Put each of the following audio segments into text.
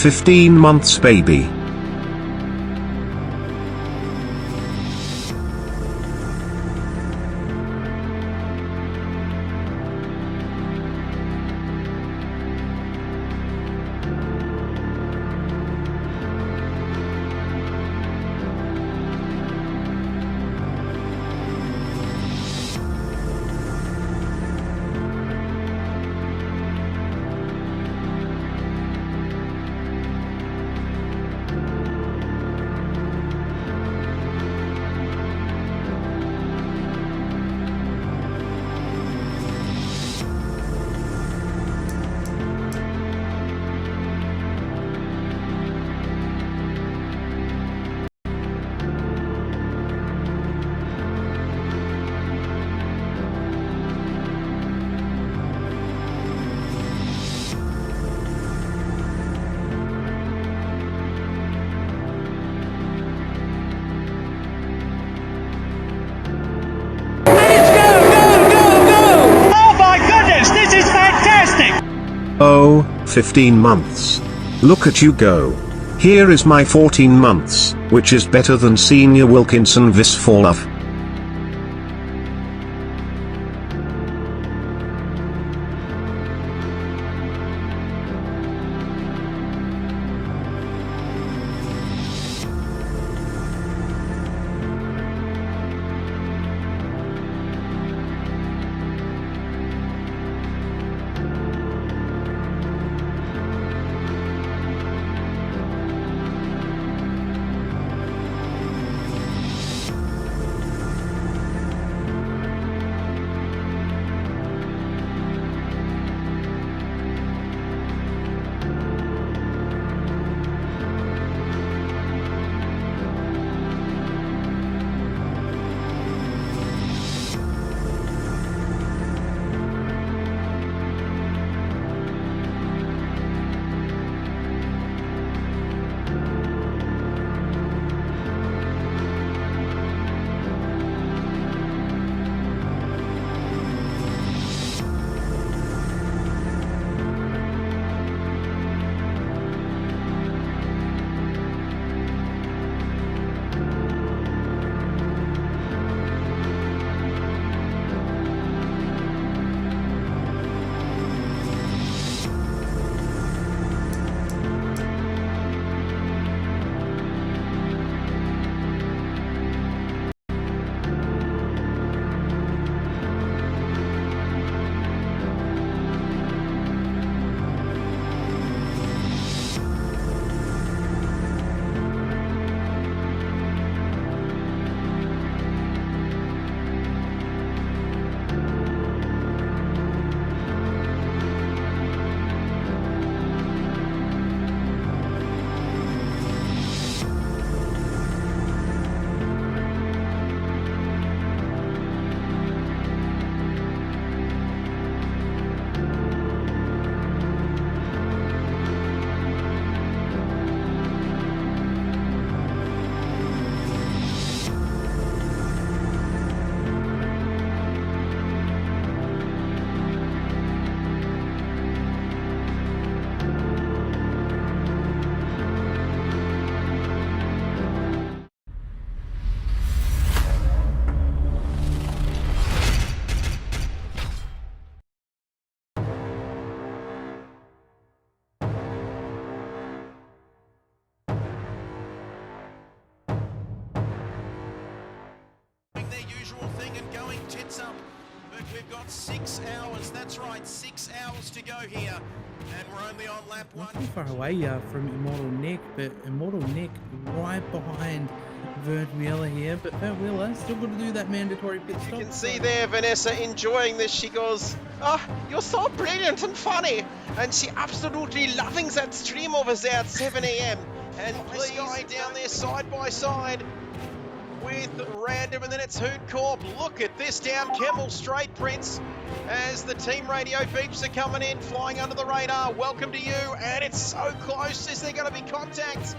15 months baby. Oh, 15 months. Look at you go. Here is my 14 months, which is better than Senior Wilkinson Visforlov. Thing and going tits up, but we've got 6 hours, that's right, 6 hours to go here, and we're only on lap 1. Not too far away from Immortal Nick, but Immortal Nick right behind Vert Wheeler here, but Vert Wheeler still got to do that mandatory pit stop. You can see there Vanessa enjoying this. She goes, "Oh, you're so brilliant and funny," and she absolutely loving that stream over there at 7 a.m. And please guy down there side by side with Random, and then it's Hoot Corp. Look at this down Kemmel Straight, Prince, as the team radio beeps are coming in, flying under the radar. Welcome to you, and it's so close. Is there going to be contact?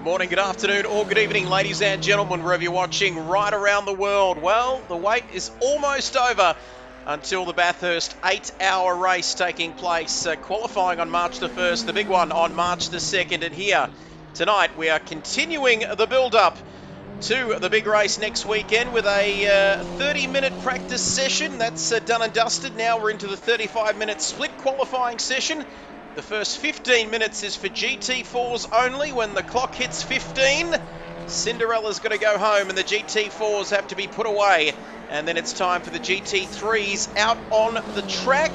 Good morning, good afternoon, or good evening, ladies and gentlemen, wherever you're watching right around the world. Well, the wait is almost over until the Bathurst 8-hour race taking place, qualifying on March the 1st, the big one on March the 2nd. And here tonight we are continuing the build-up to the big race next weekend with a 30-minute practice session. That's done and dusted. Now we're into the 35-minute split qualifying session. The first 15 minutes is for GT4s only. When the clock hits 15, Cinderella's going to go home and the GT4s have to be put away. And then it's time for the GT3s out on the track.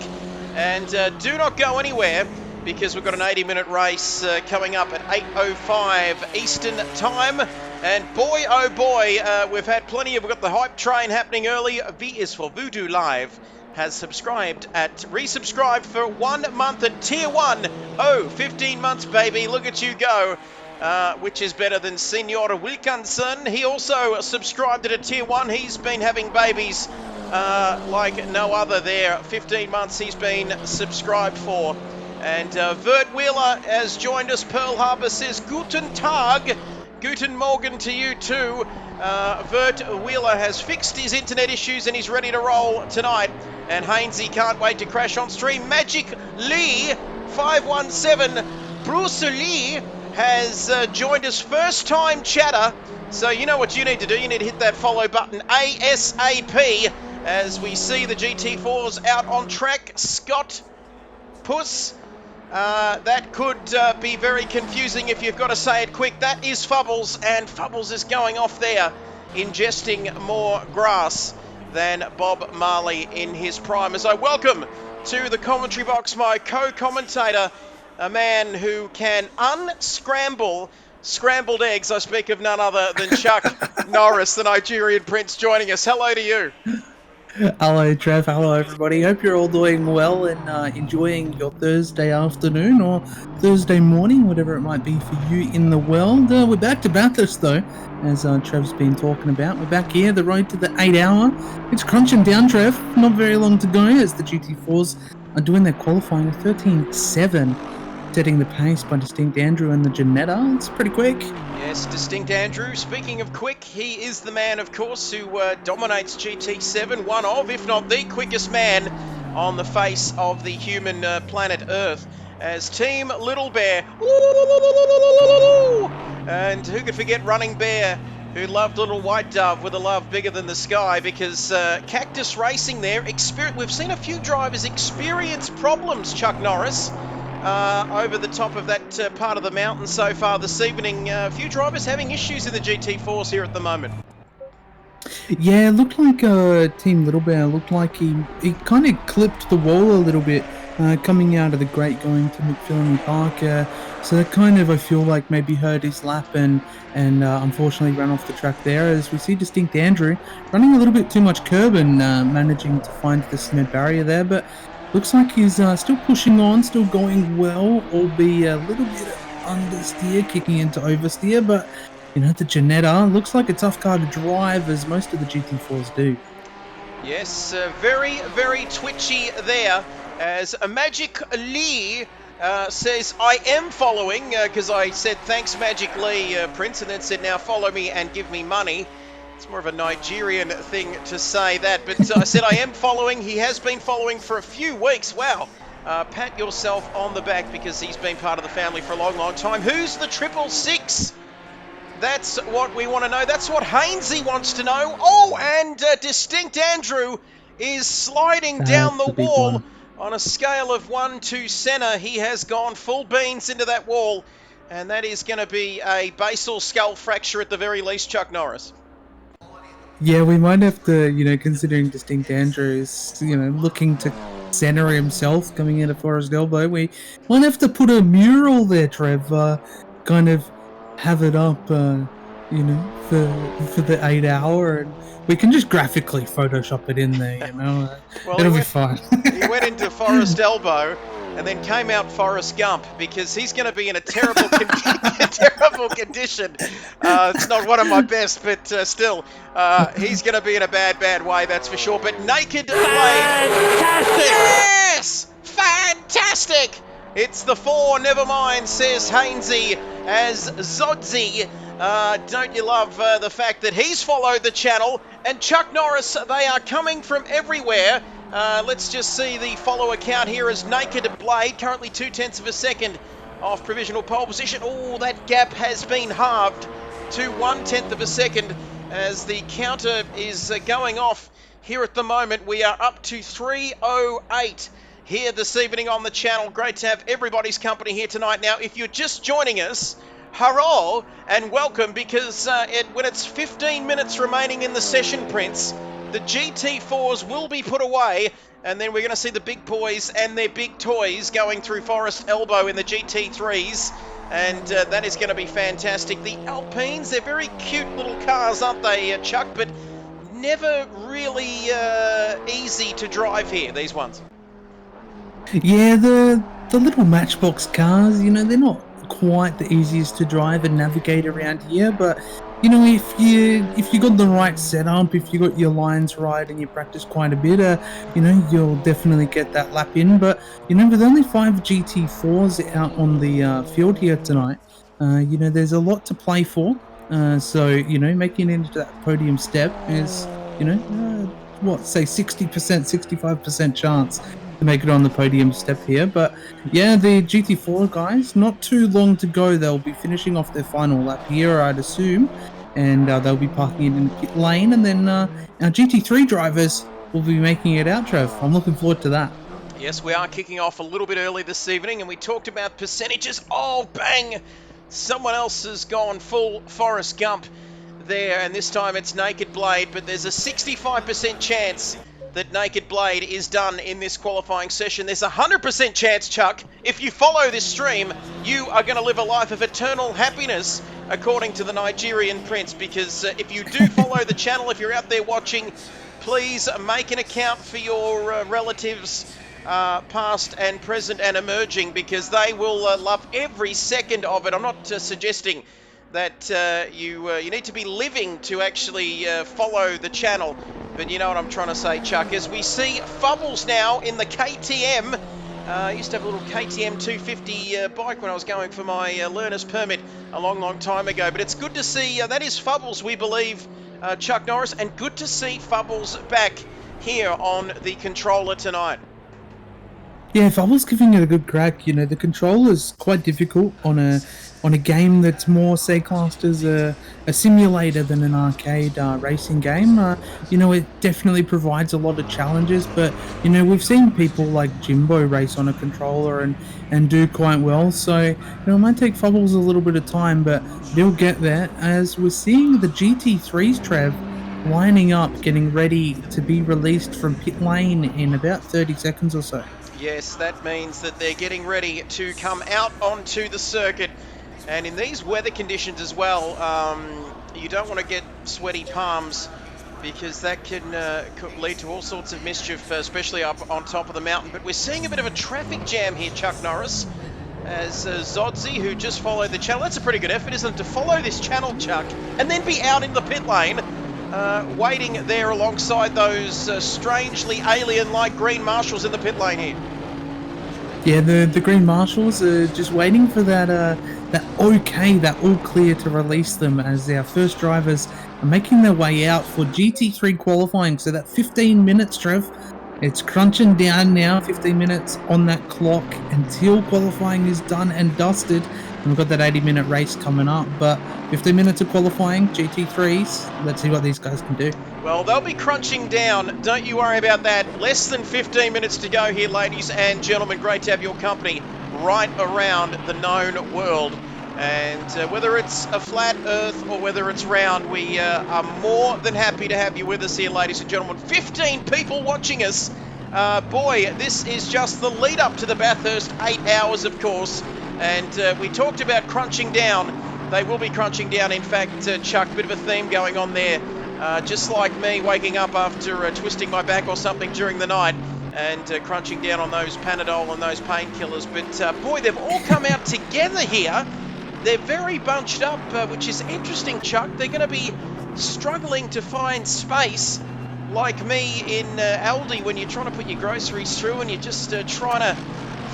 And do not go anywhere, because we've got an 80-minute race coming up at 8:05 Eastern Time. And boy, oh boy, we've had plenty we've got the hype train happening early. V is for Voodoo Live has resubscribed for 1 month at Tier 1. Oh, 15 months, baby, look at you go. Which is better than Senor Wilkinson. He also subscribed at a Tier 1. He's been having babies like no other there. 15 months he's been subscribed for. And Vert Wheeler has joined us. Pearl Harbor says, Guten Tag. Guten Morgen to you too. Vert Wheeler has fixed his internet issues and he's ready to roll tonight. And Hainsey can't wait to crash on stream. Magic Lee 517. Bruce Lee has joined us, first time chatter. So you know what you need to do. You need to hit that follow button ASAP as we see the GT4s out on track. Scott Puss. That could be very confusing if you've got to say it quick. That is Fubbles, and Fubbles is going off there, ingesting more grass than Bob Marley in his prime. As I welcome to the commentary box my co-commentator, a man who can unscramble scrambled eggs. I speak of none other than Chuck Norris, the Nigerian prince, joining us. Hello to you. Hello, Trev. Hello, everybody. Hope you're all doing well and enjoying your Thursday afternoon or Thursday morning, whatever it might be for you in the world. We're back to Bathurst, though, as Trev's been talking about. We're back here, the road to the 8-hour. It's crunching down, Trev. Not very long to go as the GT4s are doing their qualifying at 13.7. Setting the pace by Distinct Andrew and the Janetta. It's pretty quick. Yes, Distinct Andrew. Speaking of quick, he is the man, of course, who dominates GT7. One of, if not the quickest man on the face of the human planet Earth. As Team Little Bear. And who could forget Running Bear, who loved Little White Dove with a love bigger than the sky, because Cactus Racing there, we've seen a few drivers experience problems, Chuck Norris, over the top of that part of the mountain so far this evening. A few drivers having issues in the GT4s here at the moment. Yeah, it looked like Team Little Bear looked like he kind of clipped the wall a little bit coming out of the grate going to McPhillamy Park. So that kind of, I feel like, maybe hurt his lap and unfortunately ran off the track there, as we see Distinct Andrew running a little bit too much curb and managing to find the cement barrier there. But looks like he's still pushing on, still going well, albeit a little bit of understeer, kicking into oversteer. But, you know, the Janetta looks like a tough car to drive, as most of the GT4s do. Yes, very, very twitchy there, as a Magic Lee says, I am following, because I said, thanks, Magic Lee, Prince, and then said, now follow me and give me money. It's more of a Nigerian thing to say that, but I said I am following. He has been following for a few weeks. Wow. Pat yourself on the back, because he's been part of the family for a long, long time. Who's the 666? That's what we want to know. That's what Hainsey wants to know. Oh, and Distinct Andrew is sliding down the wall. On a scale of 1 to Senna, he has gone full beans into that wall, and that is going to be a basal skull fracture at the very least, Chuck Norris. Yeah, we might have to, you know, considering Distinct Andrew is, you know, looking to center himself coming into Forest Elbow, we might have to put a mural there, Trev, kind of have it up, you know, for the 8-hour, and we can just graphically Photoshop it in there, you know. Well, it'll be fine. He went into Forest Elbow and then came out Forrest Gump, because he's going to be in a terrible, terrible condition. It's not one of my best, but still, he's going to be in a bad, bad way, that's for sure. But Naked Blade. Fantastic! Yes! Fantastic! It's the 4, never mind, says Hainsey. as Zodzi. Don't you love the fact that he's followed the channel? And Chuck Norris, they are coming from everywhere. Let's just see the follower count here as Naked Blade, currently 0.2 of a second off provisional pole position. Oh, that gap has been halved to 1/10 of a second as the counter is going off here at the moment. We are up to 3:08 here this evening on the channel. Great to have everybody's company here tonight. Now, if you're just joining us, hurrah and welcome, because when it's 15 minutes remaining in the session, Prince, the GT4s will be put away, and then we're going to see the big boys and their big toys going through Forest Elbow in the GT3s, and that is going to be fantastic. The Alpines, they're very cute little cars, aren't they, Chuck? But never really easy to drive here, these ones. Yeah, the little Matchbox cars, you know, they're not quite the easiest to drive and navigate around here, but you know, if you got the right setup, if you got your lines right and you practice quite a bit, you know, you'll definitely get that lap in. But you know, with only 5 GT4s out on the field here tonight, you know, there's a lot to play for. So you know, making it into that podium step is, you know, what, say 60%, 65% chance to make it on the podium step here. But yeah, the GT4 guys, not too long to go. They'll be finishing off their final lap here, I'd assume, and they'll be parking it in the pit lane, and then our GT3 drivers will be making it out, Trev. I'm looking forward to that. Yes, we are kicking off a little bit early this evening, and we talked about percentages. Oh, bang! Someone else has gone full Forrest Gump there, and this time it's Naked Blade, but there's a 65% chance that Naked Blade is done in this qualifying session. There's a 100% chance, Chuck, if you follow this stream, you are going to live a life of eternal happiness, according to the Nigerian Prince, because if you do follow the channel, if you're out there watching, please make an account for your relatives, past and present and emerging, because they will love every second of it. I'm not suggesting that you need to be living to actually follow the channel, but you know what I'm trying to say, Chuck. As we see Fubbles now in the KTM. I used to have a little KTM 250 bike when I was going for my learner's permit a long time ago, but it's good to see that is Fubbles, we believe, Chuck Norris, and good to see Fubbles back here on the controller tonight. Yeah, if I was giving it a good crack, you know, the controller's quite difficult on a game that's more, say, classed as a simulator than an arcade racing game. You know, it definitely provides a lot of challenges, but, you know, we've seen people like Jimbo race on a controller and do quite well, so, you know, it might take Fubbles a little bit of time, but they'll get there, as we're seeing the GT3s, Trev, lining up, getting ready to be released from pit lane in about 30 seconds or so. Yes, that means that they're getting ready to come out onto the circuit. And in these weather conditions as well, you don't want to get sweaty palms, because that can could lead to all sorts of mischief, especially up on top of the mountain. But we're seeing a bit of a traffic jam here, Chuck Norris, as Zodzi, who just followed the channel. That's a pretty good effort, isn't it, to follow this channel, Chuck, and then be out in the pit lane, waiting there alongside those strangely alien-like green marshals in the pit lane here. Yeah, the green marshals are just waiting for that all clear to release them, as our first drivers are making their way out for GT3 qualifying. So that 15 minutes, Trev, it's crunching down now, 15 minutes on that clock until qualifying is done and dusted. And we've got that 80-minute race coming up, but 15 minutes of qualifying, GT3s, let's see what these guys can do. Well, they'll be crunching down, don't you worry about that. Less than 15 minutes to go here, ladies and gentlemen. Great to have your company right around the known world. And whether it's a flat earth or whether it's round, we are more than happy to have you with us here, ladies and gentlemen. 15 people watching us. Boy, this is just the lead up to the Bathurst 8 hours, of course. And we talked about crunching down. They will be crunching down. In fact, Chuck, a bit of a theme going on there. Just like me, waking up after twisting my back or something during the night and crunching down on those Panadol and those painkillers. But boy, they've all come out together here. They're very bunched up, which is interesting, Chuck. They're going to be struggling to find space, like me in Aldi when you're trying to put your groceries through and you're just trying to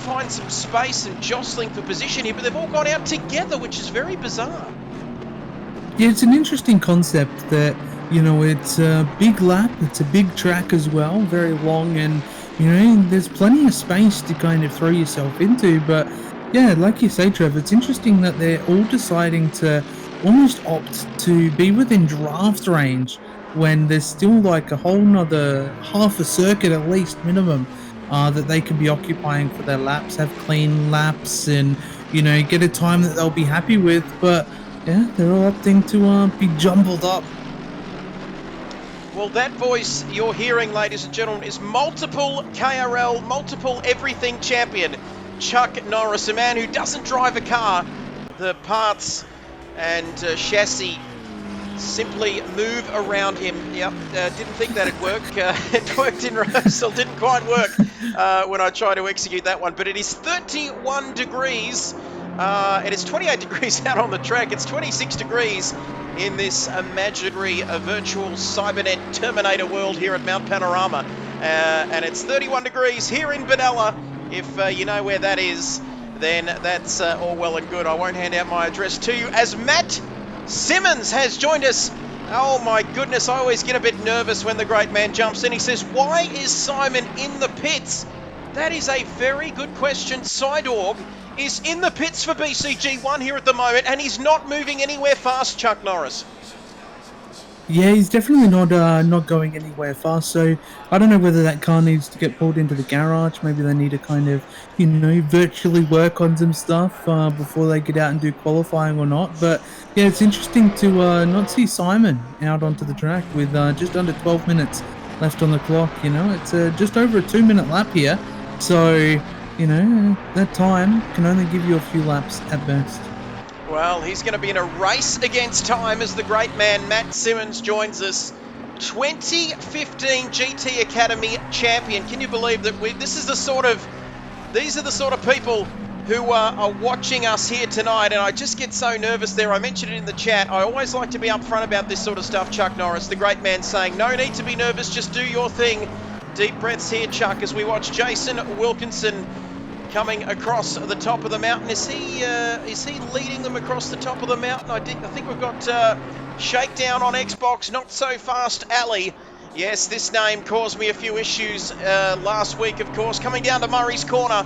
find some space and jostling for position here, but they've all gone out together, which is very bizarre. Yeah, it's an interesting concept that, you know, it's a big lap, it's a big track as well, very long, and, you know, there's plenty of space to kind of throw yourself into, but yeah, like you say, Trev, it's interesting that they're all deciding to almost opt to be within draft range when there's still like a whole nother half a circuit at least minimum that they could be occupying for their laps, have clean laps, and, you know, get a time that they'll be happy with, but yeah, they're all opting to be jumbled up. Well, that voice you're hearing, ladies and gentlemen, is multiple KRL, multiple everything champion, Chuck Norris, a man who doesn't drive a car. The parts and chassis simply move around him. Yep, didn't think that'd work. It worked in rehearsal, didn't quite work when I tried to execute that one. But it is 31 degrees. It is 28 degrees out on the track. It's 26 degrees in this imaginary virtual Cybernet Terminator world here at Mount Panorama. And it's 31 degrees here in Benalla. If you know where that is, then that's all well and good. I won't hand out my address to you as Matt Simmons has joined us. Oh my goodness, I always get a bit nervous when the great man jumps in. He says, why is Simon in the pits? That is a very good question. Sidorg is in the pits for BCG1 here at the moment, and he's not moving anywhere fast, Chuck Norris. Yeah, he's definitely not going anywhere fast, so I don't know whether that car needs to get pulled into the garage. Maybe they need to kind of, you know, virtually work on some stuff before they get out and do qualifying or not. But yeah, it's interesting to not see Simon out onto the track with just under 12 minutes left on the clock. You know, it's just over a 2-minute lap here, so, you know, that time can only give you a few laps at best. Well, he's going to be in a race against time as the great man Matt Simmons joins us. 2015 GT Academy champion. Can you believe that these are the sort of people who are watching us here tonight, and I just get so nervous there. I mentioned it in the chat. I always like to be upfront about this sort of stuff, Chuck Norris. The great man saying, no need to be nervous, just do your thing. Deep breaths here, Chuck, as we watch Jason Wilkinson coming across the top of the mountain. Is he leading them across the top of the mountain? I think we've got Shakedown on Xbox, Not So Fast Ali. Yes, this name caused me a few issues last week, of course. Coming down to Murray's Corner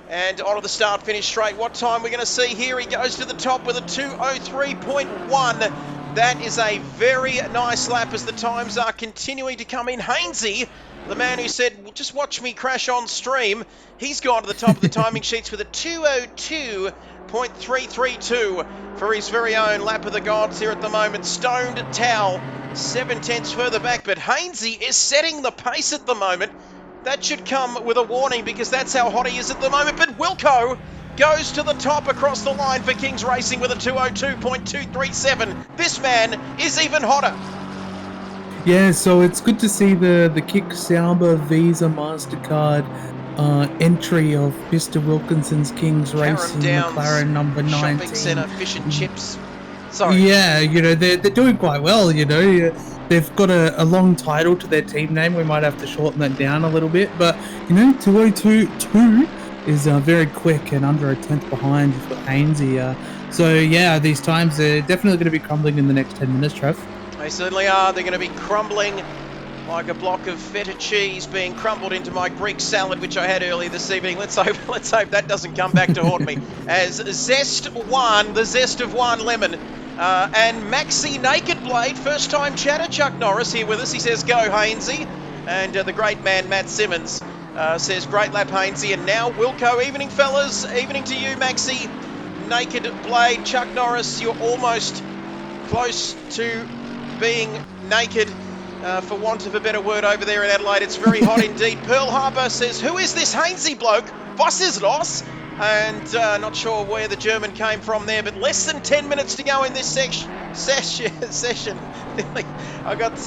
and onto the start-finish straight. What time we're going to see here? He goes to the top with a 2:03.1. That is a very nice lap as the times are continuing to come in. Hainsey, the man who said, well, just watch me crash on stream, he's gone to the top of the timing sheets with a 2:02.332 for his very own lap of the gods here at the moment. Stoned Towel 7/10 further back, but Hainsey is setting the pace at the moment. That should come with a warning because that's how hot he is at the moment. But Wilco goes to the top across the line for Kings Racing with a 2:02.237. This man is even hotter. Yeah, so it's good to see the Kick Sauber Visa MasterCard entry of Mr. Wilkinson's Kings Racing McLaren number 19. Shopping Centre, fish and chips. Sorry. Yeah, you know, they're doing quite well, you know. They've got a long title to their team name. We might have to shorten that down a little bit. But, you know, 2:02.2 is very quick and under a tenth behind. You've got Hainsey. So, yeah, these times are definitely going to be crumbling in the next 10 minutes, Trev. They certainly are. They're going to be crumbling like a block of feta cheese being crumbled into my Greek salad, which I had earlier this evening. Let's hope that doesn't come back to haunt me. As the zest of one lemon. And Maxi Naked Blade, first time chatter, Chuck Norris here with us. He says, go Hainsey. And the great man, Matt Simmons, says, great lap, Hainsey. And now Wilco, evening fellas, evening to you, Maxi Naked Blade. Chuck Norris, you're almost close to being naked, for want of a better word, over there in Adelaide. It's very hot indeed. Pearl Harbor says, who is this Hainsey bloke? Was is los? And not sure where the German came from there, but less than 10 minutes to go in this session. I got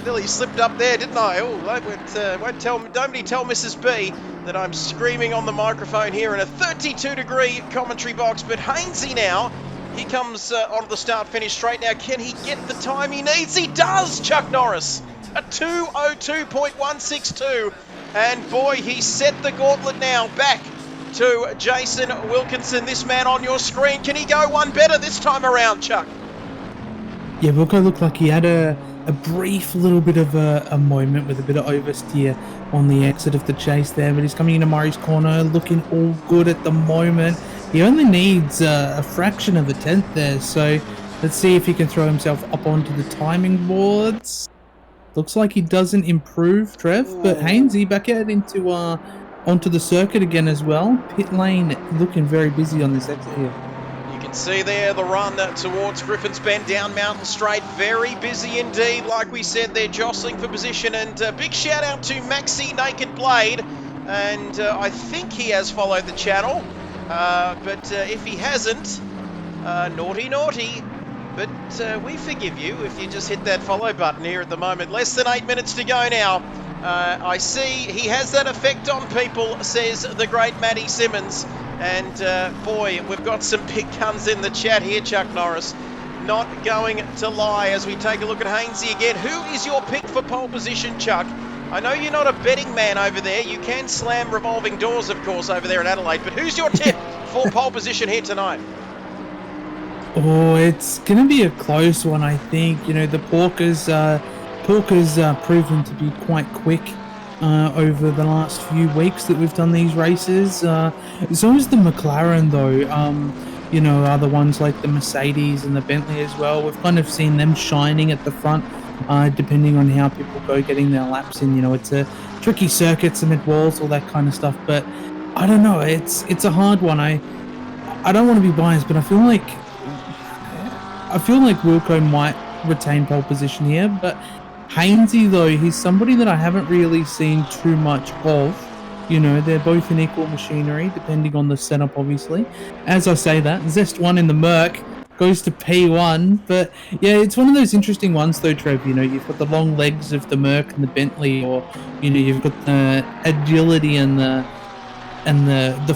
nearly slipped up there, didn't I? Oh, nobody tell Mrs. B that I'm screaming on the microphone here in a 32-degree commentary box. But Hainsey now, he comes onto the start-finish straight now. Can he get the time he needs? He does, Chuck Norris. A 2:02.162. And boy, he set the gauntlet now back to Jason Wilkinson. This man on your screen, can he go one better this time around, Chuck? Yeah, Wilco looked like he had a brief little bit of a moment with a bit of oversteer on the exit of the chase there, but he's coming into Murray's corner, looking all good at the moment. He only needs a fraction of a tenth there, so let's see if he can throw himself up onto the timing boards. Looks like he doesn't improve, Trev, but Hainsey back out into onto the circuit again as well. Pit lane looking very busy on this exit here. You can see there the run towards Griffin's Bend down Mountain Straight. Very busy indeed. Like we said, they're jostling for position. And big shout out to Maxi Naked Blade. And I think he has followed the channel. But if he hasn't, naughty. But we forgive you if you just hit that follow button here at the moment. Less than 8 minutes to go now. I see he has that effect on people, says the great Matty Simmons. And boy, we've got some big guns in the chat here, Chuck Norris. Not going to lie as we take a look at Hainsey again. Who is your pick for pole position, Chuck? I know you're not a betting man over there. You can slam revolving doors, of course, over there in Adelaide. But who's your tip for pole position here tonight? Oh, it's going to be a close one, I think. You know, the Porker's proven to be quite quick over the last few weeks that we've done these races. So is the McLaren, though. You know, other ones like the Mercedes and the Bentley as well. We've kind of seen them shining at the front, depending on how people go getting their laps in. You know, it's a tricky circuit, cement walls, all that kind of stuff. But I don't know. It's a hard one. I don't want to be biased, but I feel like Wilco might retain pole position here, but Hainsey, though, he's somebody that I haven't really seen too much of. You know, they're both in equal machinery, depending on the setup, obviously. As I say that, Zest 1 in the Merc goes to P1, but yeah, it's one of those interesting ones, though, Trev. You know, you've got the long legs of the Merc and the Bentley, or, you know, you've got the agility and the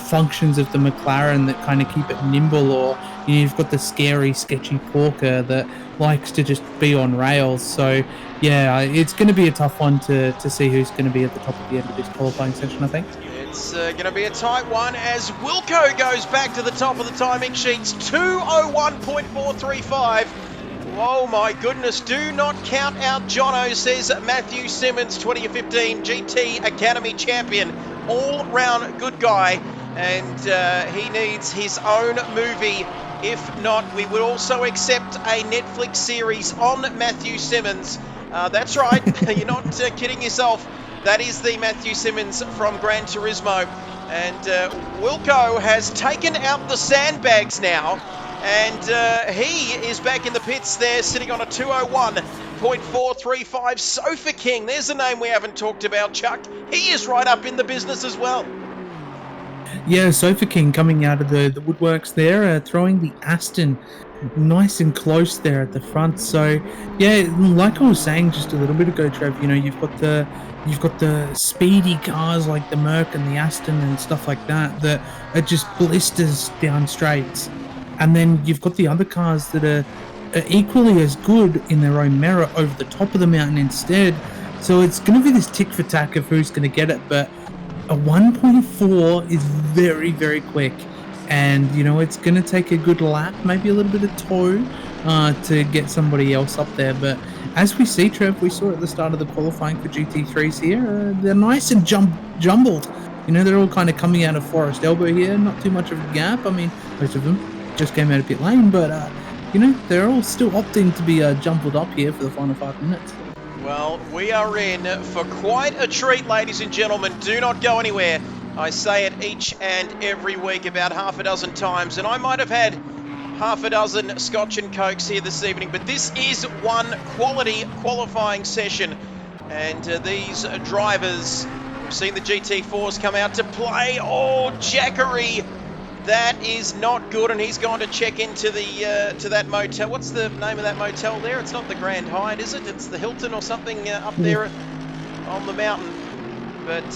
functions of the McLaren that kind of keep it nimble, or you know, you've got the scary, sketchy Porker that likes to just be on rails. So yeah, it's going to be a tough one to see who's going to be at the top of the end of this qualifying session, I think. It's going to be a tight one as Wilco goes back to the top of the timing sheets. 2:01.435. Oh my goodness, do not count out Jono, says Matthew Simmons, 2015 GT Academy champion. All-round good guy, and he needs his own movie. If not, we would also accept a Netflix series on Matthew Simmons. That's right, you're not kidding yourself. That is the Matthew Simmons from Gran Turismo. And Wilco has taken out the sandbags now, and he is back in the pits there, sitting on a 2:01.435. Sofa King, there's a name we haven't talked about, Chuck. He is right up in the business as well. Yeah, Sofa King coming out of the woodworks there, throwing the Aston nice and close there at the front. So yeah, like I was saying just a little bit ago, Trev, you know, you've got the speedy cars like the Merc and the Aston and stuff like that are just blisters down straights, and then you've got the other cars that are equally as good in their own merit over the top of the mountain instead. So it's going to be this tick for tack of who's going to get it, but a 1.4 is very, very quick, and you know, it's going to take a good lap, maybe a little bit of toe to get somebody else up there. But as we see, Trev, we saw at the start of the qualifying for GT3s here, they're nice and jumbled. You know, they're all kind of coming out of Forest Elbow here, not too much of a gap. I mean, most of them just came out of pit lane, but you know, they're all still opting to be jumbled up here for the final 5 minutes. Well, we are in for quite a treat, ladies and gentlemen. Do not go anywhere. I say it each and every week about half a dozen times, and I might have had half a dozen Scotch and Cokes here this evening, but this is one quality qualifying session, and these drivers, we've seen the GT4s come out to play. Oh, Jackery, that is not good, and he's gone to check into the to that motel. What's the name of that motel there? It's not the Grand Hyatt, is it? It's the Hilton or something up there on the mountain. But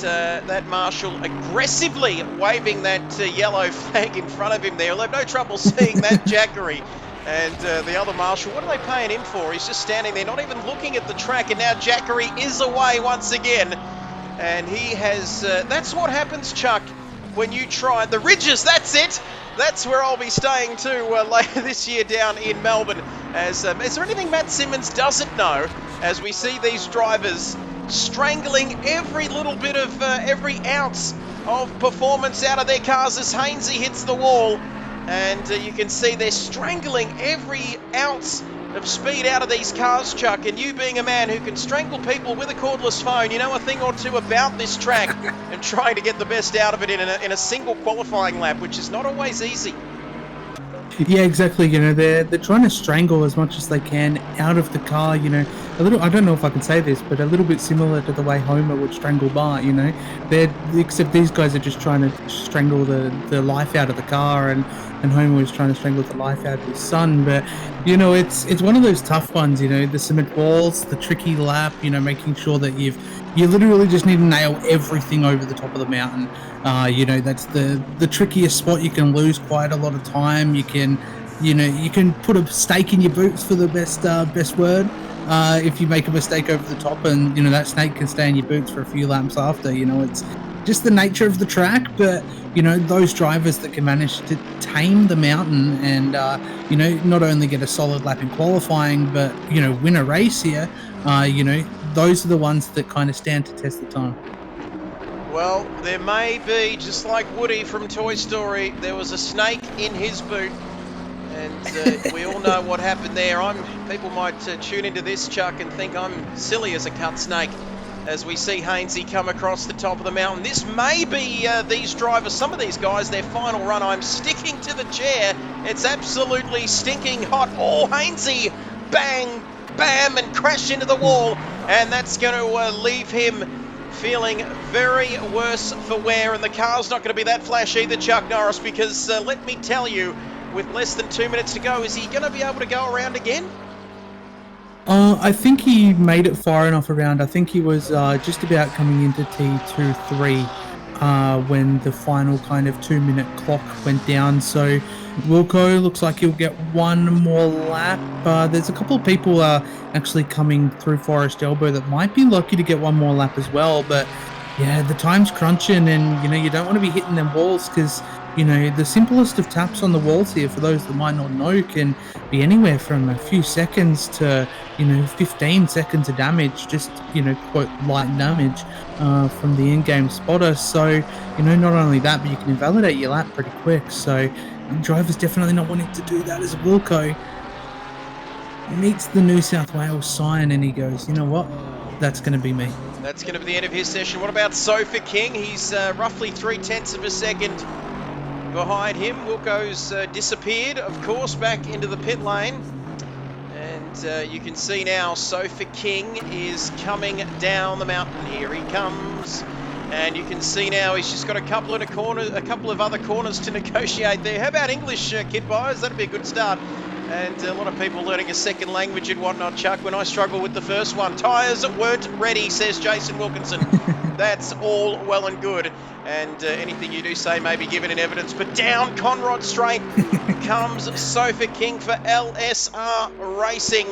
that marshal aggressively waving that yellow flag in front of him there. He'll have no trouble seeing that Jackery. And the other marshal, what are they paying him for? He's just standing there, not even looking at the track. And now Jackery is away once again. And he has, that's what happens, Chuck, when you try the ridges. That's it. That's where I'll be staying too later this year down in Melbourne. As is there anything Matt Simmons doesn't know? As we see these drivers strangling every little bit of every ounce of performance out of their cars as Hainsey hits the wall, and you can see they're strangling every ounce of speed out of these cars, Chuck. And you being a man who can strangle people with a cordless phone, you know a thing or two about this track and trying to get the best out of it in a single qualifying lap, which is not always easy. Yeah, exactly. You know, they're trying to strangle as much as they can out of the car. You know, a little. I don't know if I can say this, but a little bit similar to the way Homer would strangle Bart. You know, except these guys are just trying to strangle the life out of the car, and Homer was trying to strangle the life out of his son. But you know, it's one of those tough ones. You know, the cement walls, the tricky lap. You know, making sure that you literally just need to nail everything over the top of the mountain. You know, that's the trickiest spot. You can lose quite a lot of time. You can put a stake in your boots for the best word. If you make a mistake over the top, and you know that snake can stay in your boots for a few laps after. You know, it's just the nature of the track. But you know, those drivers that can manage to tame the mountain and you know, not only get a solid lap in qualifying, but you know, win a race here. You know, those are the ones that kind of stand to test the time. Well, there may be, just like Woody from Toy Story, there was a snake in his boot, and we all know what happened there. People might tune into this, Chuck, and think I'm silly as a cut snake as we see Hainsey come across the top of the mountain. This may be these drivers, some of these guys, their final run. I'm sticking to the chair. It's absolutely stinking hot. Oh, Hainsey, bang, bam, and crash into the wall, and that's going to leave him feeling very worse for wear, and the car's not going to be that flash either, Chuck Norris, because let me tell you, with less than 2 minutes to go, is he going to be able to go around again? I think he made it far enough around. I think he was just about coming into T23 when the final kind of 2 minute clock went down. So Wilco looks like he'll get one more lap. There's a couple of people actually coming through Forest Elbow that might be lucky to get one more lap as well. But yeah, the time's crunching, and you know, you don't want to be hitting them walls, because you know, the simplest of taps on the walls here, for those that might not know, can be anywhere from a few seconds to, you know, 15 seconds of damage, just, you know, quote, light damage from the in-game spotter. So, you know, not only that, but you can invalidate your lap pretty quick. So, drivers definitely not wanting to do that. As Wilco meets the New South Wales sign, and he goes, you know what, that's going to be me. That's going to be the end of his session. What about Sofa King? He's roughly 0.3 of a second behind him. Wilco's disappeared, of course, back into the pit lane. And you can see now Sofa King is coming down the mountain. Here he comes. And you can see now he's just got a couple of other corners to negotiate there. How about English, kit buyers? That'd be a good start. And a lot of people learning a second language and whatnot, Chuck, when I struggle with the first one. Tyres weren't ready, says Jason Wilkinson. That's all well and good. And anything you do say may be given in evidence. But down Conrod Straight comes Sofa King for LSR Racing.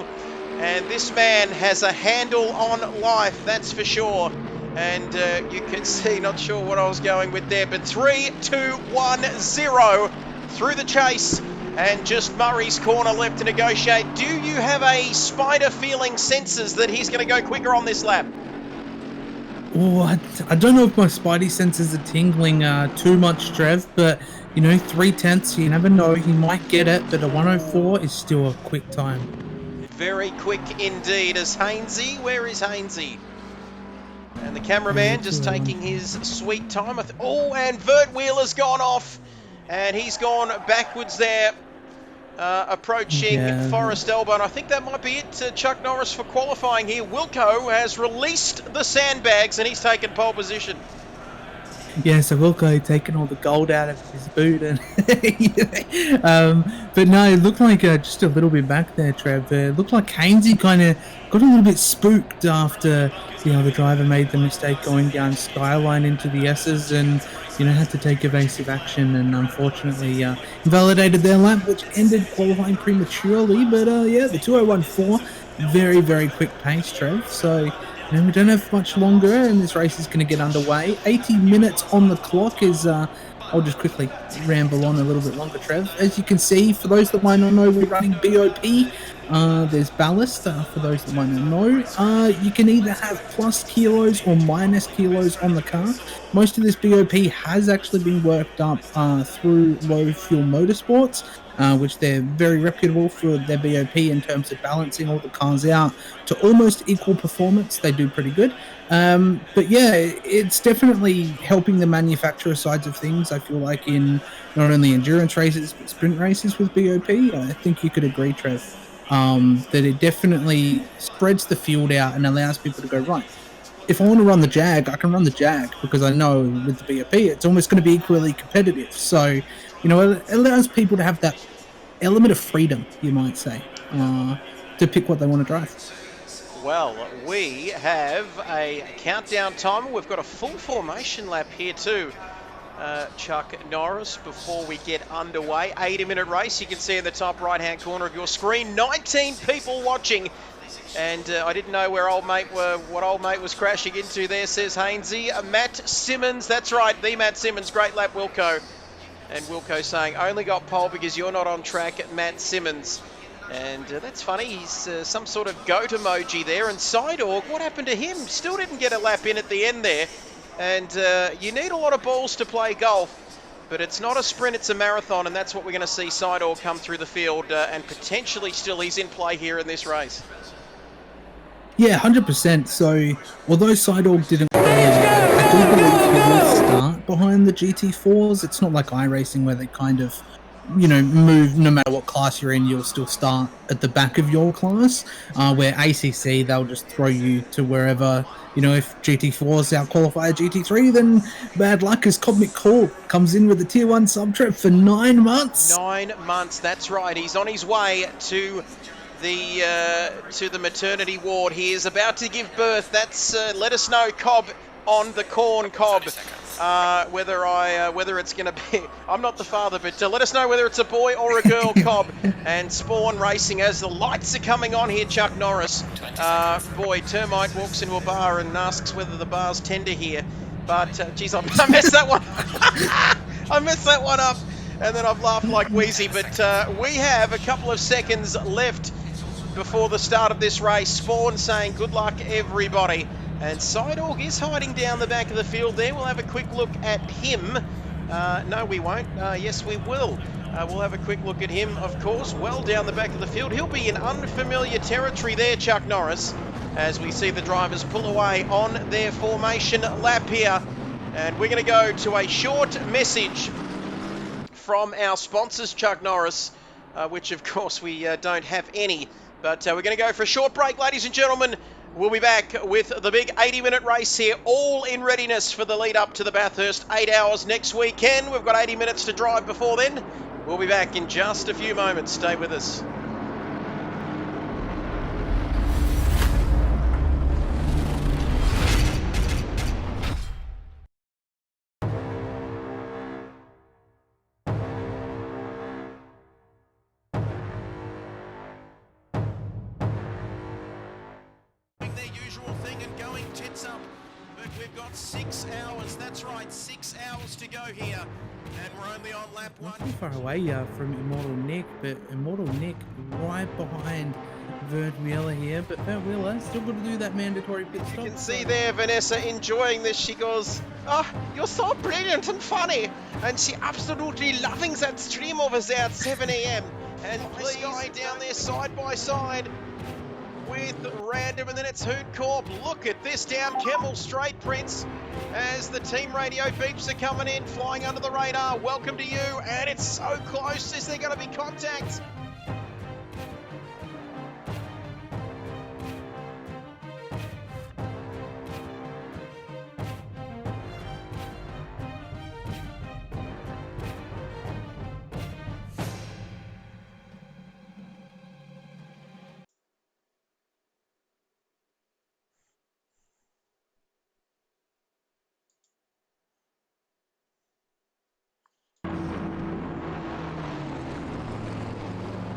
And this man has a handle on life, that's for sure. And you can see, not sure what I was going with there, but 3, 2, 1, 0 through the chase. And just Murray's corner left to negotiate. Do you have a spider feeling senses that he's going to go quicker on this lap? Oh, I don't know if my spidey senses are tingling too much, Trev, but, you know, 0.3, you never know. He might get it, but a 104 is still a quick time. Very quick indeed. As Hainsey, where is Hainsey? And the cameraman just taking his sweet time. Oh, and Vert Wheeler's gone off. And he's gone backwards there, approaching Forest Elbow. And I think that might be it, Chuck Norris, for qualifying here. Wilco has released the sandbags, and he's taken pole position. Yeah, so Wilco taking all the gold out of his boot. And but no, it looked like just a little bit back there, Trev. It looked like Hainsey kind of got a little bit spooked after the other driver made the mistake going down Skyline into the S's, and you know, had to take evasive action, and unfortunately invalidated their lap, which ended qualifying prematurely. But yeah, the 2014, very, very quick pace, Trev. So And we don't have much longer, and this race is going to get underway. 80 minutes on the clock is. I'll just quickly ramble on a little bit longer, Trev. As you can see, for those that might not know, we're running BOP. There's ballast, for those that might not know. You can either have plus kilos or minus kilos on the car. Most of this BOP has actually been worked up through Low Fuel Motorsports, which they're very reputable for their BOP in terms of balancing all the cars out to almost equal performance. They do pretty good. But yeah, it's definitely helping the manufacturer sides of things. I feel like in not only endurance races, but sprint races with BOP, I think you could agree, Trev, that it definitely spreads the field out and allows people to go, right, if I want to run the Jag, I can run the Jag because I know with the BOP, it's almost going to be equally competitive. So, it allows people to have that element of freedom, you might say, to pick what they want to drive. Well, we have a countdown timer. We've got a full formation lap here too, Chuck Norris, before we get underway. 80-minute race. You can see in the top right-hand corner of your screen, 19 people watching. And I didn't know what old mate was crashing into there, says Hainsey. Matt Simmons, that's right, the Matt Simmons, great lap, Wilco. And Wilco saying, only got pole because you're not on track, Matt Simmons. And that's funny, he's some sort of goat emoji there. And Sidorg, what happened to him? Still didn't get a lap in at the end there. And you need a lot of balls to play golf. But it's not a sprint, it's a marathon. And that's what we're going to see Sidorg come through the field. And potentially still he's in play here in this race. Yeah, 100%. So, although Sidorg didn't I do believe he will start behind the GT4s. It's not like iRacing where they kind of, move no matter what class you're in, you'll still start at the back of your class. Where ACC, they'll just throw you to wherever, if GT4s out-qualify a GT3, then bad luck as Cobb McCall comes in with the Tier 1 sub-trip for 9 months. 9 months, that's right. He's on his way to the maternity ward. He is about to give birth. That's let us know, Cobb, on the corn, Cobb, whether it's going to be. I'm not the father, but let us know whether it's a boy or a girl, Cobb. And Spawn Racing as the lights are coming on here. Chuck Norris, boy, Termite walks into a bar and asks whether the bar's tender here. But geez, I messed that one. I messed that one up, and then I've laughed like Wheezy. But we have a couple of seconds left before the start of this race. Spawn saying good luck, everybody. And Sidorg is hiding down the back of the field there. We'll have a quick look at him. No, we won't. Yes, we will. We'll have a quick look at him, of course, well down the back of the field. He'll be in unfamiliar territory there, Chuck Norris, as we see the drivers pull away on their formation lap here. And we're going to go to a short message from our sponsors, Chuck Norris, which, of course, we don't have any. But we're going to go for a short break, ladies and gentlemen. We'll be back with the big 80-minute race here, all in readiness for the lead up to the Bathurst 8 hours next weekend. We've got 80 minutes to drive before then. We'll be back in just a few moments. Stay with us. We've got 6 hours, that's right, 6 hours to go here, and we're only on lap 1. Not too far away from Immortal Nick, but Immortal Nick right behind Vert Wheeler here, but Vert Wheeler still got to do that mandatory pit stop. You can see there Vanessa enjoying this. She goes, "Oh, you're so brilliant and funny," and she absolutely loving that stream over there at 7 a.m. And this guy down there side by side with Random, and then it's Hoot Corp. Look at this down Kemmel Straight, Prince, as the team radio beeps are coming in, flying under the radar. Welcome to you, and it's so close. Is there going to be contact?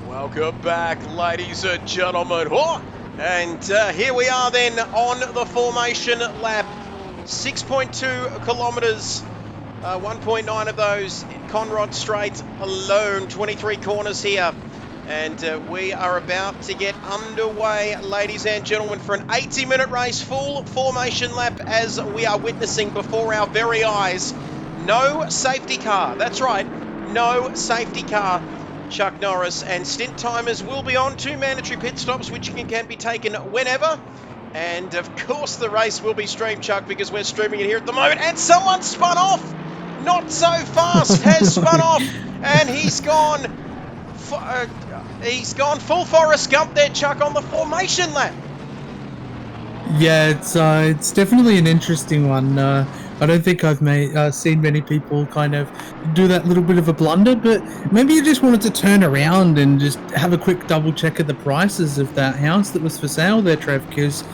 Welcome back, ladies and gentlemen. Oh, And here we are then on the formation lap. 6.2 kilometres, 1.9 of those Conrod Straight alone, 23 corners here. And we are about to get underway, ladies and gentlemen, for an 80-minute race, full formation lap, as we are witnessing before our very eyes. No safety car, that's right, no safety car, Chuck Norris, and stint timers will be on, 2 mandatory pit stops which can be taken whenever. And of course the race will be streamed, Chuck, because we're streaming it here at the moment. And someone spun off! Not so fast has spun off, and he's gone full Forrest Gump there, Chuck, on the formation lap. Yeah, it's definitely an interesting one. I don't think I've seen many people kind of do that little bit of a blunder, but maybe you just wanted to turn around and just have a quick double check of the prices of that house that was for sale there, Trev, because,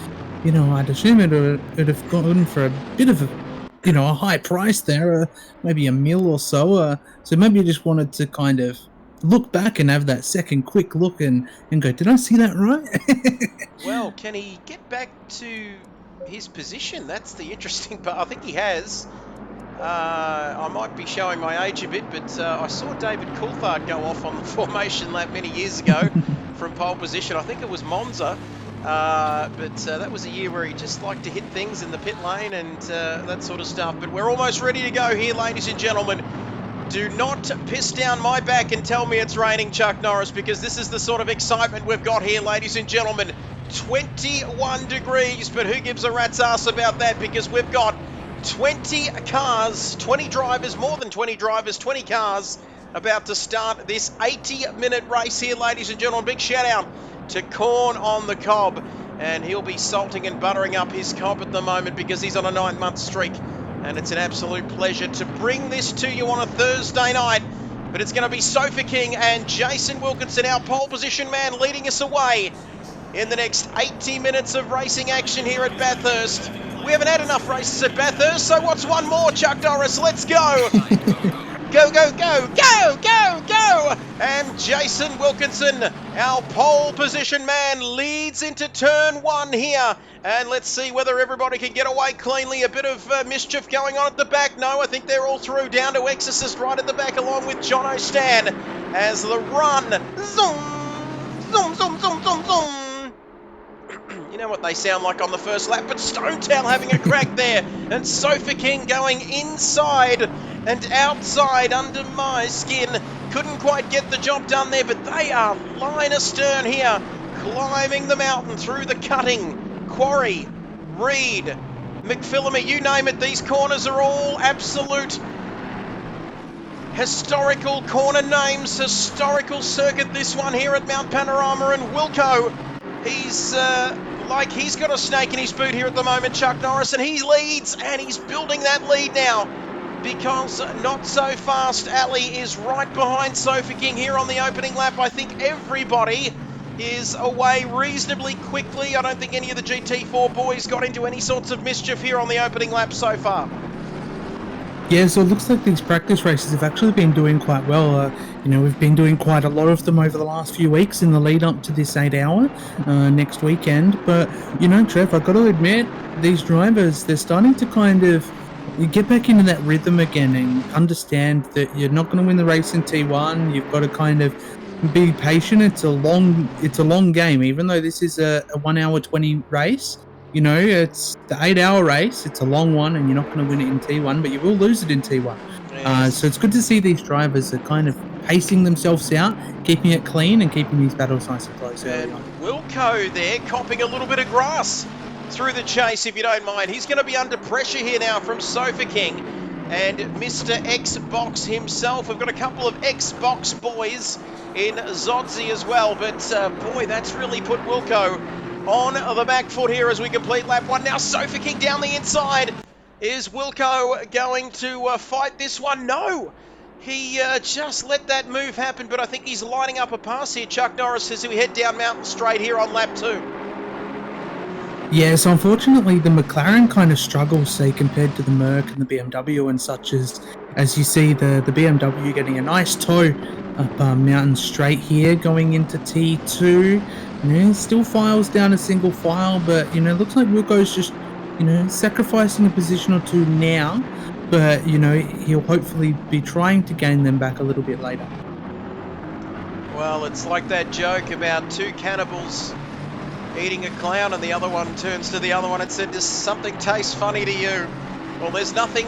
you know, I'd assume it'd have gone for a bit of a high price there, maybe $1 million or so. So maybe you just wanted to kind of look back and have that second quick look and go, did I see that right? Well, can he get back to his position? That's the interesting part. I think he has. I might be showing my age a bit, but I saw David Coulthard go off on the formation lap many years ago from pole position. I think it was Monza, but that was a year where he just liked to hit things in the pit lane and that sort of stuff. But we're almost ready to go here, ladies and gentlemen. Do not piss down my back and tell me it's raining, Chuck Norris, because this is the sort of excitement we've got here, ladies and gentlemen. 21 degrees, but who gives a rat's ass about that, because we've got 20 cars, 20 drivers, more than 20 drivers, 20 cars about to start this 80-minute race here, ladies and gentlemen. Big shout out to Corn on the Cob, and he'll be salting and buttering up his cob at the moment because he's on a 9-month streak. And it's an absolute pleasure to bring this to you on a Thursday night. But it's going to be Sofa King and Jason Wilkinson, our pole position man, leading us away in the next 80 minutes of racing action here at Bathurst. We haven't had enough races at Bathurst, so what's one more, Chuck Norris? Let's go! Go, go, go, go, go, go! And Jason Wilkinson, our pole position man, leads into turn 1 here. And let's see whether everybody can get away cleanly. A bit of mischief going on at the back. No, I think they're all through, down to Exorcist right at the back, along with John O'Stan, as the run. Zoom, zoom, zoom, zoom, zoom, zoom. You know what they sound like on the first lap, but Stone Tail having a crack there, and Sofa King going inside and outside under my skin. Couldn't quite get the job done there, but they are line astern here, climbing the mountain through the cutting. Quarry, Reed, McPhillamy, you name it, these corners are all absolute historical corner names, historical circuit, this one here at Mount Panorama. And Wilco, he's he's got a snake in his boot here at the moment, Chuck Norris, and he leads, and he's building that lead now, because Not So Fast Ali is right behind Sofa King here on the opening lap. I think everybody is away reasonably quickly. I don't think any of the GT4 boys got into any sorts of mischief here on the opening lap so far. Yeah, so it looks like these practice races have actually been doing quite well. We've been doing quite a lot of them over the last few weeks in the lead up to this 8-hour next weekend. But, Trev, I've got to admit, these drivers, they're starting to kind of get back into that rhythm again and understand that you're not going to win the race in T1. You've got to kind of be patient. It's a long game, even though this is a 1 hour 20 race. It's the 8-hour race. It's a long one, and you're not going to win it in T1, but you will lose it in T1. Yes. So it's good to see these drivers are kind of pacing themselves out, keeping it clean, and keeping these battles nice and close early on. Wilco there, copping a little bit of grass through the chase, if you don't mind. He's going to be under pressure here now from Sofa King and Mr. Xbox himself. We've got a couple of Xbox boys in Zodzi as well, but boy, that's really put Wilco on the back foot here as we complete lap 1. Now Sofa King down the inside. Is Wilco going to fight this one? No! He just let that move happen, but I think he's lining up a pass here, Chuck Norris, as we head down Mountain Straight here on lap 2. Yeah, so unfortunately the McLaren kind of struggles, say, compared to the Merc and the BMW and such, as you see the BMW getting a nice tow up Mountain Straight here, going into T2. Still files down a single file, but looks like Wilco's just sacrificing a position or two now, but he'll hopefully be trying to gain them back a little bit later. Well, it's like that joke about two cannibals eating a clown, and the other one turns to the other one and said, "Does something taste funny to you?" Well, there's nothing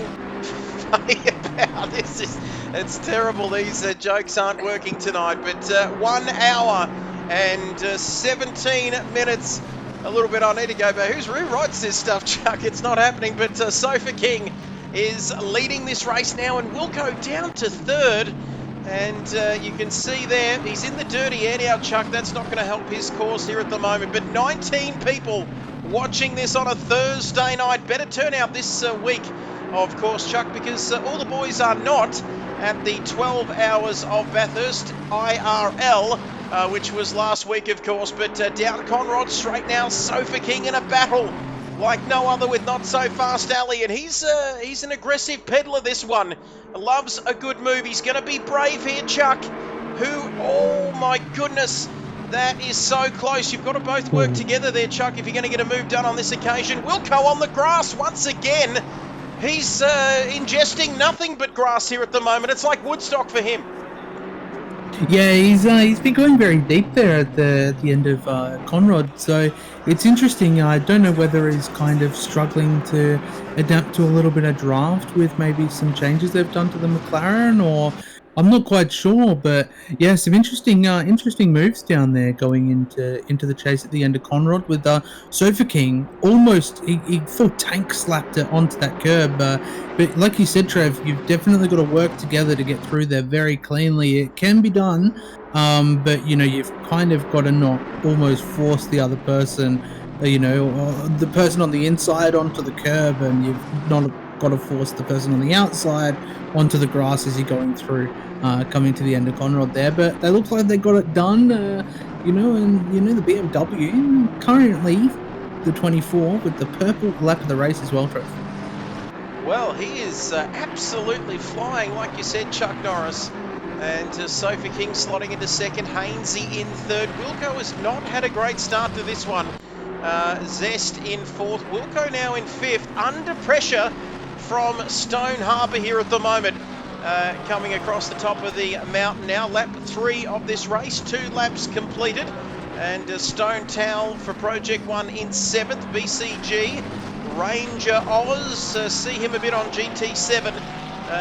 funny about this. It's terrible. These jokes aren't working tonight. But 1 hour and 17 minutes. A little bit I need to go, but who writes this stuff, Chuck? It's not happening. But Sofa King is leading this race now, and Wilco down to third. And you can see there, he's in the dirty air now, Chuck. That's not going to help his cause here at the moment. But 19 people watching this on a Thursday night. Better turnout this week, of course, Chuck, because all the boys are not at the 12 Hours of Bathurst IRL, which was last week, of course. But down Conrod straight now, Sofa King in a battle like no other with Not So Fast Ali, and he's an aggressive peddler, this one. Loves a good move. He's going to be brave here, Chuck. Oh my goodness, that is so close. You've got to both work together there, Chuck, if you're going to get a move done on this occasion. Wilco on the grass once again. He's ingesting nothing but grass here at the moment. It's like Woodstock for him. Yeah, he's been going very deep there at the end of Conrod, so it's interesting. I don't know whether he's kind of struggling to adapt to a little bit of draft with maybe some changes they've done to the McLaren, or I'm not quite sure. But yeah, some interesting moves down there going into the chase at the end of Conrod with Sofa King. Almost he full tank slapped it onto that curb. But like you said, Trev, you've definitely got to work together to get through there very cleanly. It can be done, but you've kind of got to not almost force the other person, or the person on the inside onto the curb, and you've not got to force the person on the outside onto the grass as you're going through, coming to the end of Conrod there. But they look like they got it done, and the BMW currently the 24 with the purple lap of the race as well, Trev. Well, he is absolutely flying, like you said, Chuck Norris. And Sofa King slotting into second, Hainsey in third. Wilco has not had a great start to this one. Zest in fourth. Wilco now in fifth, under pressure from Stone Harbour here at the moment. Coming across the top of the mountain now. Lap 3 of this race, 2 laps completed. And Stone Towel for Project 1 in 7th, BCG. Ranger Oz, see him a bit on GT7.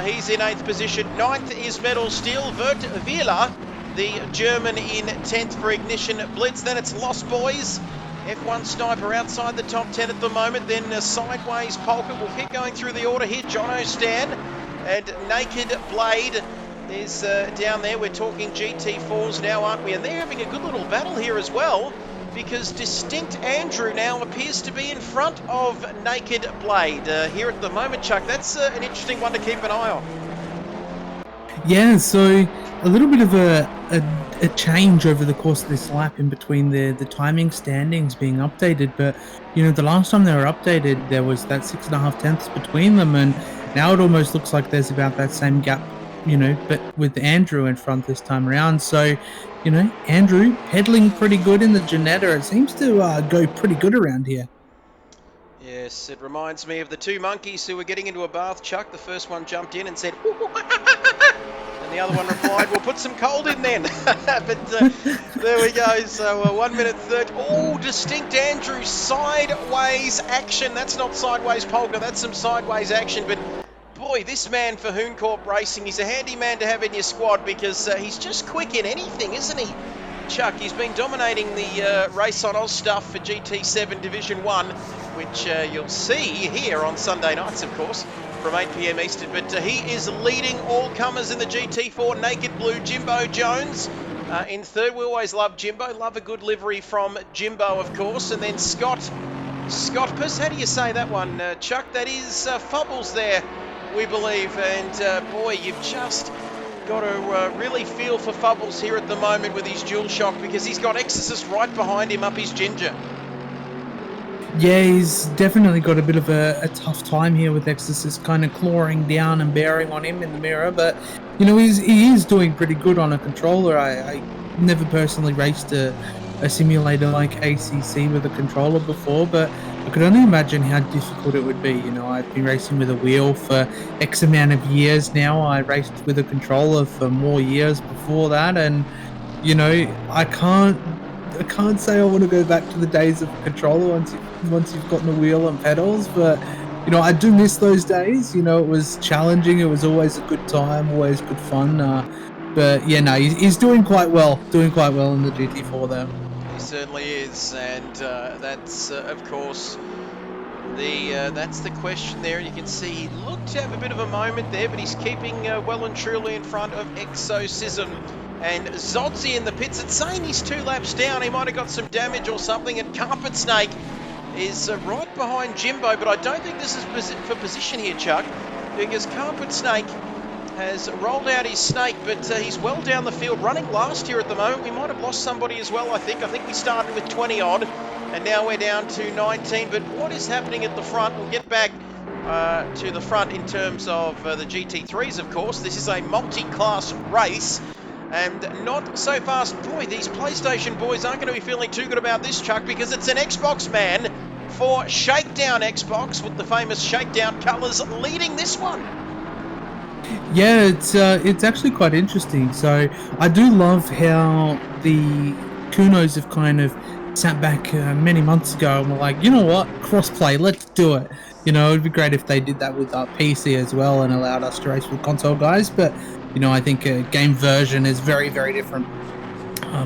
He's in 8th position. 9th is Medal Steel. Vert Vierler, the German, in 10th for Ignition Blitz. Then it's Lost Boys. F1 Sniper outside the top 10 at the moment. Then Sideways Polka. We'll keep going through the order here. Jono Stan and Naked Blade is down there. We're talking GT4s now, aren't we? And they're having a good little battle here as well, because Distinct Andrew now appears to be in front of Naked Blade here at the moment, Chuck. That's an interesting one to keep an eye on. Yeah, so a little bit of a change over the course of this lap in between the timing standings being updated. But, the last time they were updated, there was that 6.5 tenths between them, and now it almost looks like there's about that same gap, but with Andrew in front this time around. So, Andrew pedaling pretty good in the Janetta. It seems to go pretty good around here. Yes, it reminds me of the two monkeys who were getting into a bath, Chuck. The first one jumped in and said, and the other one replied, "We'll put some cold in then." But there we go. So 1 minute 30. Oh, Distinct Andrew, sideways action. That's not sideways polka. That's some sideways action. But boy, this man for Hooncorp Racing, he's a handy man to have in your squad, because he's just quick in anything, isn't he? Chuck, he's been dominating the Race on Oz stuff for GT7 Division 1, which you'll see here on Sunday nights, of course, from 8 p.m. Eastern. But he is leading all comers in the GT4 Naked Blue. Jimbo Jones in third. We always love Jimbo. Love a good livery from Jimbo, of course. And then Scott Puss, how do you say that one, Chuck? That is Fubbles there, we believe. And boy, you've just got to really feel for Fubbles here at the moment with his dual shock, because he's got Exorcist right behind him up his ginger. Yeah, he's definitely got a bit of a tough time here with Exorcist kind of clawing down and bearing on him in the mirror. But, you know, he is doing pretty good on a controller. I never personally raced a simulator like ACC with a controller before, but I could only imagine how difficult it would be. You know, I've been racing with a wheel for X amount of years now. I raced with a controller for more years before that, and you know, I can't say I want to go back to the days of a controller once you've gotten a wheel and pedals, but you know, I do miss those days. You know, it was challenging. It was always a good time, always good fun. But yeah, no, he's doing quite well in the GT4 there. He certainly is, and that's of course that's the question there. And you can see he looked to have a bit of a moment there, but he's keeping well and truly in front of Exosism. And Zodzi in the pits, it's saying he's 2 laps down. He might have got some damage or something. And Carpet Snake is right behind Jimbo, but I don't think this is for position here, Chuck, because Carpet Snake has rolled out his snake, but he's well down the field, running last here at the moment. We might have lost somebody as well, I think. I think we started with 20 odd, and now we're down to 19. But what is happening at the front? We'll get back to the front in terms of the GT3s, of course. This is a multi-class race. And not so fast. Boy, these PlayStation boys aren't going to be feeling too good about this, Chuck, because it's an Xbox man for Shakedown Xbox with the famous Shakedown colours leading this one. Yeah, it's actually quite interesting. So I do love how the Kunos have kind of sat back many months ago and were like, you know what, crossplay, let's do it. You know, it'd be great if they did that with our PC as well and allowed us to race with console guys. But you know, I think a game version is very, very different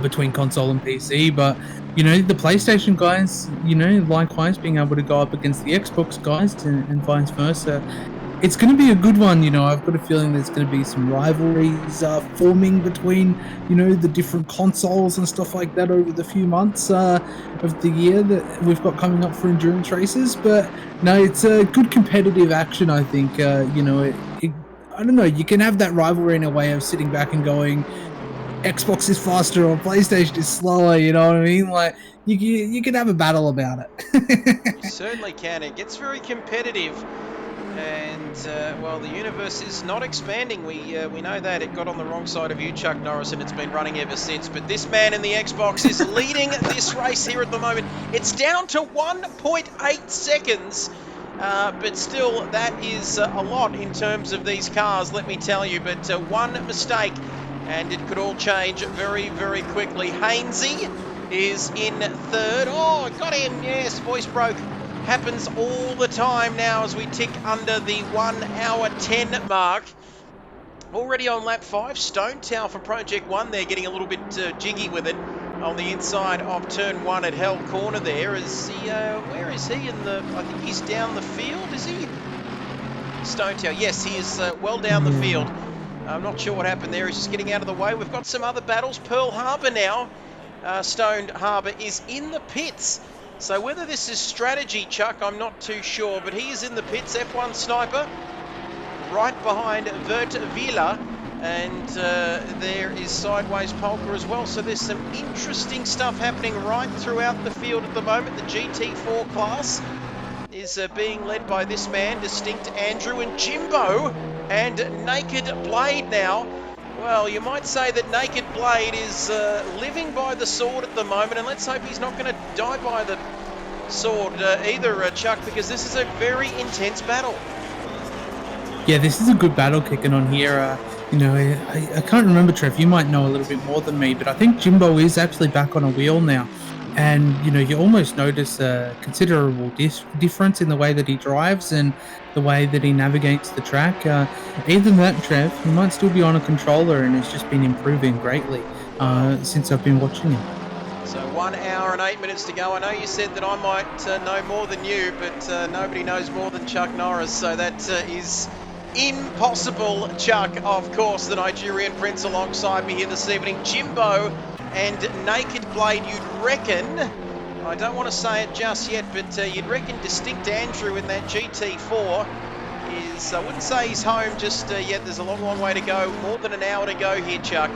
between console and PC. But you know, the PlayStation guys, you know, likewise being able to go up against the Xbox guys and vice versa. It's going to be a good one, you know. I've got a feeling there's going to be some rivalries forming between, you know, the different consoles and stuff like that over the few months of the year that we've got coming up for endurance races. But no, it's a good competitive action, I think. You know, I don't know, you can have that rivalry in a way of sitting back and going, Xbox is faster or PlayStation is slower, you know what I mean? Like, you can have a battle about it. You certainly can. It gets very competitive. And, well, the universe is not expanding. We know that. It got on the wrong side of you, Chuck Norris, and it's been running ever since. But this man in the Xbox is leading this race here at the moment. It's down to 1.8 seconds. But still, that is a lot in terms of these cars, let me tell you. But one mistake, and it could all change very, very quickly. Hainsey is in third. Oh, got him. Yes, voice broke. Happens all the time now as we tick under the 1 hour 10 mark. Already on lap 5, Stone Tower for Project 1 there, getting a little bit jiggy with it on the inside of turn 1 at Hell Corner there. Is he, where is he in the, I think he's down the field, is he? Stone Tower, yes, he is well down the field. I'm not sure what happened there, he's just getting out of the way. We've got some other battles. Pearl Harbor now. Stone Harbor is in the pits. So whether this is strategy, Chuck, I'm not too sure, but he is in the pits. F1 Sniper right behind Vert Vila, and there is Sideways Polka as well. So there's some interesting stuff happening right throughout the field at the moment. The GT4 class is being led by this man, Distinct Andrew, and Jimbo and Naked Blade now. Well, you might say that Naked Blade is living by the sword at the moment, and let's hope he's not going to die by the sword either, Chuck, because this is a very intense battle. Yeah, this is a good battle kicking on here. You know, I can't remember, Trev, you might know a little bit more than me, but I think Jimbo is actually back on a wheel now. And, you know, you almost notice a considerable difference in the way that he drives and the way that he navigates the track. Either that, Trev, he might still be on a controller and has just been improving greatly since I've been watching him. So 1 hour and 8 minutes to go. I know you said that I might know more than you, but nobody knows more than Chuck Norris, so that is impossible. Chuck, of course, the Nigerian prince alongside me here this evening. Jimbo and Naked Blade, you'd reckon, I don't want to say it just yet, but you'd reckon Distinct Andrew in that GT4 is, I wouldn't say he's home just yet. There's a long, long way to go, more than an hour to go here, Chuck.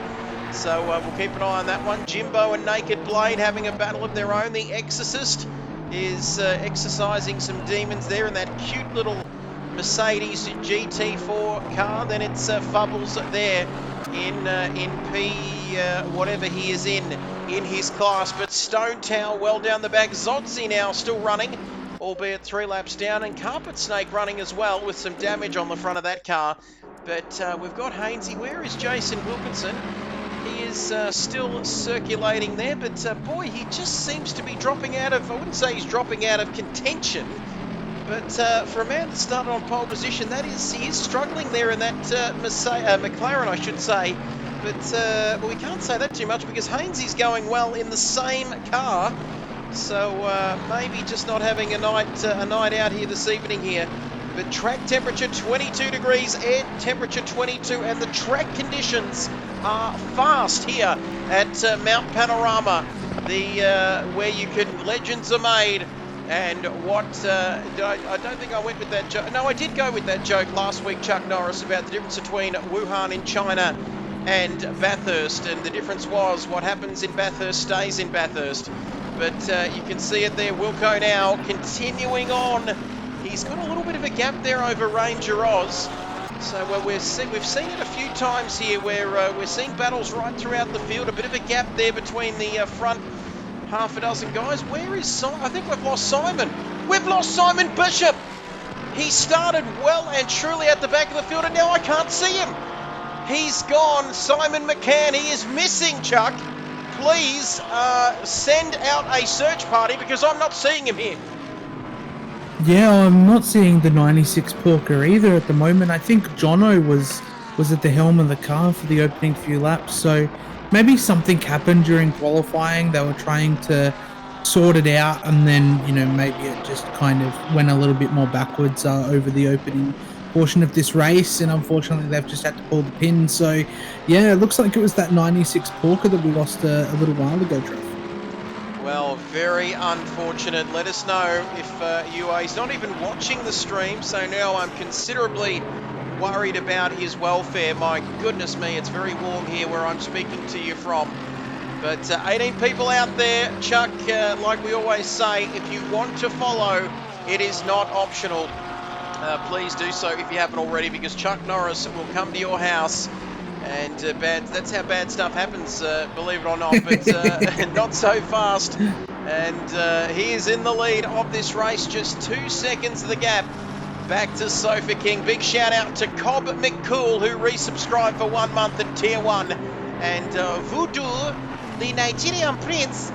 So we'll keep an eye on that one. Jimbo and Naked Blade having a battle of their own. The Exorcist is exercising some demons there in that cute little Mercedes GT4 car. Then it's Fubbles there in P whatever he is in his class. But Stone Tower well down the back. Zodzi now still running, albeit 3 laps down, and Carpet Snake running as well with some damage on the front of that car. But we've got Hainsey. Where is Jason Wilkinson? He is still circulating there, but boy, he just seems to be dropping out of, I wouldn't say he's dropping out of contention, but for a man that started on pole position, he is struggling there in that McLaren, I should say. But well, we can't say that too much because Hainsey's going well in the same car. So maybe just not having a night out here this evening here. But track temperature 22 degrees, air temperature 22, and the track conditions are fast here at Mount Panorama, where you can legends are made. And what I don't think I went with that joke. No, I did go with that joke last week, Chuck Norris, about the difference between Wuhan in China and Bathurst, and the difference was what happens in Bathurst stays in Bathurst. But you can see it there, Wilco now continuing on. He's got a little bit of a gap there over Ranger Oz. So we've seen it a few times here where we're seeing battles right throughout the field. A bit of a gap there between the front half a dozen guys. Where is Simon? I think we've lost Simon. We've lost Simon Bishop. He started well and truly at the back of the field, and now I can't see him. He's gone. Simon McCann, he is missing, Chuck. Please send out a search party because I'm not seeing him here. Yeah, I'm not seeing the 96 Porker either at the moment. I think Jono was at the helm of the car for the opening few laps, so maybe something happened during qualifying. They were trying to sort it out, and then, you know, maybe it just kind of went a little bit more backwards over the opening portion of this race, and unfortunately they've just had to pull the pin. So yeah, it looks like it was that 96 Porker that we lost a little while ago, Trev. Well, very unfortunate. Let us know if you are. He's not even watching the stream, so now I'm considerably worried about his welfare. My goodness me, it's very warm here where I'm speaking to you from. But 18 people out there, Chuck, like we always say, if you want to follow, it is not optional. Please do so if you haven't already, because Chuck Norris will come to your house. And that's how bad stuff happens, believe it or not, but not so fast. And he is in the lead of this race, just 2 seconds of the gap back to Sofa King. Big shout out to Cobb McCool, who resubscribed for 1 month in Tier 1. And Voodoo, the Nigerian prince,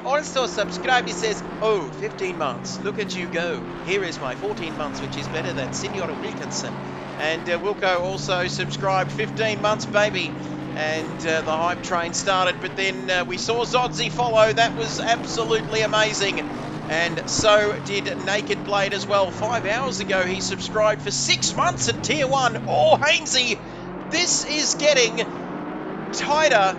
also subscribed. He says, oh, 15 months, look at you go. Here is my 14 months, which is better than Senor Wilkinson. And Wilco also subscribed, 15 months, baby. And the hype train started. But then we saw Zodzi follow. That was absolutely amazing. And so did Naked Blade as well. 5 hours ago, he subscribed for 6 months at Tier 1. Oh, Hainsey, this is getting tighter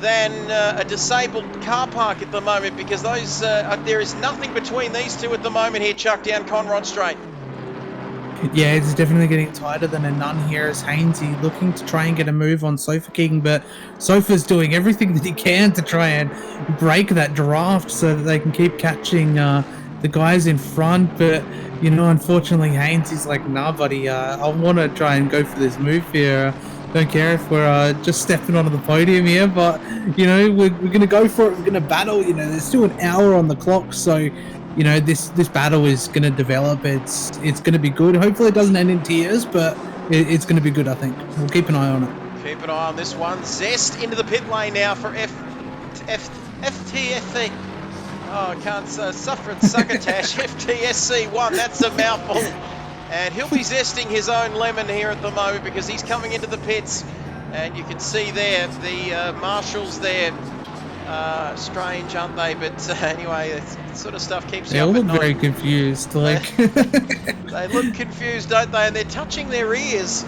than a disabled car park at the moment, because those there is nothing between these two at the moment here, Chuck, down Conrod Straight. Yeah, it's definitely getting tighter than a nun here as Hainsey looking to try and get a move on Sofa King, but Sofa's doing everything that he can to try and break that draft so that they can keep catching the guys in front. But, you know, unfortunately Hainsey's like, nah, buddy, I want to try and go for this move here. Don't care if we're just stepping onto the podium here, but, you know, we're going to go for it. We're going to battle. You know, there's still an hour on the clock, so, you know, this battle is going to develop. It's going to be good. Hopefully it doesn't end in tears, but it's going to be good, I think. We'll keep an eye on it. Keep an eye on this one. Zest into the pit lane now for FTSC. Oh, I can't suffer it, Succotash. FTSC1, that's a mouthful. And he'll be zesting his own lemon here at the moment because he's coming into the pits. And you can see there, the marshals there. Strange, aren't they? But anyway, that sort of stuff keeps you up at night. They look very confused. Like they look confused, don't they? And they're touching their ears,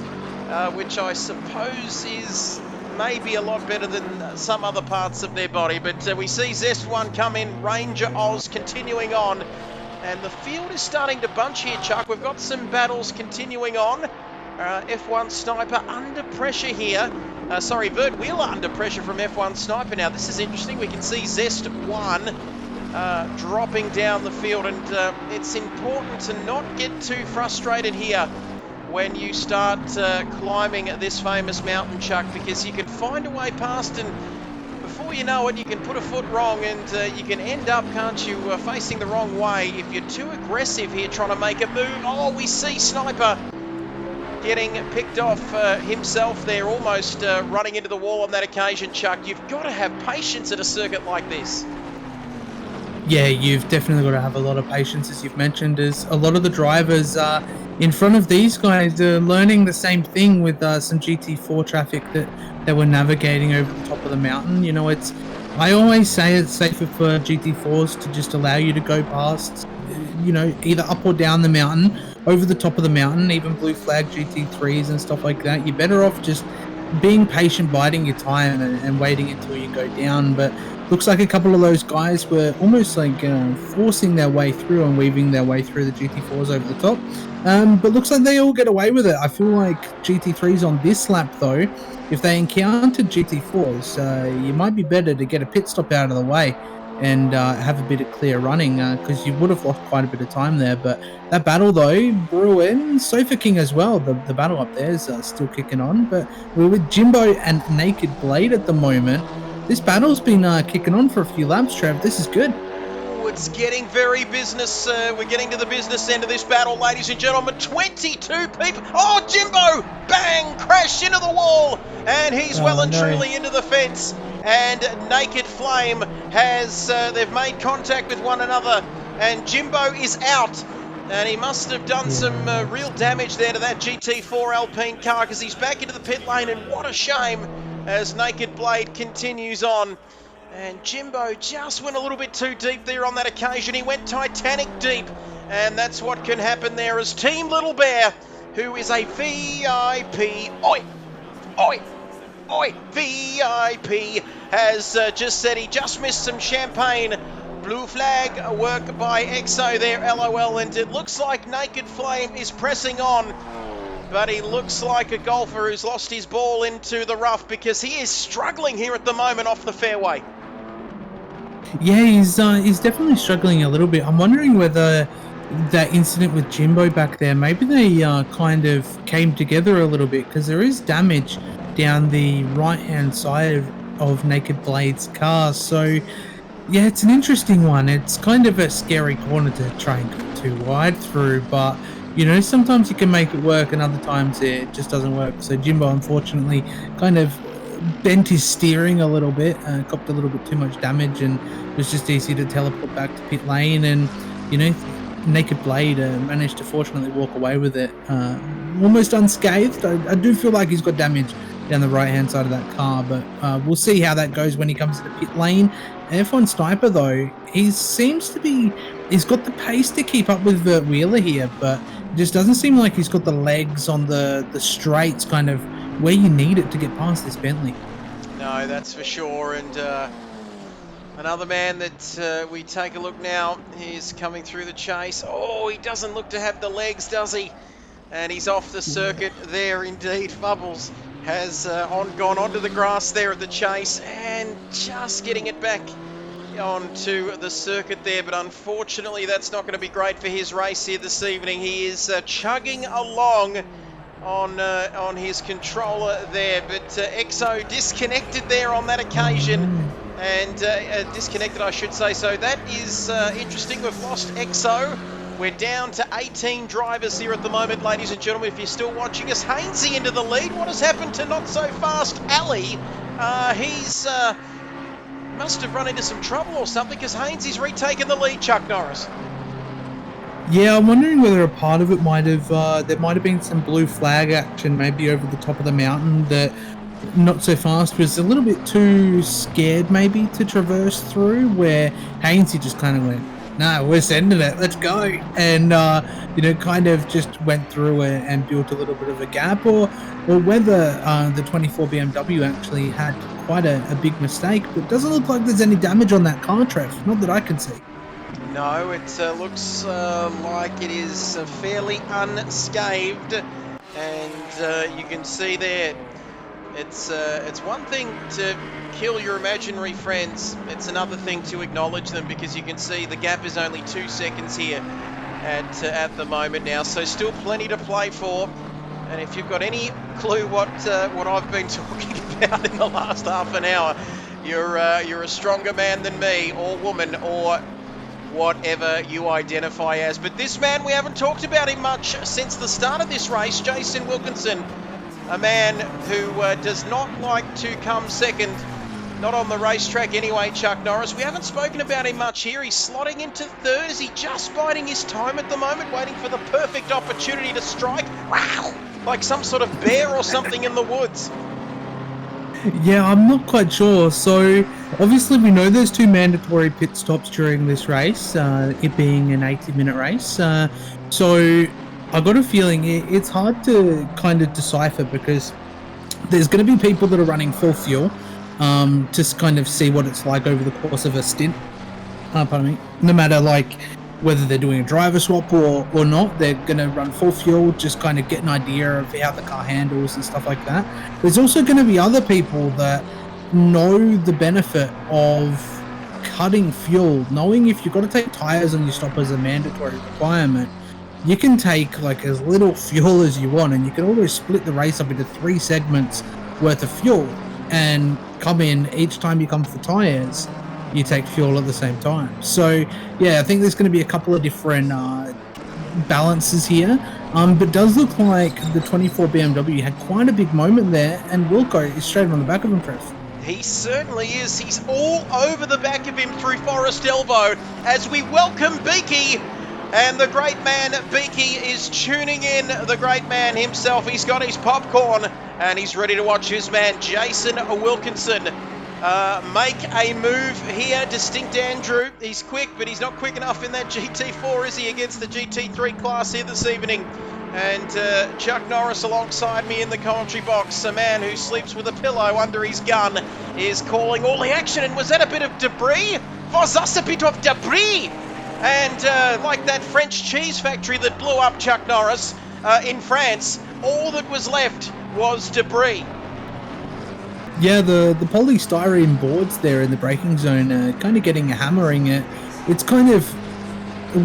which I suppose is maybe a lot better than some other parts of their body. But we see Zest 1 come in, Ranger Oz continuing on. And the field is starting to bunch here, Chuck. We've got some battles continuing on. F1 Sniper under pressure here. Vert Wheeler under pressure from F1 Sniper. Now, this is interesting. We can see Zest 1 dropping down the field, and it's important to not get too frustrated here when you start climbing this famous mountain, Chuck, because you can find a way past, and before you know it, you can put a foot wrong, and you can end up, can't you, facing the wrong way if you're too aggressive here trying to make a move. Oh, we see Sniper getting picked off himself there, almost running into the wall on that occasion, Chuck. You've got to have patience at a circuit like this. Yeah, you've definitely got to have a lot of patience, as you've mentioned, as a lot of the drivers in front of these guys are learning the same thing with some GT4 traffic that they were navigating over the top of the mountain. You know, I always say it's safer for GT4s to just allow you to go past, you know, either up or down the mountain, over the top of the mountain, even blue flag GT3s and stuff like that. You're better off just being patient, biding your time, and waiting until you go down. But looks like a couple of those guys were almost like forcing their way through and weaving their way through the GT4s over the top. But looks like they all get away with it. I feel like GT3s on this lap, though, if they encountered GT4s, you might be better to get a pit stop out of the way and have a bit of clear running, because you would have lost quite a bit of time there. But that battle, though, Bruin, Sofa King as well, the battle up there is still kicking on. But we're with Jimbo and Naked Blade at the moment. This battle's been kicking on for a few laps, Trev. This is good. Oh, it's getting very business. We're getting to the business end of this battle, ladies and gentlemen. 22 people. Oh, Jimbo! Bang! Crashed into the wall. And he's well and truly into the fence. And Naked Flame has, they've made contact with one another. And Jimbo is out. And he must have done some real damage there to that GT4 Alpine car, because he's back into the pit lane. And what a shame, as Naked Blade continues on. And Jimbo just went a little bit too deep there on that occasion. He went Titanic deep. And that's what can happen there, as Team Little Bear, who is a VIP, VIP, has just said he just missed some champagne. Blue flag work by EXO there, LOL. And it looks like Naked Flame is pressing on. But he looks like a golfer who's lost his ball into the rough, because he is struggling here at the moment off the fairway. Yeah, he's definitely struggling a little bit. I'm wondering whether that incident with Jimbo back there, maybe they kind of came together a little bit, because there is damage down the right-hand side of Naked Blade's car. So, yeah, it's an interesting one. It's kind of a scary corner to try and go too wide through, but you know, sometimes you can make it work and other times it just doesn't work. So Jimbo, unfortunately, kind of bent his steering a little bit, copped a little bit too much damage, and it was just easy to teleport back to pit lane. And, you know, Naked Blade managed to fortunately walk away with it almost unscathed. I do feel like he's got damage down the right-hand side of that car, but we'll see how that goes when he comes to the pit lane. F1 Sniper, though, he's got the pace to keep up with Vert Wheeler here, but it just doesn't seem like he's got the legs on the straights kind of where you need it to get past this Bentley. No, that's for sure. And another man that we take a look now, he's coming through the chase. Oh, he doesn't look to have the legs, does he? And he's off the circuit there indeed. Bubbles has gone onto the grass there at the chase, and just getting it back onto the circuit there. But unfortunately, that's not going to be great for his race here this evening. He is chugging along on his controller there, but EXO disconnected there on that occasion, and disconnected, I should say. So that is interesting. We've lost EXO. We're down to 18 drivers here at the moment, ladies and gentlemen. If you're still watching us, Hainsey into the lead. What has happened to not so fast Ali? He's must have run into some trouble or something, because Hainsey's retaken the lead, Chuck Norris. Yeah, I'm wondering whether a part of it might have, there might have been some blue flag action maybe over the top of the mountain that Not So Fast was a little bit too scared maybe to traverse through, where Hainsey just kind of went, no, we're sending it, let's go. And, you know, kind of just went through it and built a little bit of a gap, or whether the 24 BMW actually had quite a big mistake. But it doesn't look like there's any damage on that car, Trev, not that I can see. No, it looks like it is fairly unscathed, and you can see there It's one thing to kill your imaginary friends. It's another thing to acknowledge them, because you can see the gap is only 2 seconds here at the moment now. So still plenty to play for. And if you've got any clue what I've been talking about in the last half an hour, you're a stronger man than me, or woman, or whatever you identify as. But this man, we haven't talked about him much since the start of this race, Jason Wilkinson, a man who does not like to come second, not on the racetrack anyway, Chuck Norris. We haven't spoken about him much here. He's slotting into third. Is he just biding his time at the moment, waiting for the perfect opportunity to strike? Wow! Like some sort of bear or something in the woods. Yeah, I'm not quite sure. So obviously we know there's 2 mandatory pit stops during this race, it being an 80-minute race. So I got a feeling it's hard to kind of decipher, because there's going to be people that are running full fuel, just kind of see what it's like over the course of a stint. Pardon me. No matter like whether they're doing a driver swap or not, they're going to run full fuel, just kind of get an idea of how the car handles and stuff like that. There's also going to be other people that know the benefit of cutting fuel, knowing if you've got to take tyres on your stop as a mandatory requirement. You can take like as little fuel as you want, and you can always split the race up into 3 segments worth of fuel and come in each time you come for tyres. You take fuel at the same time. So yeah, I think there's going to be a couple of different balances here, but it does look like the 24 BMW had quite a big moment there, and Wilco is straight on the back of him, Trev. He certainly is. He's all over the back of him through Forest Elbow as we welcome Beaky. And the great man Beaky is tuning in, the great man himself. He's got his popcorn and he's ready to watch his man Jason Wilkinson make a move here. Distinct Andrew, he's quick, but he's not quick enough in that GT4, is he, against the GT3 class here this evening? And Chuck Norris alongside me in the commentary box, a man who sleeps with a pillow under his gun, is calling all the action. And was that a bit of debris? Was that a bit of debris? And like that French cheese factory that blew up, Chuck Norris, in France, all that was left was debris. Yeah, the polystyrene boards there in the braking zone are kind of getting a hammering. It's kind of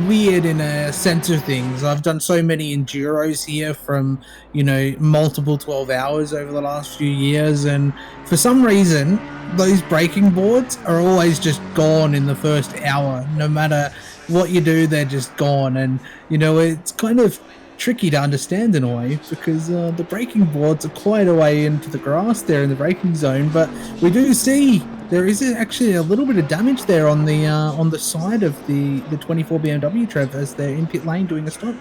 weird in a sense of things. I've done so many enduros here from, multiple 12 hours over the last few years, and for some reason, those braking boards are always just gone in the first hour. No matter what you do, they're just gone. And, it's kind of tricky to understand in a way, because the braking boards are quite a way into the grass there in the braking zone, but we do see there is actually a little bit of damage there on the side of the 24 BMW, Trev, as they're in pit lane doing a stop.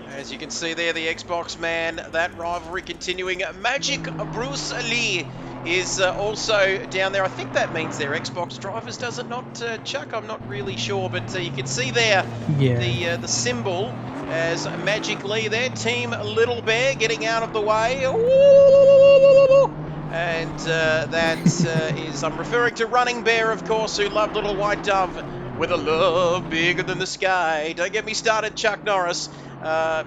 As you can see there, the Xbox man, that rivalry continuing. Magic Bruce Lee is also down there. I think that means they're Xbox drivers, does it not, Chuck? I'm not really sure, but you can see there the symbol as Magic Lee there. Team Little Bear getting out of the way. And that is, I'm referring to Running Bear, of course, who loved Little White Dove with a love bigger than the sky. Don't get me started, Chuck Norris,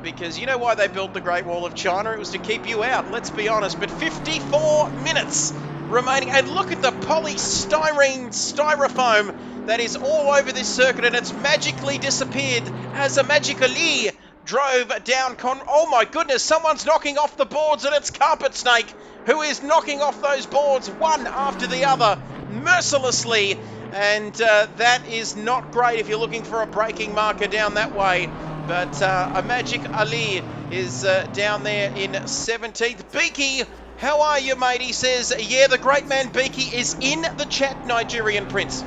because you know why they built the Great Wall of China? It was to keep you out, let's be honest. But 54 minutes remaining, and look at the polystyrene styrofoam that is all over this circuit, and it's magically disappeared as a Magically drove down oh my goodness, someone's knocking off the boards, and it's Carpet Snake who is knocking off those boards one after the other mercilessly. And that is not great if you're looking for a braking marker down that way. But a Magic Ali is down there in 17th. Beaky, how are you, mate? He says, yeah, the great man Beaky is in the chat, Nigerian Prince.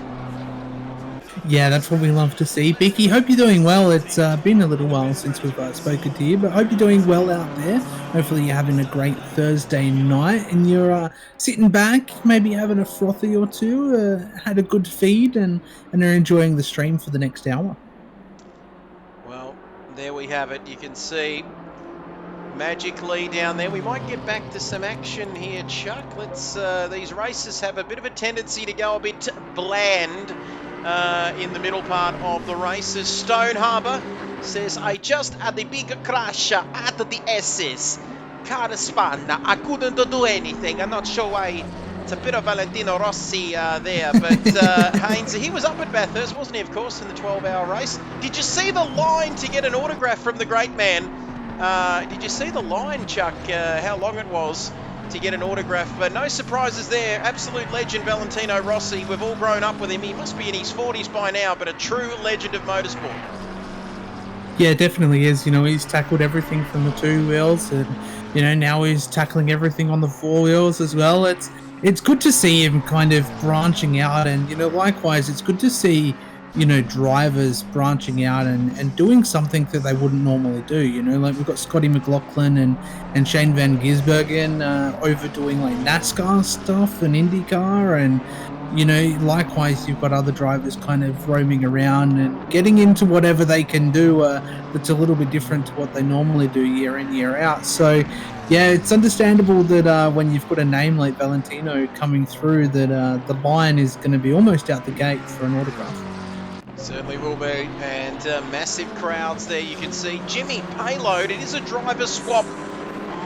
Yeah, that's what we love to see. Beaky, hope you're doing well. It's been a little while since we've spoken to you, but hope you're doing well out there. Hopefully you're having a great Thursday night and you're sitting back, maybe having a frothy or two, had a good feed, and are enjoying the stream for the next hour. Well, there we have it. You can see Magically down there. We might get back to some action here, Chuck. Let's. These races have a bit of a tendency to go a bit bland in the middle part of the races. Stone Harbour says, I just had the big crash at the SS. car spun. I couldn't do anything. I'm not sure why. It's a bit of Valentino Rossi there, but Haynes, he was up at Bathurst, wasn't he, of course, in the 12-hour race. Did you see the line to get an autograph from the great man? Did you see the line, Chuck, how long it was to get an autograph? But no surprises there. Absolute legend, Valentino Rossi. We've all grown up with him. He must be in his 40s by now, but a true legend of motorsport. Yeah, definitely is. You know, he's tackled everything from the 2 wheels, and you know, now he's tackling everything on the 4 wheels as well. It's good to see him kind of branching out, and you know, likewise, it's good to see, you know, drivers branching out and doing something that they wouldn't normally do. You know, like we've got Scotty McLaughlin and Shane Van Gisbergen overdoing like NASCAR stuff and IndyCar, and you know, likewise, you've got other drivers kind of roaming around and getting into whatever they can do that's a little bit different to what they normally do year in, year out. So, yeah, it's understandable that when you've got a name like Valentino coming through, that the line is going to be almost out the gate for an autograph. Certainly will be, and massive crowds there. You can see Jimmy Payload. It is a driver swap,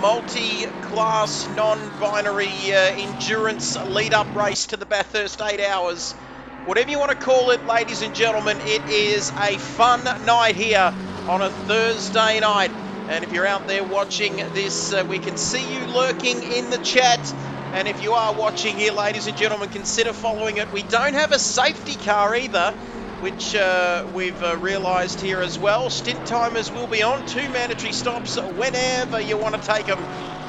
multi-class, non-binary endurance lead-up race to the Bathurst 8 hours. Whatever you want to call it, ladies and gentlemen, it is a fun night here on a Thursday night. And if you're out there watching this, we can see you lurking in the chat. And if you are watching here, ladies and gentlemen, consider following it. We don't have a safety car either, which we've realised here as well. Stint timers will be on, 2 mandatory stops whenever you want to take them.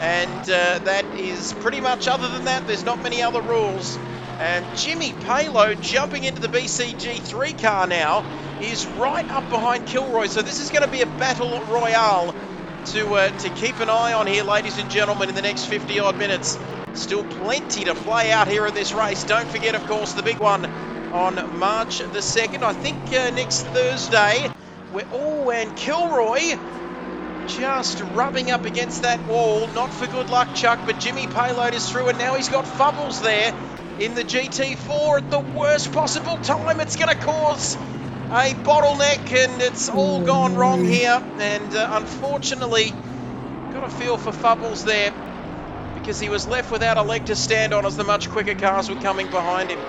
And that is pretty much, other than that, there's not many other rules. And Jimmy Payload jumping into the BCG3 car now is right up behind Kilroy. So this is going to be a battle royale to keep an eye on here, ladies and gentlemen, in the next 50-odd minutes. Still plenty to play out here in this race. Don't forget, of course, the big one on March the 2nd, I think next Thursday. And Kilroy just rubbing up against that wall. Not for good luck, Chuck, but Jimmy Payload is through, and now he's got Fubbles there in the GT4 at the worst possible time. It's going to cause a bottleneck, and it's all gone wrong here. And unfortunately, got a feel for Fubbles there, because he was left without a leg to stand on as the much quicker cars were coming behind him.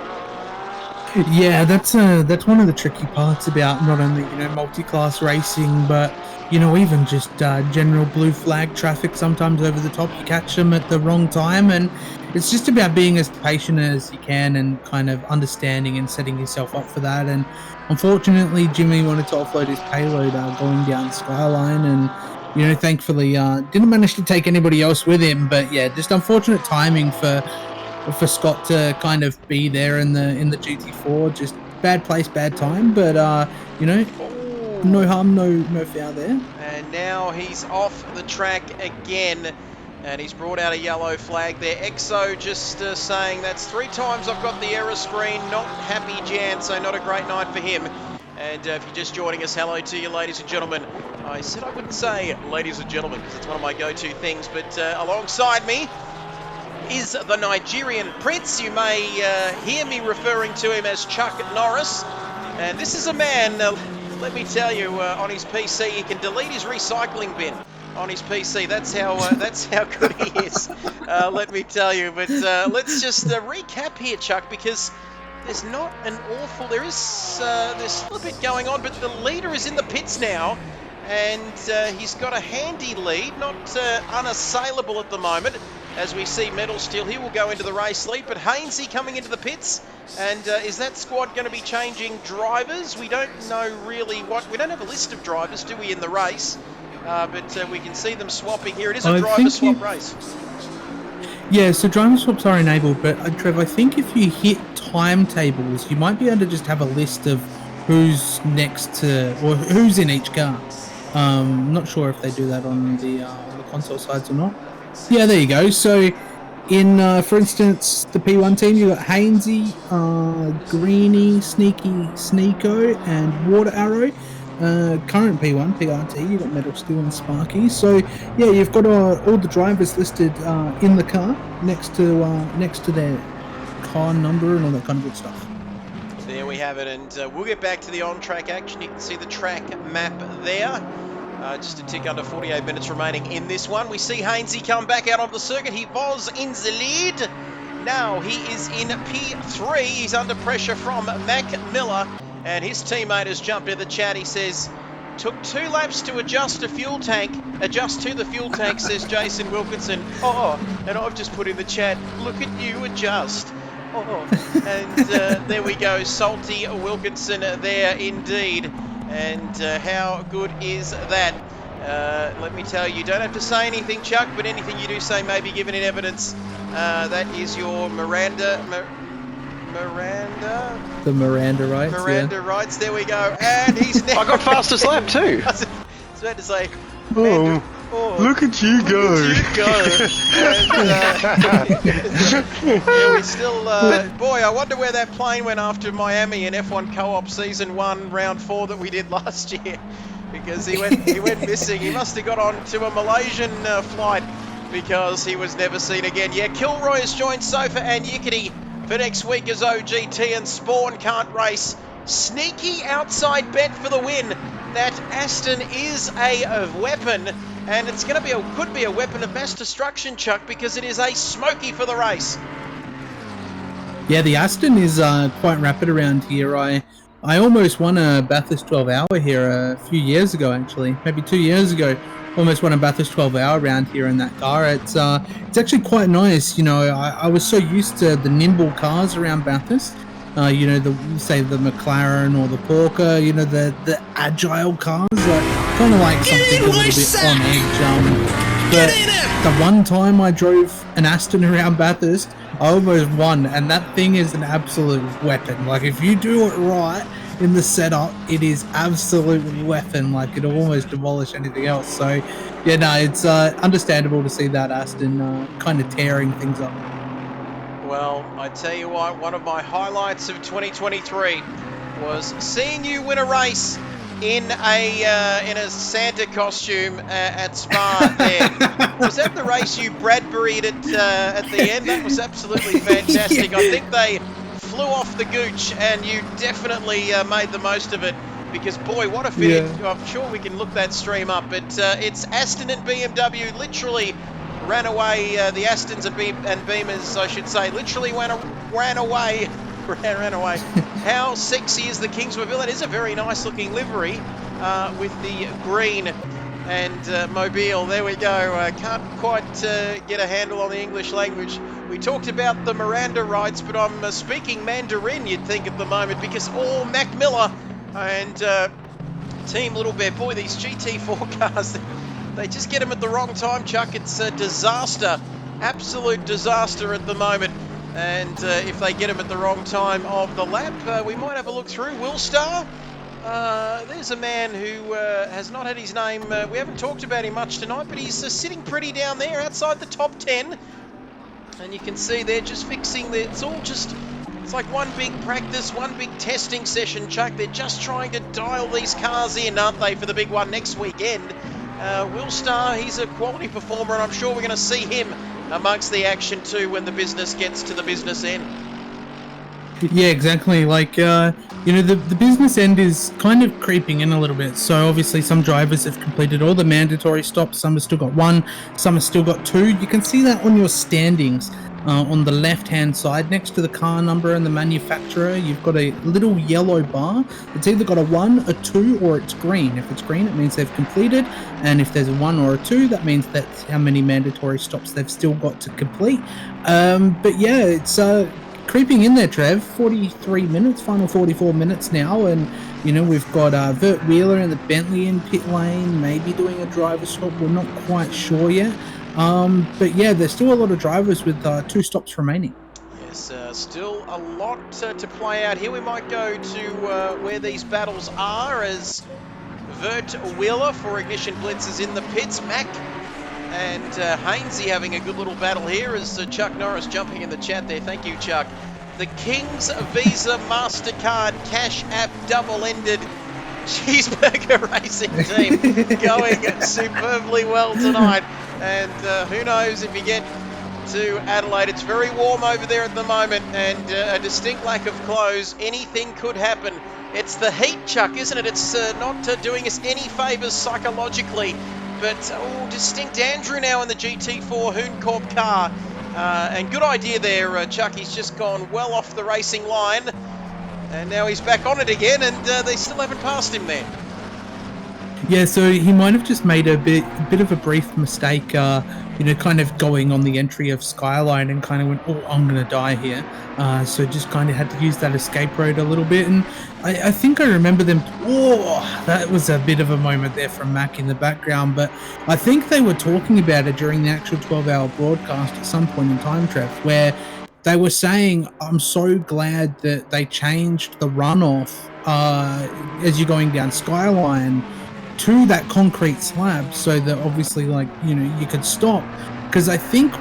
Yeah, that's one of the tricky parts about not only, you know, multi-class racing, but you know, even just general blue flag traffic. Sometimes over the top, you catch them at the wrong time, and it's just about being as patient as you can and kind of understanding and setting yourself up for that. And unfortunately, Jimmy wanted to offload his payload going down Skyline, and you know, thankfully didn't manage to take anybody else with him. But yeah, just unfortunate timing for Scott to kind of be there in the GT4. Just bad place, bad time. But you know, no harm, no foul there. And now he's off the track again, and he's brought out a yellow flag there. Exo just saying that's 3 times I've got the error screen. Not happy, Jan, so not a great night for him. And if you're just joining us, hello to you, ladies and gentlemen. I said I wouldn't say ladies and gentlemen because it's one of my go-to things, but alongside me is the Nigerian Prince. You may hear me referring to him as Chuck Norris. And this is a man, let me tell you, on his PC, he can delete his recycling bin on his PC. That's how good he is, let me tell you. But let's just recap here, Chuck, because there's not an awful... there's still a bit going on, but the leader is in the pits now. And he's got a handy lead, not unassailable at the moment. As we see Metal Steel, he will go into the race lead, but Hainsey coming into the pits. And is that squad going to be changing drivers? We don't know really we don't have a list of drivers, do we, in the race? But we can see them swapping here. It is a driver swap race. Yeah, so driver swaps are enabled, but Trev, I think if you hit timetables, you might be able to just have a list of who's next to, or who's in each car. I'm not sure if they do that on the console sides or not. Yeah, there you go. So, in for instance, the P1 team, you got Hainsey, Greeny, Sneaky, Sneeko, and Water Arrow. Current P1, PRT, you got Metal Steel and Sparky. So, yeah, you've got all the drivers listed in the car next to their car number and all that kind of good stuff. There we have it, and we'll get back to the on-track action. You can see the track map there. Just a tick under 48 minutes remaining in this one. We see Hainsey come back out on the circuit. He was in the lead. Now he is in P3. He's under pressure from Mac Miller, and his teammate has jumped in the chat. He says, took 2 laps to adjust to the fuel tank, says Jason Wilkinson. Oh, and I've just put in the chat, look at you adjust. Oh, and there we go, Salty Wilkinson there indeed. And how good is that? Let me tell you, don't have to say anything, Chuck, but anything you do say may be given in evidence. That is your Miranda. The Miranda rights. Miranda rights, there we go. And he's now. I got fastest lap too. I was about to say. Look at you go. Yeah, we still. Boy, I wonder where that plane went after Miami in F1 Co-op Season 1, Round 4 that we did last year. Because he went missing. He must have got on to a Malaysian flight because he was never seen again. Yeah, Kilroy has joined Sofa and Yickety for next week as OGT, and Spawn can't race. Sneaky outside bet for the win. That Aston is a weapon, and it's going to could be a weapon of mass destruction, Chuck, because it is a smoky for the race. Yeah, the Aston is quite rapid around here. I almost won a Bathurst 12 hour here a few years ago, actually, maybe 2 years ago. Almost won a Bathurst 12 hour around here in that car. It's actually quite nice. You know, I was so used to the nimble cars around Bathurst. You know, the McLaren or the Porker, you know, the agile cars, kind of like something a little bit on edge. But the one time I drove an Aston around Bathurst, I almost won, and that thing is an absolute weapon. Like, if you do it right in the setup, it is absolute weapon. Like, it'll almost demolish anything else. So, yeah, no, it's understandable to see that Aston kind of tearing things up. Well, I tell you what, one of my highlights of 2023 was seeing you win a race in a Santa costume at Spa. There was that the race you Bradbury'd at the end. That was absolutely fantastic. Yeah. I think they flew off the gooch, and you definitely made the most of it. Because boy, what a finish! Yeah. I'm sure we can look that stream up. But it's Aston and BMW literally ran away. The Astons and Beamers, I should say, literally ran away. How sexy is the Kingsmobile? It is a very nice looking livery with the green and mobile. There we go. Can't quite get a handle on the English language. We talked about the Miranda rights, but I'm speaking Mandarin, you'd think, at the moment, because all Mac Miller and Team Little Bear. Boy, these GT4 cars, they just get them at the wrong time, Chuck. It's a disaster, absolute disaster at the moment. And if they get them at the wrong time of the lap, we might have a look through. Willstar, there's a man who has not had his name. We haven't talked about him much tonight, but he's sitting pretty down there outside the top 10. And you can see they're just fixing it's like one big practice, one big testing session, Chuck. They're just trying to dial these cars in, aren't they, for the big one next weekend. Willstar, he's a quality performer, and I'm sure we're going to see him amongst the action too when the business gets to the business end. Yeah, exactly. Like, the business end is kind of creeping in a little bit. So obviously some drivers have completed all the mandatory stops. Some have still got one, some have still got two. You can see that on your standings. On the left-hand side, next to the car number and the manufacturer, you've got a little yellow bar. It's either got a 1, a 2, or it's green. If it's green, it means they've completed, and if there's a 1 or a 2, that means that's how many mandatory stops they've still got to complete. But yeah, it's creeping in there, Trev. 43 minutes, final 44 minutes now, and we've got Vert Wheeler in the Bentley in pit lane, maybe doing a driver swap. We're not quite sure yet. But yeah, there's still a lot of drivers with 2 stops remaining. Yes, still a lot to play out here. We might go to where these battles are, as Vert Wheeler for Ignition Blitz is in the pits. Mac and Hainsey having a good little battle here, as Chuck Norris jumping in the chat there. Thank you, Chuck. The King's Visa MasterCard Cash App double-ended cheeseburger racing team going superbly well tonight. And who knows if you get to Adelaide. It's very warm over there at the moment, and a distinct lack of clothes. Anything could happen It's the heat, Chuck, isn't it? It's not doing us any favours psychologically. But, distinct Andrew now in the GT4 Hooncorp car. And good idea there, Chuck. He's just gone well off the racing line. And now he's back on it again, and they still haven't passed him there. Yeah, so he might have just made a bit of a brief mistake, kind of going on the entry of Skyline and kind of went, oh, I'm going to die here. So just kind of had to use that escape road a little bit. And I think I remember them, that was a bit of a moment there from Mac in the background. But I think they were talking about it during the actual 12-hour broadcast at some point in time, Trev, where they were saying, I'm so glad that they changed the runoff as you're going down Skyline to that concrete slab so that obviously you could stop, because I think,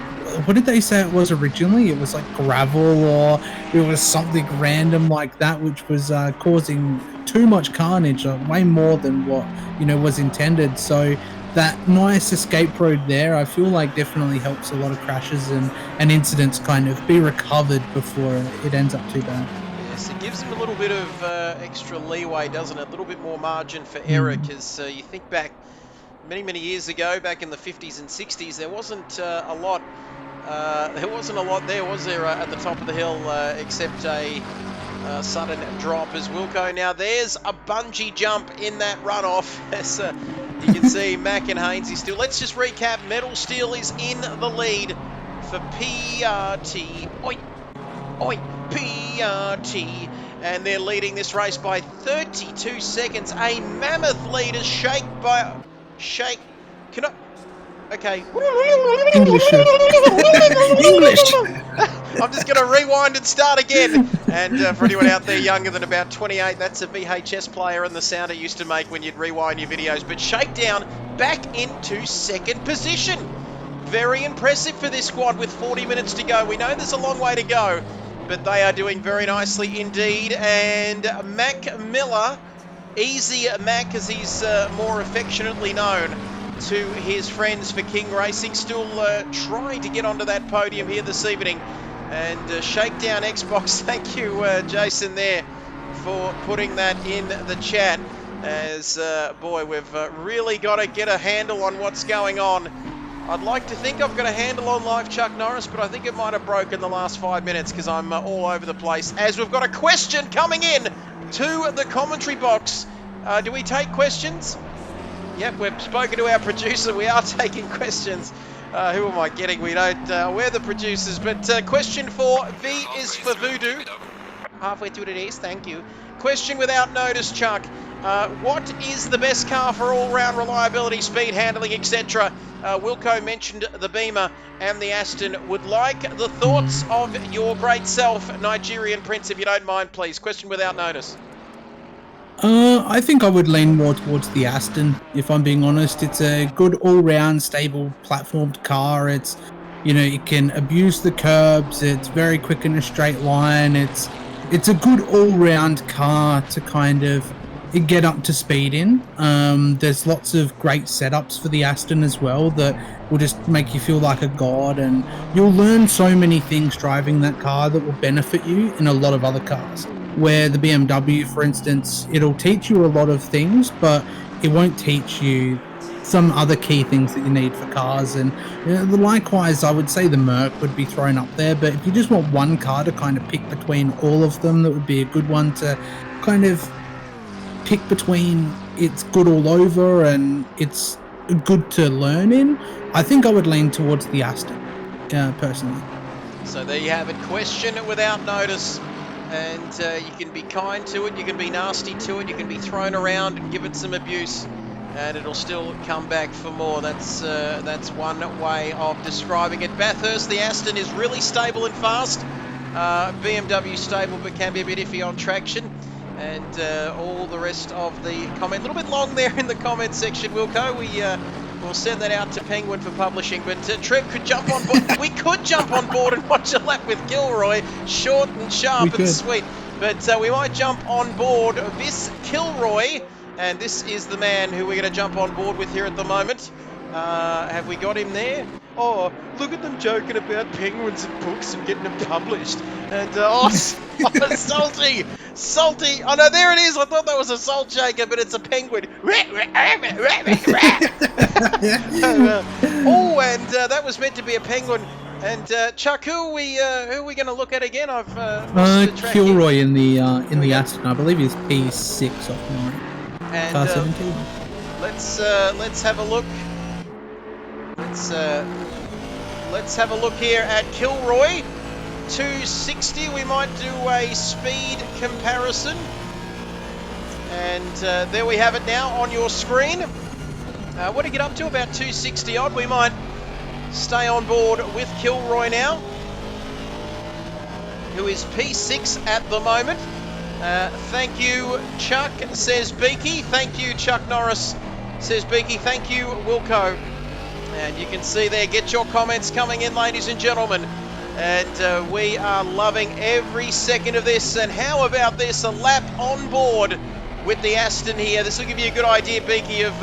what did they say it was originally? It was like gravel, or it was something random like that, which was causing too much carnage, way more than what was intended. So that nice escape road there, I feel like definitely helps a lot of crashes and incidents kind of be recovered before it ends up too bad. Yes, it gives him a little bit of extra leeway, doesn't it? A little bit more margin for error, because you think back many years ago, back in the 50s and 60s, there wasn't a lot. There wasn't a lot there, was there, at the top of the hill, except a sudden drop as Wilco. Now there's a bungee jump in that runoff, as you can see Mac and Hainsey still. Let's just recap. Metal Steel is in the lead for PRT. Oi, PRT, and they're leading this race by 32 seconds. A mammoth lead is Okay. English. I'm just going to rewind and start again. And for anyone out there younger than about 28, that's a VHS player and the sound it used to make when you'd rewind your videos. But Shakedown back into second position. Very impressive for this squad with 40 minutes to go. We know there's a long way to go, but they are doing very nicely indeed. And Mac Miller, Easy Mac as he's more affectionately known to his friends for King Racing, still trying to get onto that podium here this evening. And Shakedown Xbox, thank you Jason there for putting that in the chat, as boy, we've really got to get a handle on what's going on. I'd like to think I've got a handle on live Chuck Norris, but I think it might have broken the last 5 minutes because I'm all over the place, as we've got a question coming in to the commentary box. Do we take questions? Yep, we've spoken to our producer. We are taking questions. Who am I getting? We don't. We're the producers. But question for V is for Voodoo. Halfway through today's, thank you. Question without notice, Chuck. What is the best car for all-round reliability, speed, handling, etc.? Wilco mentioned the Beamer and the Aston. Would like the thoughts of your great self, Nigerian Prince, if you don't mind, please. Question without notice. I think I would lean more towards the Aston, if I'm being honest. It's a good all-round, stable, platformed car. It's, it can abuse the curbs. It's very quick in a straight line. It's a good all-round car to kind of get up to speed in. There's lots of great setups for the Aston as well that will just make you feel like a god, and you'll learn so many things driving that car that will benefit you in a lot of other cars. Where the BMW, for instance, it'll teach you a lot of things, but it won't teach you some other key things that you need for cars. And likewise, I would say the Merc would be thrown up there, but if you just want one car to kind of pick between all of them, that would be a good one to kind of pick between. It's good all over and it's good to learn in. I think I would lean towards the Aston, personally. So there you have it. Question without notice. And you can be kind to it, you can be nasty to it, you can be thrown around and give it some abuse, and it'll still come back for more. That's one way of describing it. Bathurst, the Aston is really stable and fast. BMW stable, but can be a bit iffy on traction. And all the rest of the comment. A little bit long there in the comment section, Wilco. We'll send that out to Penguin for publishing, but Trev could jump on board. We could jump on board and watch a lap with Kilroy, short and sharp and sweet. But we might jump on board this Kilroy, and this is the man who we're going to jump on board with here at the moment. Have we got him there? oh, look at them joking about penguins and books and getting them published. And, salty, salty. Oh, no, there it is. I thought that was a salt shaker, but it's a penguin. And that was meant to be a penguin. And Chuck, who are we going to look at again? I've lost the track here. Kilroy in the Aston. I believe he's P6 off memory. And Car 17. let's have a look. Let's have a look here at Kilroy. 260. We might do a speed comparison. And there we have it now on your screen. What do you get up to? About 260 odd. We might stay on board with Kilroy now, who is P6 at the moment. Thank you, Chuck, says Beaky. Thank you, Chuck Norris, says Beaky. Thank you, Wilco. And you can see there, get your comments coming in, ladies and gentlemen. And we are loving every second of this. And how about this, a lap on board with the Aston here. This will give you a good idea, Beaky, of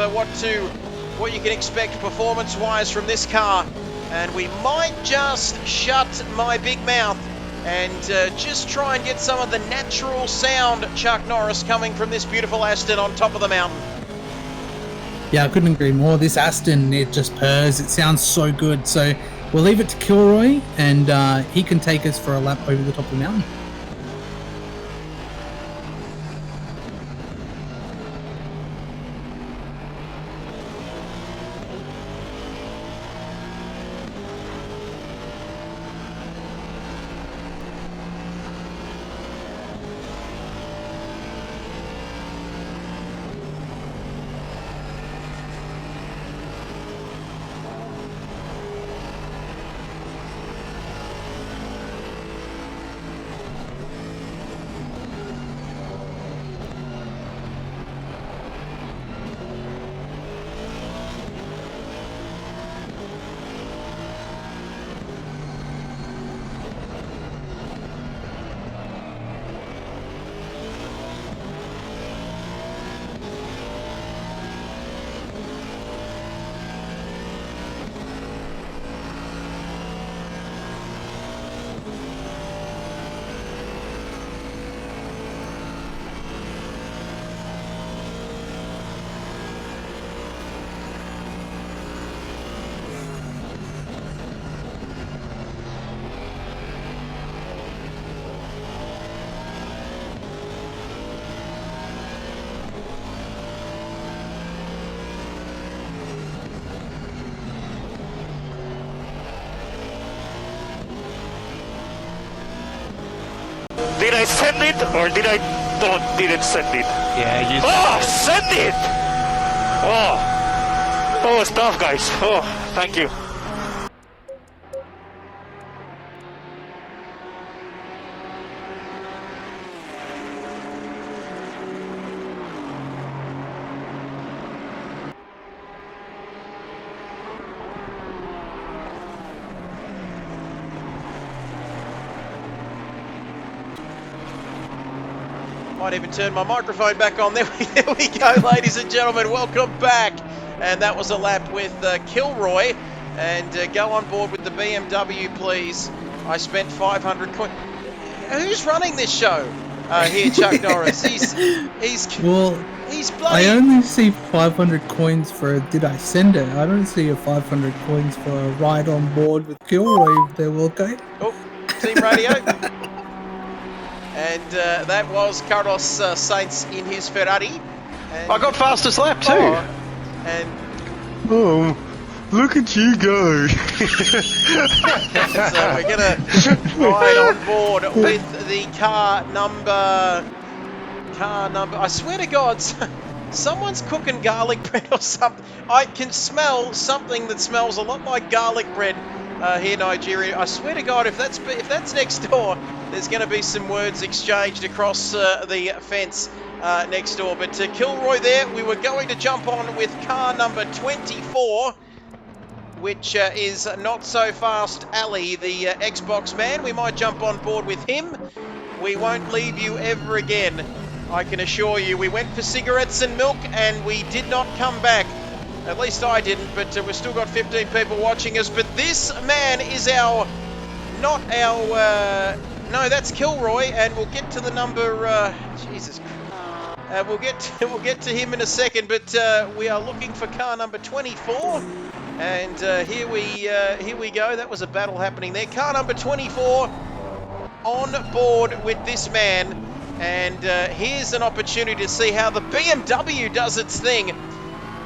what you can expect performance-wise from this car. And we might just shut my big mouth and just try and get some of the natural sound, Chuck Norris, coming from this beautiful Aston on top of the mountain. Yeah, I couldn't agree more. This Aston, it just purrs. It sounds so good. So we'll leave it to Kilroy, and he can take us for a lap over the top of the mountain. Did I send it or didn't send it? Yeah, you. Oh, send it! Oh, stuff, guys. Oh, thank you. Might even turn my microphone back on. There we go, ladies and gentlemen. Welcome back. And that was a lap with Kilroy. And go on board with the BMW, please. I spent 500 coins. Who's running this show here, Chuck Norris? He's bloody. I only see 500 coins for Did I Send It? I don't see a 500 coins for a ride on board with Kilroy there, Wilco. Oh, team radio. And that was Carlos Sainz in his Ferrari. And I got fastest lap too. Oh, look at you go. So we're going to ride on board with the car number. I swear to God, someone's cooking garlic bread or something. I can smell something that smells a lot like garlic bread here in Nigeria. I swear to God, if that's next door, there's going to be some words exchanged across the fence next door. But to Kilroy there, we were going to jump on with car number 24, which is Not So Fast Ali, the Xbox man. We might jump on board with him. We won't leave you ever again, I can assure you. We went for cigarettes and milk, and we did not come back At least I didn't, but we've still got 15 people watching us. But this man is our, not our, no, that's Kilroy, and we'll get to the number, Jesus Christ. We'll get to him in a second, but we are looking for car number 24. And here we go. That was a battle happening there. Car number 24 on board with this man. And here's an opportunity to see how the BMW does its thing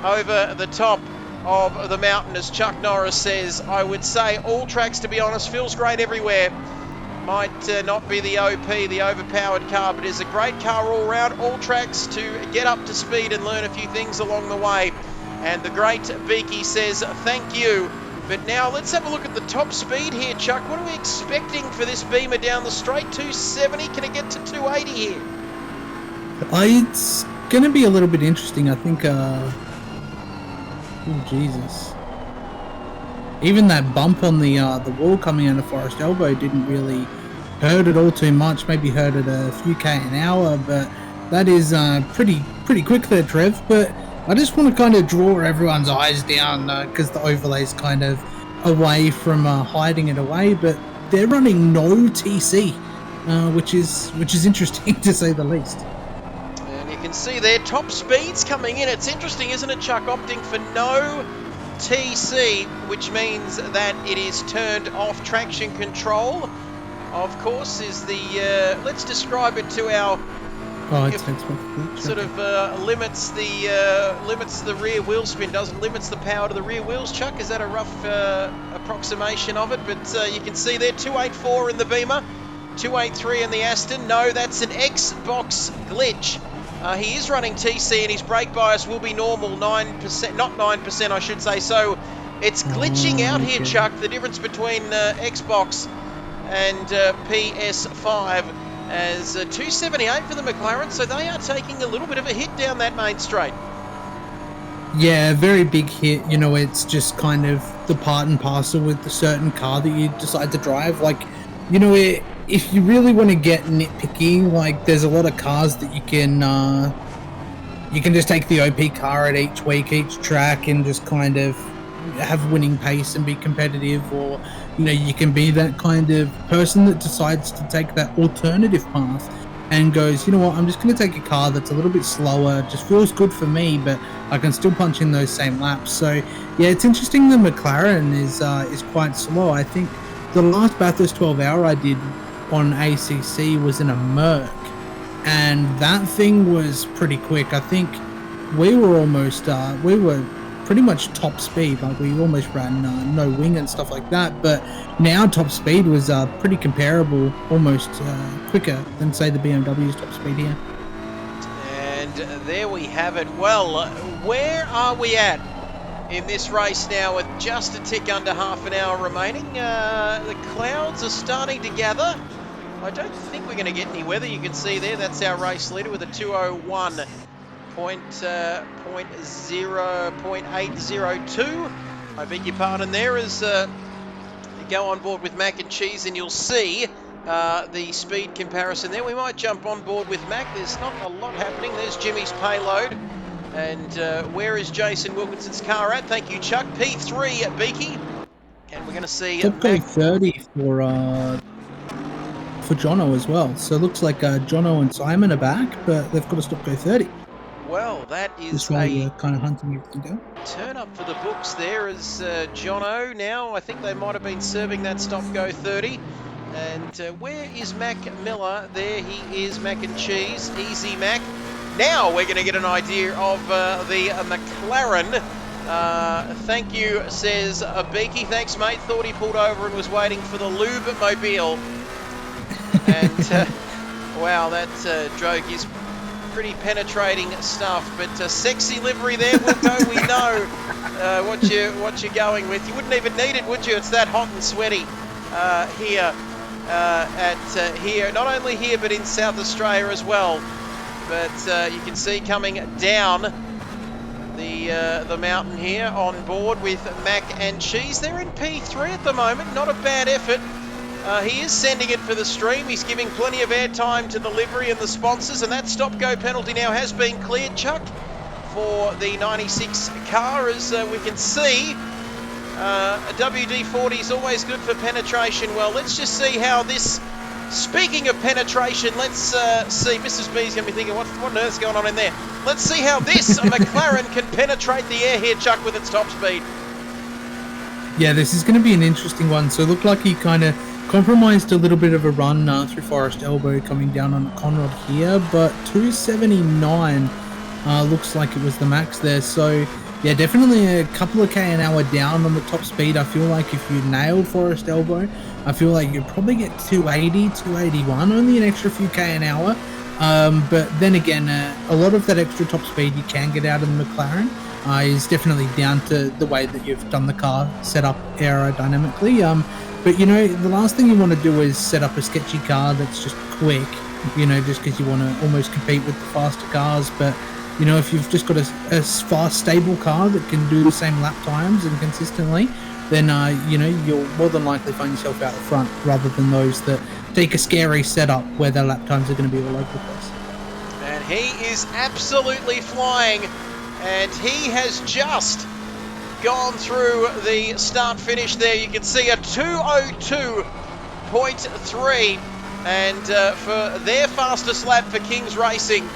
over the top of the mountain, as Chuck Norris says. I would say all tracks, to be honest, feels great everywhere. Might not be the OP, the overpowered car, but is a great car all round. All tracks to get up to speed and learn a few things along the way. And the great Beaky says thank you. But now let's have a look at the top speed here, Chuck. What are we expecting for this Beamer down the straight? 270? Can it get to 280 here? It's going to be a little bit interesting. I think, oh, Jesus. Even that bump on the wall coming out of Forest Elbow didn't really hurt it all too much. Maybe hurt it a few K an hour, but that is pretty quick there, Trev. But I just want to kind of draw everyone's eyes down because the overlay's kind of away from hiding it away, but they're running no TC, which is interesting to say the least. And you can see their top speeds coming in. It's interesting, isn't it, Chuck, opting for no TC, which means that it is turned off. Traction control, of course, is the let's describe it to our sort of limits the rear wheel spin, limits the power to the rear wheels. Chuck, is that a rough approximation of it? But you can see there 284 in the Beamer, 283 in the Aston. No, that's an Xbox glitch. He is running TC and his brake bias will be normal, 9%, not 9% I should say. So it's glitching out here, Chuck, the difference between Xbox and PS5. As 278 for the McLaren, so they are taking a little bit of a hit down that main straight. Yeah, very big hit. You know, it's just kind of the part and parcel with the certain car that you decide to drive. Like, you know, if you really want to get nitpicky, like there's a lot of cars that you can just take the OP car at each week, each track, and just kind of have winning pace and be competitive, or you know, you can be that kind of person that decides to take that alternative path and goes, you know what, I'm just going to take a car that's a little bit slower, just feels good for me, but I can still punch in those same laps. So yeah, it's interesting the McLaren is quite slow. I think the last Bathurst 12 hour I did on ACC was in a Merc, and that thing was pretty quick. I think we were pretty much top speed, like we almost ran no wing and stuff like that, but now top speed was pretty comparable, almost quicker than say the BMW's top speed here. And there we have it. Well, where are we at in this race now with just a tick under half an hour remaining? The clouds are starting to gather. I don't think we're going to get any weather. You can see there, that's our race leader with a 201. 0.802. I beg your pardon there, as you go on board with Mac and Cheese, and you'll see the speed comparison there. We might jump on board with Mac. There's not a lot happening. There's Jimmy's payload. And where is Jason Wilkinson's car at? Thank you, Chuck. P3 at Beaky. And we're going to see Top go 30 for Jono as well. So it looks like Jono and Simon are back, but they've got to stop go 30. Well, that is a kind of hunting everything down. Turn up for the books there as Jono now. I think they might have been serving that stop go 30. And where is Mac Miller? There he is, Mac and Cheese. Easy Mac. Now we're going to get an idea of the McLaren. Thank you, says Beaky. Thanks, mate. Thought he pulled over and was waiting for the lube mobile. And wow, that joke is pretty penetrating stuff, but sexy livery there. We'll go. We know what you're going with. You wouldn't even need it, would you? It's that hot and sweaty here here. Not only here, but in South Australia as well. But you can see coming down the mountain here on board with Mac and Cheese. They're in P3 at the moment. Not a bad effort. He is sending it for the stream. He's giving plenty of airtime to the livery and the sponsors, and that stop-go penalty now has been cleared, Chuck, for the 96 car, as we can see. A WD-40 is always good for penetration. Well, let's just see how this... Speaking of penetration, let's see. Mrs. B's going to be thinking, what on earth's going on in there? Let's see how this McLaren can penetrate the air here, Chuck, with its top speed. Yeah, this is going to be an interesting one. So it looked like he kind of compromised a little bit of a run through Forest Elbow coming down on Conrod here, but 279 looks like it was the max there. So yeah, definitely a couple of K an hour down on the top speed. I feel like if you nailed Forest Elbow, I feel like you'd probably get 280, 281, only an extra few K an hour. But then again, a lot of that extra top speed you can get out of the McLaren is definitely down to the way that you've done the car set up aerodynamically. But you know, the last thing you want to do is set up a sketchy car that's just quick, you know, just because you want to almost compete with the faster cars. But you know, if you've just got a fast, stable car that can do the same lap times and consistently, then you know, you'll more than likely find yourself out the front, rather than those that take a scary setup where their lap times are going to be all over the place. And he is absolutely flying, and he has just gone through the start finish there. You can see a 2:02.3, and for their fastest lap for Kings Racing.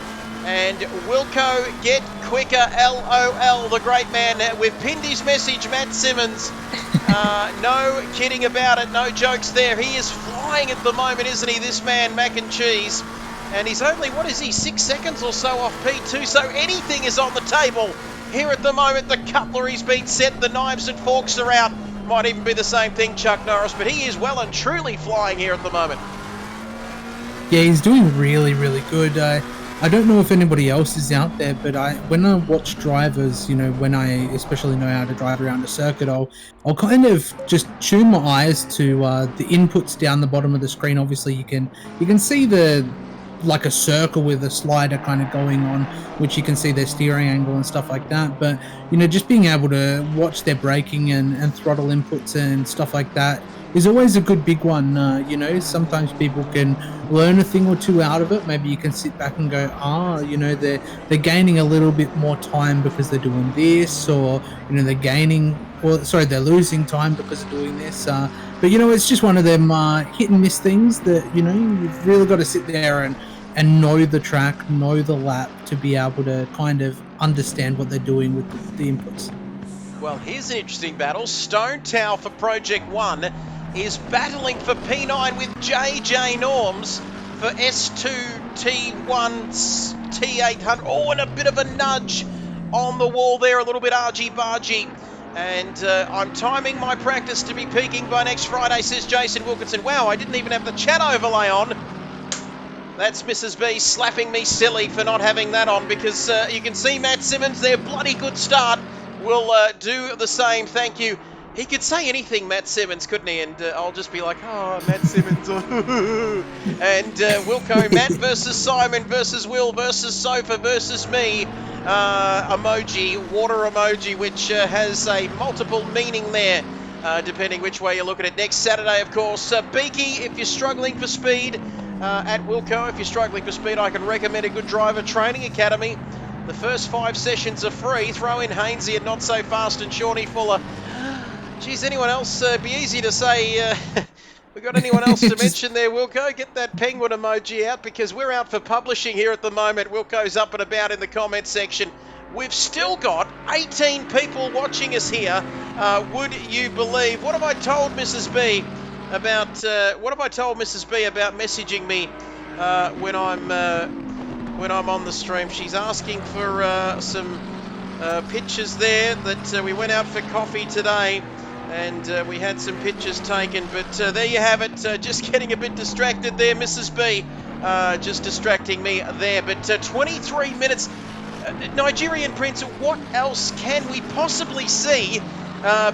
And Wilco, get quicker, LOL, the great man. We've pinned his message, Matt Simmons. No kidding about it, no jokes there. He is flying at the moment, isn't he, this man, Mac and Cheese? And he's only, 6 seconds or so off P2, so anything is on the table. Here at the moment, the cutlery's been set, the knives and forks are out. Might even be the same thing, Chuck Norris, but he is well and truly flying here at the moment. Yeah, he's doing really, really good. I don't know if anybody else is out there, but when I watch drivers, you know, when I especially know how to drive around a circuit, I'll kind of just tune my eyes to the inputs down the bottom of the screen. Obviously, you can see like a circle with a slider kind of going on, which you can see their steering angle and stuff like that. But you know, just being able to watch their braking and throttle inputs and stuff like that is always a good big one. You know, sometimes people can learn a thing or two out of it. Maybe you can sit back and go, you know, they're gaining a little bit more time because they're doing this, or you know, they're losing time because of doing this. But you know, it's just one of them hit and miss things that, you know, you've really got to sit there and know the track, know the lap to be able to kind of understand what they're doing with the inputs. Well, here's an interesting battle. Stone Tower for Project 1 is battling for P9 with JJ Norms for S2 T1's T800. Oh, and a bit of a nudge on the wall there, a little bit argy-bargy. And I'm timing my practice to be peaking by next Friday, says Jason Wilkinson. Wow, I didn't even have the chat overlay on. That's Mrs. B slapping me silly for not having that on, because you can see Matt Simmons, their bloody good start, will do the same. Thank you. He could say anything, Matt Simmons, couldn't he? And I'll just be like, oh, Matt Simmons. And Wilco, Matt versus Simon versus Will versus Sofa versus me. Emoji, water emoji, which has a multiple meaning there, depending which way you look at it. Next Saturday, of course, Beaky, if you're struggling for speed, at Wilco, if you're struggling for speed, I can recommend a good driver training academy. The first 5 sessions are free. Throw in Hainsey and Not So Fast and Shawnee Fuller. Geez, anyone else? Be easy to say. We got anyone else to mention there, Wilco? Get that penguin emoji out, because we're out for publishing here at the moment. Wilco's up and about in the comment section. We've still got 18 people watching us here. Would you believe? What have I told Mrs. B about? Messaging me when I'm on the stream? She's asking for some pictures there that we went out for coffee today, and we had some pictures taken. But there you have it. Just getting a bit distracted there, Mrs. B. Just distracting me there. But 23 minutes. Nigerian Prince, what else can we possibly see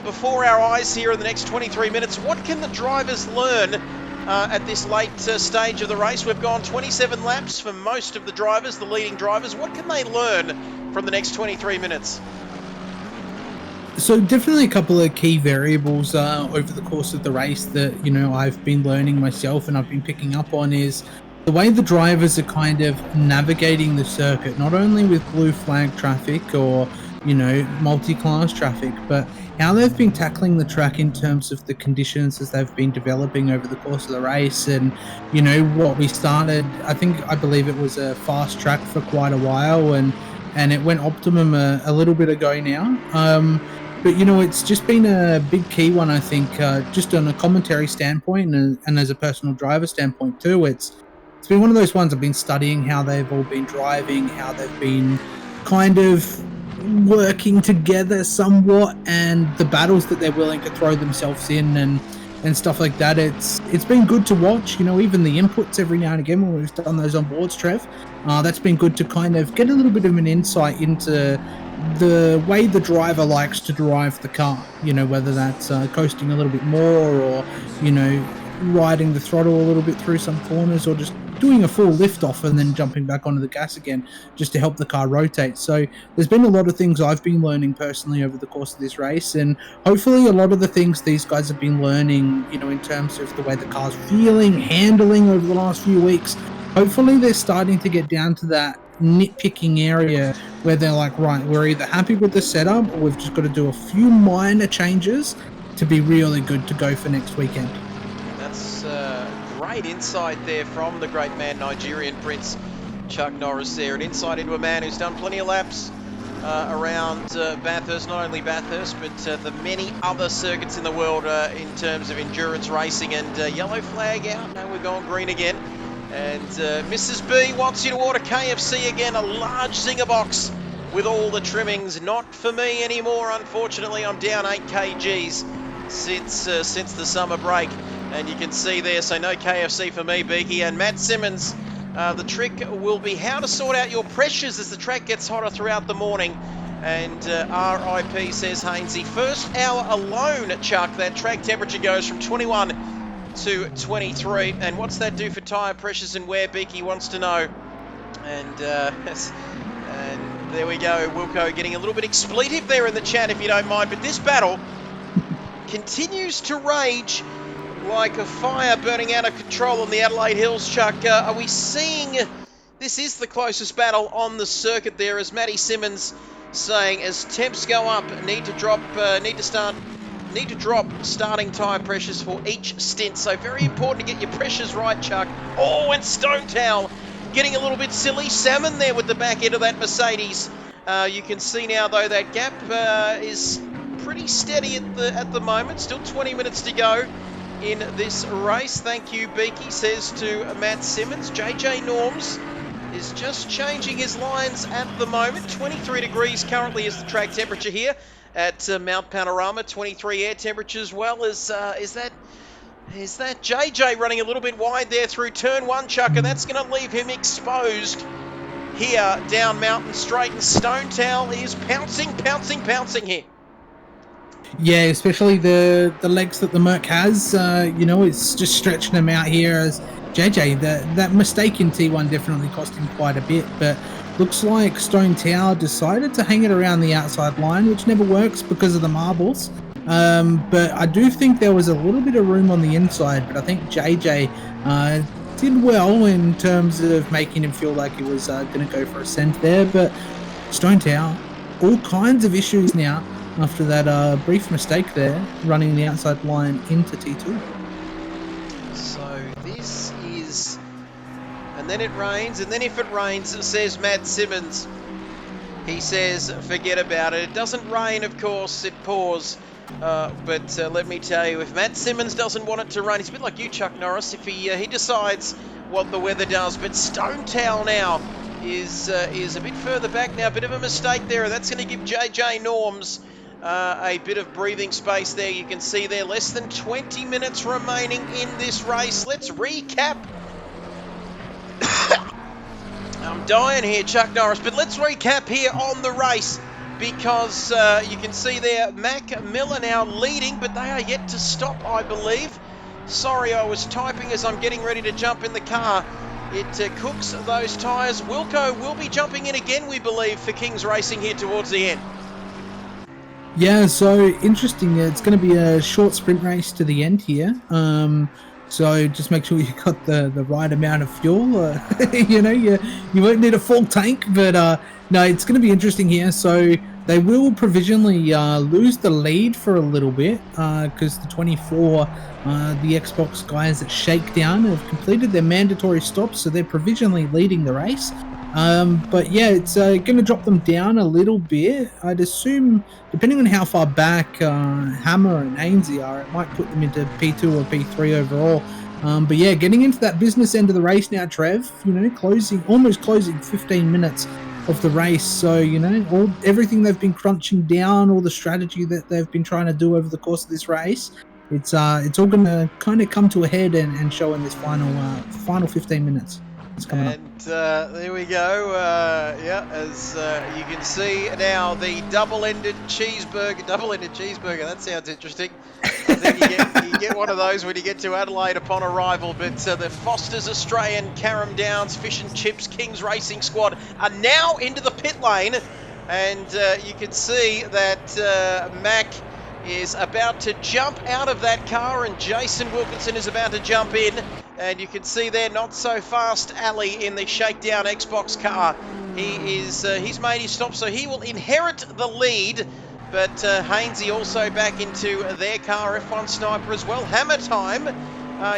before our eyes here in the next 23 minutes? What can the drivers learn at this late stage of the race? We've gone 27 laps for most of the drivers, the leading drivers. What can they learn from the next 23 minutes? So definitely a couple of key variables over the course of the race that, you know, I've been learning myself and I've been picking up on is the way the drivers are kind of navigating the circuit, not only with blue flag traffic or, you know, multi-class traffic, but how they've been tackling the track in terms of the conditions as they've been developing over the course of the race. And, you know, what we started, I believe it was a fast track for quite a while, and it went optimum a little bit ago now. But, you know, it's just been a big key one, I think, just on a commentary standpoint and as a personal driver standpoint too. It's been one of those ones I've been studying how they've all been driving, how they've been kind of working together somewhat, and the battles that they're willing to throw themselves in and stuff like that. It's been good to watch, you know, even the inputs every now and again when we've done those on boards, Trev. That's been good to kind of get a little bit of an insight into the way the driver likes to drive the car, you know, whether that's coasting a little bit more or, you know, riding the throttle a little bit through some corners, or just doing a full lift off and then jumping back onto the gas again just to help the car rotate. So there's been a lot of things I've been learning personally over the course of this race, and hopefully a lot of the things these guys have been learning, you know, in terms of the way the car's feeling, handling over the last few weeks, hopefully they're starting to get down to that nitpicking area where they're like, right, we're either happy with the setup or we've just got to do a few minor changes to be really good to go for next weekend. That's great insight there from the great man, Nigerian Prince Chuck Norris there. An insight into a man who's done plenty of laps around Bathurst, not only Bathurst, but the many other circuits in the world in terms of endurance racing. And yellow flag out, no, we're going green again. And Mrs. B wants you to order KFC again, a large zinger box with all the trimmings. Not for me anymore, unfortunately. I'm down 8 kgs since the summer break. And you can see there, so no KFC for me, Beaky. And Matt Simmons, the trick will be how to sort out your pressures as the track gets hotter throughout the morning. And RIP, says Hainsey. First hour alone, Chuck, that track temperature goes from 21 to 23. And what's that do for tyre pressures and wear, Beaky wants to know. And and there we go, Wilco getting a little bit expletive there in the chat, if you don't mind. But this battle continues to rage like a fire burning out of control on the Adelaide Hills, Chuck. Are we seeing this is the closest battle on the circuit there, as Matty Simmons saying, as temps go up, need to drop starting tyre pressures for each stint. So very important to get your pressures right, Chuck. Oh, and Stone Towel getting a little bit silly. Salmon there with the back end of that Mercedes. You can see now though that gap is pretty steady at the moment. Still 20 minutes to go in this race. Thank you, Beaky, says to Matt Simmons. JJ Norms is just changing his lines at the moment. 23 degrees currently is the track temperature here at Mount Panorama. 23 air temperature as well. Is that JJ running a little bit wide there through turn one, Chuck, and that's going to leave him exposed here down Mountain Straight. And Stone Towel is pouncing here. Yeah, especially the legs that the Merc has, you know, it's just stretching them out here. As JJ, that mistake in T1 definitely cost him quite a bit, but looks like Stone Tower decided to hang it around the outside line, which never works because of the marbles. But I do think there was a little bit of room on the inside, but I think JJ did well in terms of making him feel like he was going to go for a cent there. But Stone Tower, all kinds of issues now after that brief mistake there, running the outside line into T2. So this is... And then it rains, and then if it rains, says Matt Simmons. He says, forget about it. It doesn't rain, of course, it pours. But let me tell you, if Matt Simmons doesn't want it to rain, it's a bit like you, Chuck Norris, if he decides what the weather does. But Stone Towel now is a bit further back now, a bit of a mistake there. That's going to give JJ Norms a bit of breathing space there. You can see there, less than 20 minutes remaining in this race. Let's recap. I'm dying here, Chuck Norris, but let's recap here on the race, because you can see there Mac Miller now leading, but they are yet to stop, I believe. Sorry, I was typing as I'm getting ready to jump in the car. It cooks those tyres. Wilco will be jumping in again, we believe, for Kings Racing here towards the end. Yeah, so interesting. It's going to be a short sprint race to the end here. So just make sure you got the right amount of fuel. You won't need a full tank, but no, it's going to be interesting here. So they will provisionally lose the lead for a little bit because the 24, the Xbox guys at Shakedown have completed their mandatory stops, so they're provisionally leading the race. But yeah, it's going to drop them down a little bit. I'd assume, depending on how far back Hammer and Hainsey are, it might put them into P2 or P3 overall. But yeah, getting into that business end of the race now, Trev. Almost closing 15 minutes of the race. So everything they've been crunching down, all the strategy that they've been trying to do over the course of this race, it's all going to kind of come to a head and show in this final 15 minutes. And there we go. As you can see now, the double-ended cheeseburger. That sounds interesting. I think you get one of those when you get to Adelaide upon arrival. But the Foster's Australian Carrum Downs Fish and Chips Kings Racing Squad are now into the pit lane, and you can see that Mac is about to jump out of that car, and Jason Wilkinson is about to jump in. And you can see there, not so fast Ali in the Shakedown Xbox car. He's made his stop, so he will inherit the lead. But Hainsey also back into their car, F1 Sniper as well. Hammer Time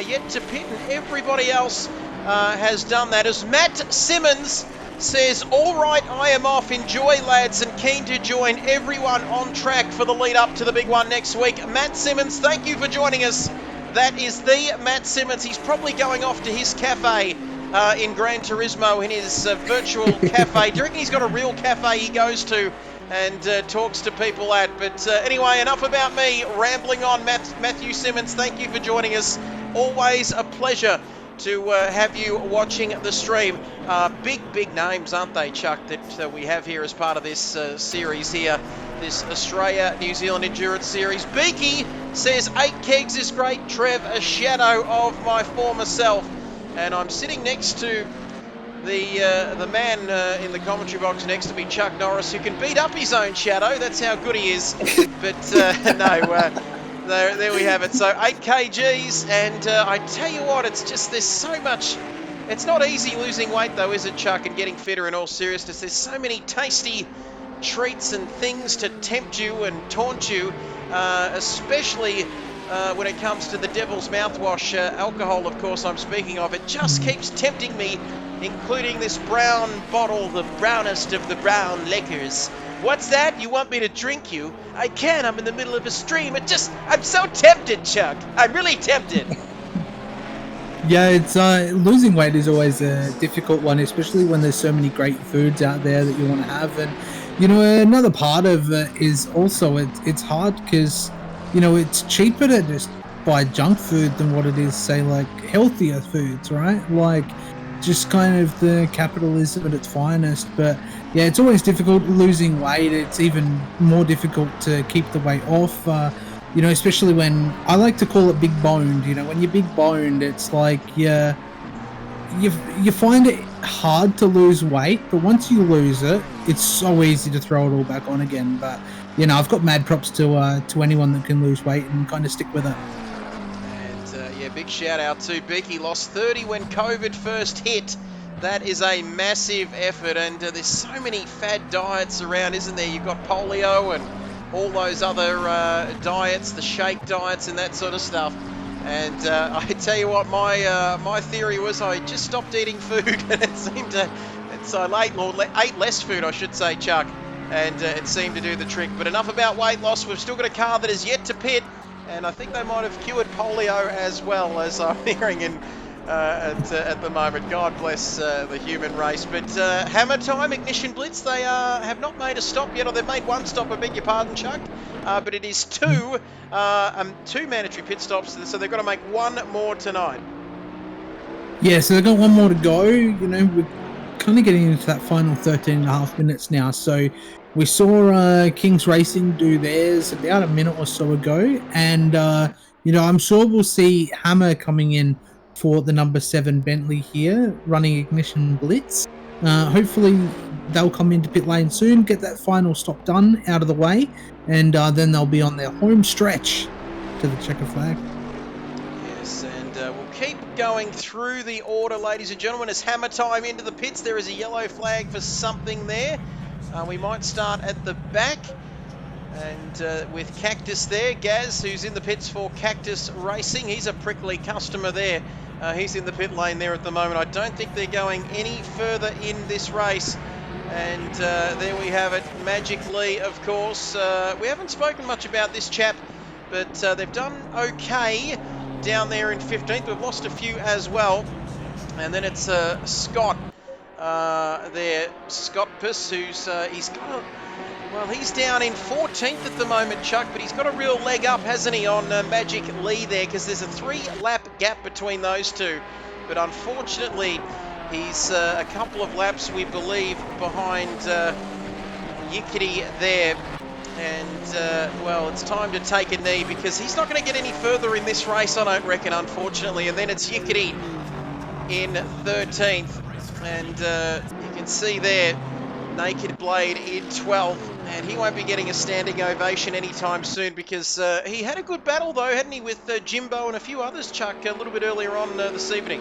yet to pit, and everybody else has done that. As Matt Simmons says, all right, I am off. Enjoy, lads, and keen to join everyone on track for the lead up to the big one next week. Matt Simmons, thank you for joining us. That is the Matt Simmons. He's probably going off to his cafe in Gran Turismo, in his virtual cafe. Do you reckon he's got a real cafe he goes to and talks to people at? But anyway, enough about me rambling on. Matthew Simmons, thank you for joining us. Always a pleasure to have you watching the stream. Big names, aren't they, Chuck, that we have here as part of this series here, this Australia-New Zealand Endurance Series. Beaky says, 8 kegs is great, Trev, a shadow of my former self. And I'm sitting next to the man in the commentary box next to me, Chuck Norris, who can beat up his own shadow. That's how good he is. But there we have it. So 8 kgs, and I tell you what, it's just, there's so much. It's not easy losing weight though, is it, Chuck, and getting fitter in all seriousness. There's so many tasty treats and things to tempt you and taunt you, especially when it comes to the devil's mouthwash, alcohol, of course, I'm speaking of. It just keeps tempting me, including this brown bottle, the brownest of the brown liquors. What's that? You want me to drink you? I can. I'm in the middle of a stream. I'm so tempted, Chuck. I'm really tempted. Yeah, it's losing weight is always a difficult one, especially when there's so many great foods out there that you want to have. And another part of it is also it's hard because it's cheaper to just buy junk food than what it is, say, like healthier foods, right? Like just kind of the capitalism at its finest. But yeah, it's always difficult losing weight. It's even more difficult to keep the weight off. Especially when I like to call it big boned. When you're big boned, it's like you find it hard to lose weight, but once you lose it, it's so easy to throw it all back on again. But I've got mad props to anyone that can lose weight and kind of stick with it. And big shout out to Beaky. Lost 30 when COVID first hit. That is a massive effort, and there's so many fad diets around, isn't there? You've got polio and all those other diets, the shake diets and that sort of stuff. And I tell you what, my theory was I just stopped eating food, and it seemed to, ate less food, I should say, Chuck, and it seemed to do the trick. But enough about weight loss. We've still got a car that is yet to pit, and I think they might have cured polio as well, as I'm hearing at the moment. God bless the human race. But Hammer Time, Ignition Blitz, they have not made a stop yet, or they've made one stop, I beg your pardon, Chuck. But it is two mandatory pit stops, so they've got to make one more tonight. Yeah, so they've got one more to go. We're kind of getting into that final 13 and a half minutes now. So we saw Kings Racing do theirs about a minute or so ago. And, I'm sure we'll see Hammer coming in for the number 7 Bentley here, running Ignition Blitz. Hopefully they'll come into pit lane soon, get that final stop done out of the way, and then they'll be on their home stretch to the checker flag. Yes, and we'll going through the order, ladies and gentlemen. It's hammer time into the pits. There is a yellow flag for something there. We might start at the back. And with Cactus there, Gaz, who's in the pits for Cactus Racing. He's a prickly customer there. He's in the pit lane there at the moment. I don't think they're going any further in this race. And there we have it, Magic Lee, of course. We haven't spoken much about this chap, but they've done okay down there in 15th. We've lost a few as well. And then it's Scott there, Scott Piss, who's he's got well, he's down in 14th at the moment, Chuck, but he's got a real leg up, hasn't he, on Magic Lee there, because there's a 3-lap gap between those two. But unfortunately, he's a couple of laps, we believe, behind Yickety there. And, well, it's time to take a knee, because he's not going to get any further in this race, I don't reckon, unfortunately. And then it's Yickety in 13th. And you can see there, Naked Blade in 12th, and he won't be getting a standing ovation anytime soon, because he had a good battle though, hadn't he, with Jimbo and a few others, Chuck, a little bit earlier on this evening.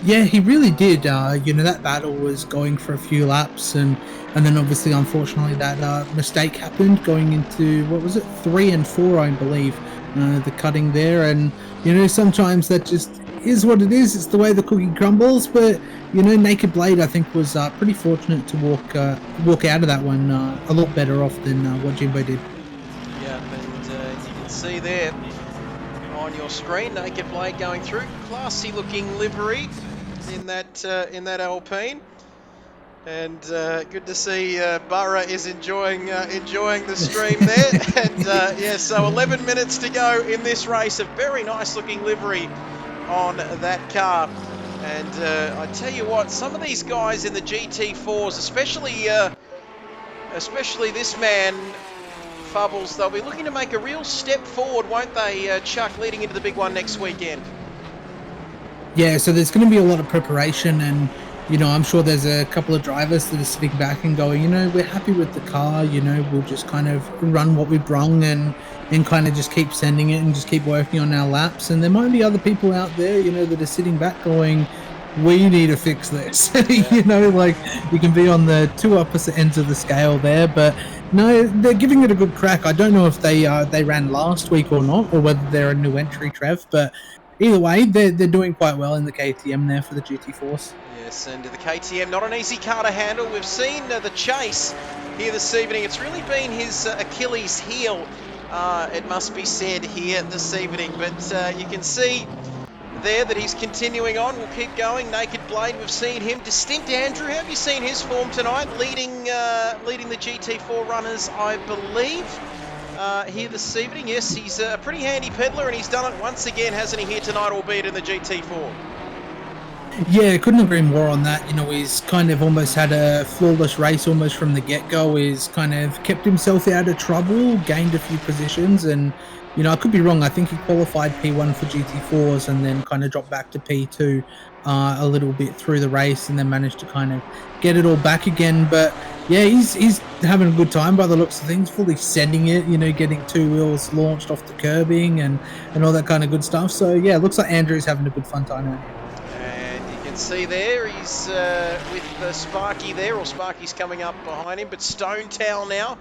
Yeah, he really did. You know, that battle was going for a few laps, and then obviously, unfortunately, that mistake happened going into, what was it, 3 and 4, I believe, the cutting there. And, you know, sometimes that just is what it is. It's the way the cookie crumbles. But, you know, Naked Blade, I think, was pretty fortunate to walk out of that one a lot better off than what Jimbo did. Yeah, and you can see there on your screen, Naked Blade going through, classy looking livery in that Alpine, and good to see Burra is enjoying the stream there. And yeah, so 11 minutes to go in this race. A very nice looking livery on that car. And I tell you what, some of these guys in the GT4s, especially this man, Fubbles, they'll be looking to make a real step forward, won't they, Chuck, leading into the big one next weekend? Yeah, so there's going to be a lot of preparation, and, you know, I'm sure there's a couple of drivers that are sitting back and going, you know, we're happy with the car, you know, we'll just kind of run what we've brung and kind of just keep sending it and just keep working on our laps. And there might be other people out there, you know, that are sitting back going, we need to fix this. You know, like, you can be on the two opposite ends of the scale there, but no, they're giving it a good crack. I don't know if they ran last week or not, or whether they're a new entry, Trev, but either way, they're doing quite well in the KTM there for the GT4s. Yes, and the KTM, not an easy car to handle. We've seen the chase here this evening. It's really been his Achilles heel, it must be said, here this evening. But you can see there that he's continuing on. We'll keep going. Naked Blade, we've seen him. Distinct Andrew, have you seen his form tonight? Leading the GT4 runners, I believe, here this evening. Yes, he's a pretty handy peddler, and he's done it once again, hasn't he, here tonight, albeit in the GT4. Yeah, couldn't agree more on that. You know, he's kind of almost had a flawless race almost from the get-go. He's kind of kept himself out of trouble, gained a few positions, and, you know, I could be wrong. I think he qualified P1 for GT4s and then kind of dropped back to P2 a little bit through the race, and then managed to kind of get it all back again. But yeah, he's having a good time by the looks of things, fully sending it, you know, getting 2 wheels launched off the curbing and all that kind of good stuff. So yeah, it looks like Andrew's having a good fun time out here. See there, he's with Sparky there, or Sparky's coming up behind him, but Stone Towel now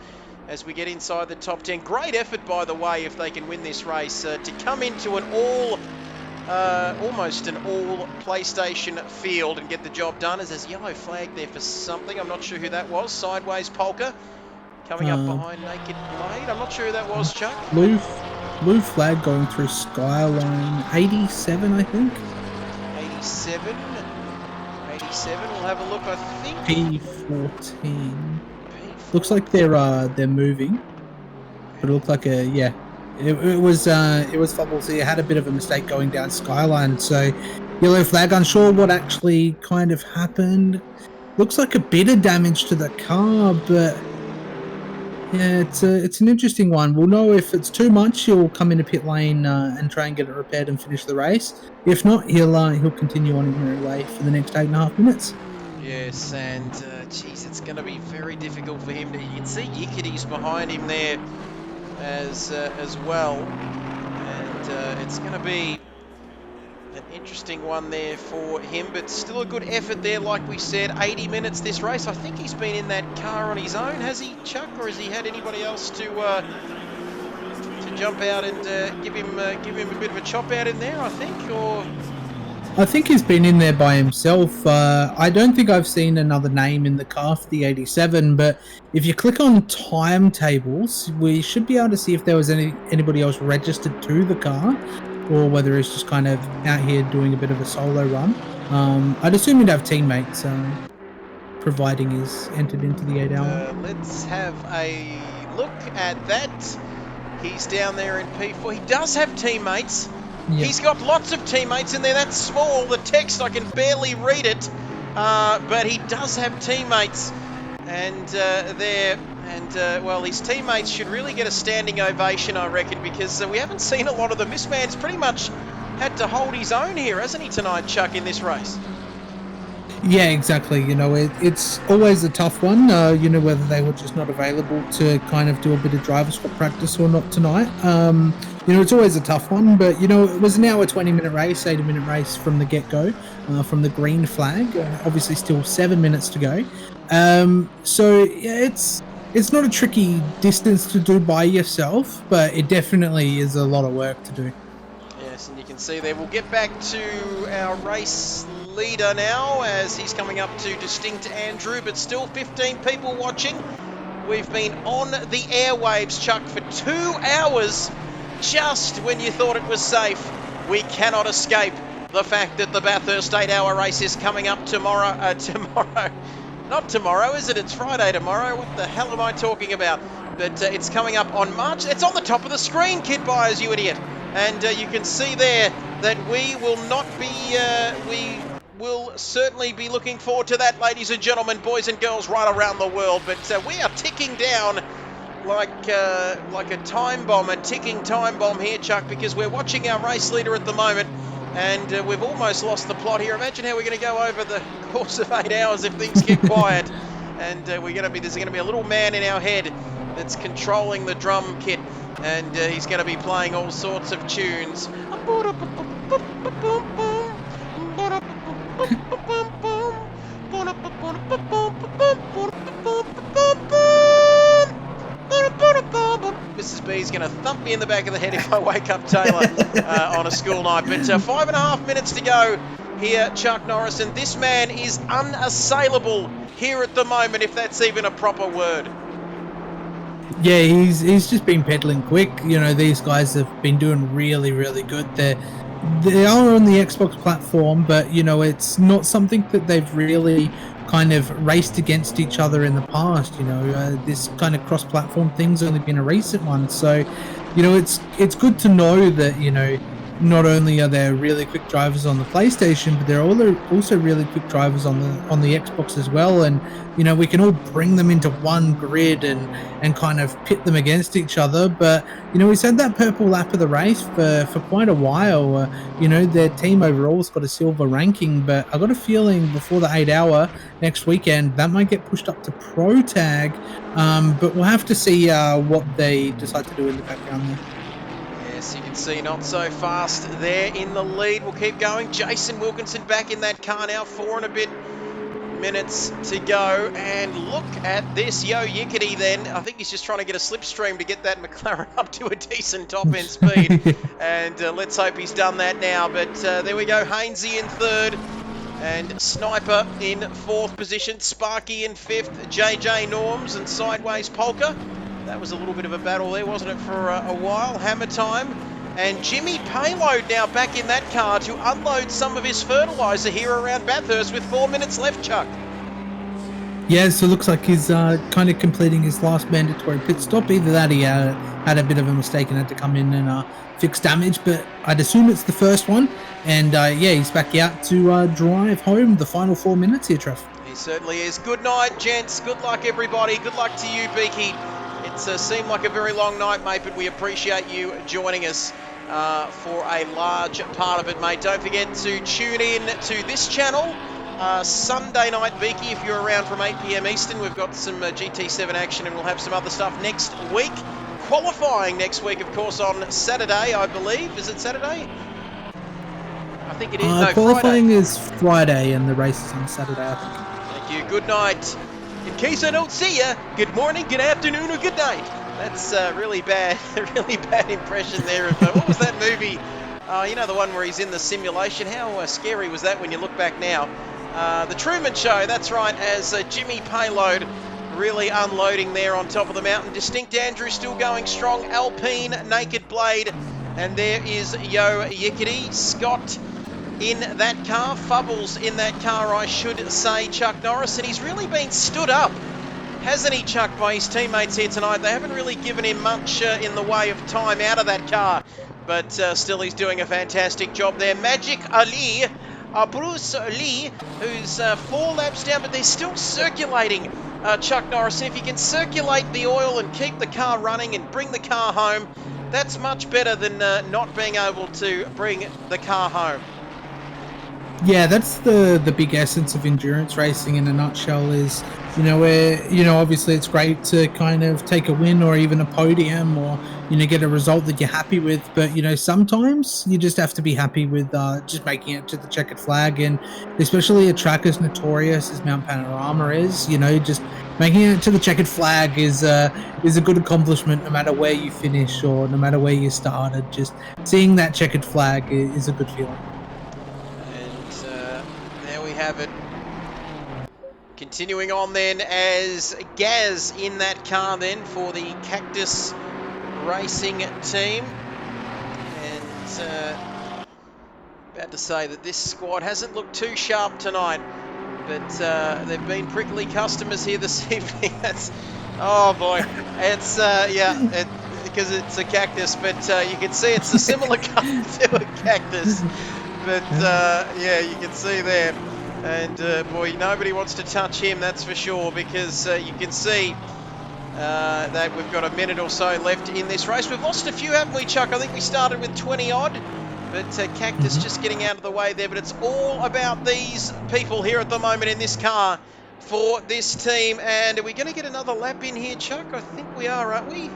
as we get inside the top 10. Great effort, by the way, if they can win this race, to come into an almost an all PlayStation field and get the job done. As there's a yellow flag there for something, I'm not sure who that was. Sideways Polka coming up behind Naked Blade. I'm not sure who that was, Chuck. Blue flag going through Skyline 87, I think. 87, we'll have a look, I think. P14. Looks like they're moving. But it looked like it was Fubbles. He had a bit of a mistake going down Skyline, so yellow flag. Unsure what actually kind of happened. Looks like a bit of damage to the car, but yeah, it's an interesting one. We'll know if it's too much. He'll come into pit lane and try and get it repaired and finish the race. If not, he'll continue on in merry way for the next 8.5 minutes. Yes, and geez, it's going to be very difficult for him. You can see Yickety's behind him there as well, and it's going to be An interesting one there for him, but still a good effort there. Like we said, 80 minutes this race. I think he's been in that car on his own, has he, Chuck, or has he had anybody else to jump out and give him a bit of a chop out in there? I think, or I think he's been in there by himself. I don't think I've seen another name in the car for the 87, but if you click on timetables, we should be able to see if there was anybody else registered to the car, or whether he's just kind of out here doing a bit of a solo run. I'd assume he'd have teammates, providing he's entered into the 8 hour. Let's have a look at that. He's down there in P4. He does have teammates. Yep. He's got lots of teammates in there. That's small. The text, I can barely read it. But he does have teammates. And well, his teammates should really get a standing ovation, I reckon, because we haven't seen a lot of them. This man's pretty much had to hold his own here, hasn't he, tonight, Chuck, in this race? Yeah, exactly. You know, it's always a tough one, you know, whether they were just not available to kind of do a bit of driver squad practice or not tonight. You know, it's always a tough one, but, you know, it was now a 20-minute race, 80-minute race from the get-go, from the green flag. Obviously still 7 minutes to go. So, yeah, it's not a tricky distance to do by yourself, but it definitely is a lot of work to do. Yes, and you can see there. We'll get back to our race leader now as he's coming up to Distinct Andrew, but still 15 people watching. We've been on the airwaves, Chuck, for 2 hours. Just when you thought it was safe, we cannot escape the fact that the Bathurst 8-hour race is coming up tomorrow. Not tomorrow, is it? It's Friday tomorrow. What the hell am I talking about? But it's coming up on March. It's on the top of the screen, Kid Byers, you idiot. And you can see there that we will not be, we will certainly be looking forward to that, ladies and gentlemen, boys and girls right around the world. But we are ticking down like a time bomb, a ticking time bomb here, Chuck, because we're watching our race leader at the moment. And we've almost lost the plot here. Imagine how we're going to go over the course of 8 hours if things get quiet. And there's going to be a little man in our head that's controlling the drum kit. And he's going to be playing all sorts of tunes. Mrs. B's going to thump me in the back of the head if I wake up Taylor on a school night. But 5.5 minutes to go here, Chuck Norris, and this man is unassailable here at the moment, if that's even a proper word. Yeah, he's just been pedaling quick. You know, these guys have been doing really, really good. They are on the Xbox platform, but, you know, it's not something that they've really kind of raced against each other in the past. You know, this kind of cross-platform thing's only been a recent one. So, you know, it's good to know that, you know, not only are there really quick drivers on the PlayStation, but there are also really quick drivers on the Xbox as well. And, you know, we can all bring them into one grid and kind of pit them against each other. But, you know, we said that purple lap of the race for quite a while. You know, their team overall's got a silver ranking, but I got a feeling before the 8-hour next weekend, that might get pushed up to Pro Tag. But we'll have to see what they decide to do in the background there. Yes, you can see not so fast there in the lead. We'll keep going. Jason Wilkinson back in that car now, 4 and a bit minutes to go. And look at this Yo Yickety then. I think he's just trying to get a slipstream to get that McLaren up to a decent top-end speed. And let's hope he's done that now. But there we go. Hainsey in 3rd. And Sniper in 4th position. Sparky in 5th. JJ Norms and Sideways Polka. That was a little bit of a battle there, wasn't it, for a while? Hammer time. And Jimmy Payload now back in that car to unload some of his fertiliser here around Bathurst with 4 minutes left, Chuck. Yeah, so it looks like he's kind of completing his last mandatory pit stop. Either that he had a bit of a mistake and had to come in and fix damage, but I'd assume it's the first one. And yeah, he's back out to drive home the final 4 minutes here, Trev. He certainly is. Good night, gents. Good luck, everybody. Good luck to you, Beaky. It's seemed like a very long night, mate, but we appreciate you joining us for a large part of it, mate. Don't forget to tune in to this channel Sunday night, Beaky, if you're around from 8 p.m. Eastern. We've got some GT7 action and we'll have some other stuff next week. Qualifying next week, of course, on Saturday, I believe. Is it Saturday? I think it is. No, qualifying Friday. is Friday and the race is on Saturday, I think. Thank you. Good night. In case I don't see ya, good morning, good afternoon, or good night. That's really bad, really bad impression there of what was that movie? You know, the one where he's in the simulation. How scary was that when you look back now? The Truman Show. That's right. As Jimmy Payload really unloading there on top of the mountain. Distinct Andrew still going strong. Alpine, Naked Blade, and there is Yo Yickety. Scott in that car, Fubbles in that car, I should say, Chuck Norris, and he's really been stood up, hasn't he, Chuck, by his teammates here tonight. They haven't really given him much in the way of time out of that car, but still he's doing a fantastic job there. Magic Ali, Bruce Lee, who's 4 laps down, but they're still circulating Chuck Norris. And if you can circulate the oil and keep the car running and bring the car home, that's much better than not being able to bring the car home. Yeah, that's the big essence of endurance racing in a nutshell is, you know, where, you know, obviously it's great to kind of take a win or even a podium or, you know, get a result that you're happy with. But, you know, sometimes you just have to be happy with just making it to the checkered flag. And especially a track as notorious as Mount Panorama is, you know, just making it to the checkered flag is a good accomplishment no matter where you finish or no matter where you started. Just seeing that checkered flag is a good feeling. Have it. Continuing on then as Gaz in that car then for the Cactus Racing team. And about to say that this squad hasn't looked too sharp tonight, but they've been prickly customers here this evening. That's, oh boy, it's because it's a cactus, but you can see it's a similar colour to a cactus. But yeah, you can see there. And boy, nobody wants to touch him, that's for sure, because you can see that we've got a minute or so left in this race. We've lost a few, haven't we, Chuck? I think we started with 20 odd, but Cactus just getting out of the way there. But it's all about these people here at the moment in this car for this team. And are we going to get another lap in here, Chuck? I think we are, aren't we?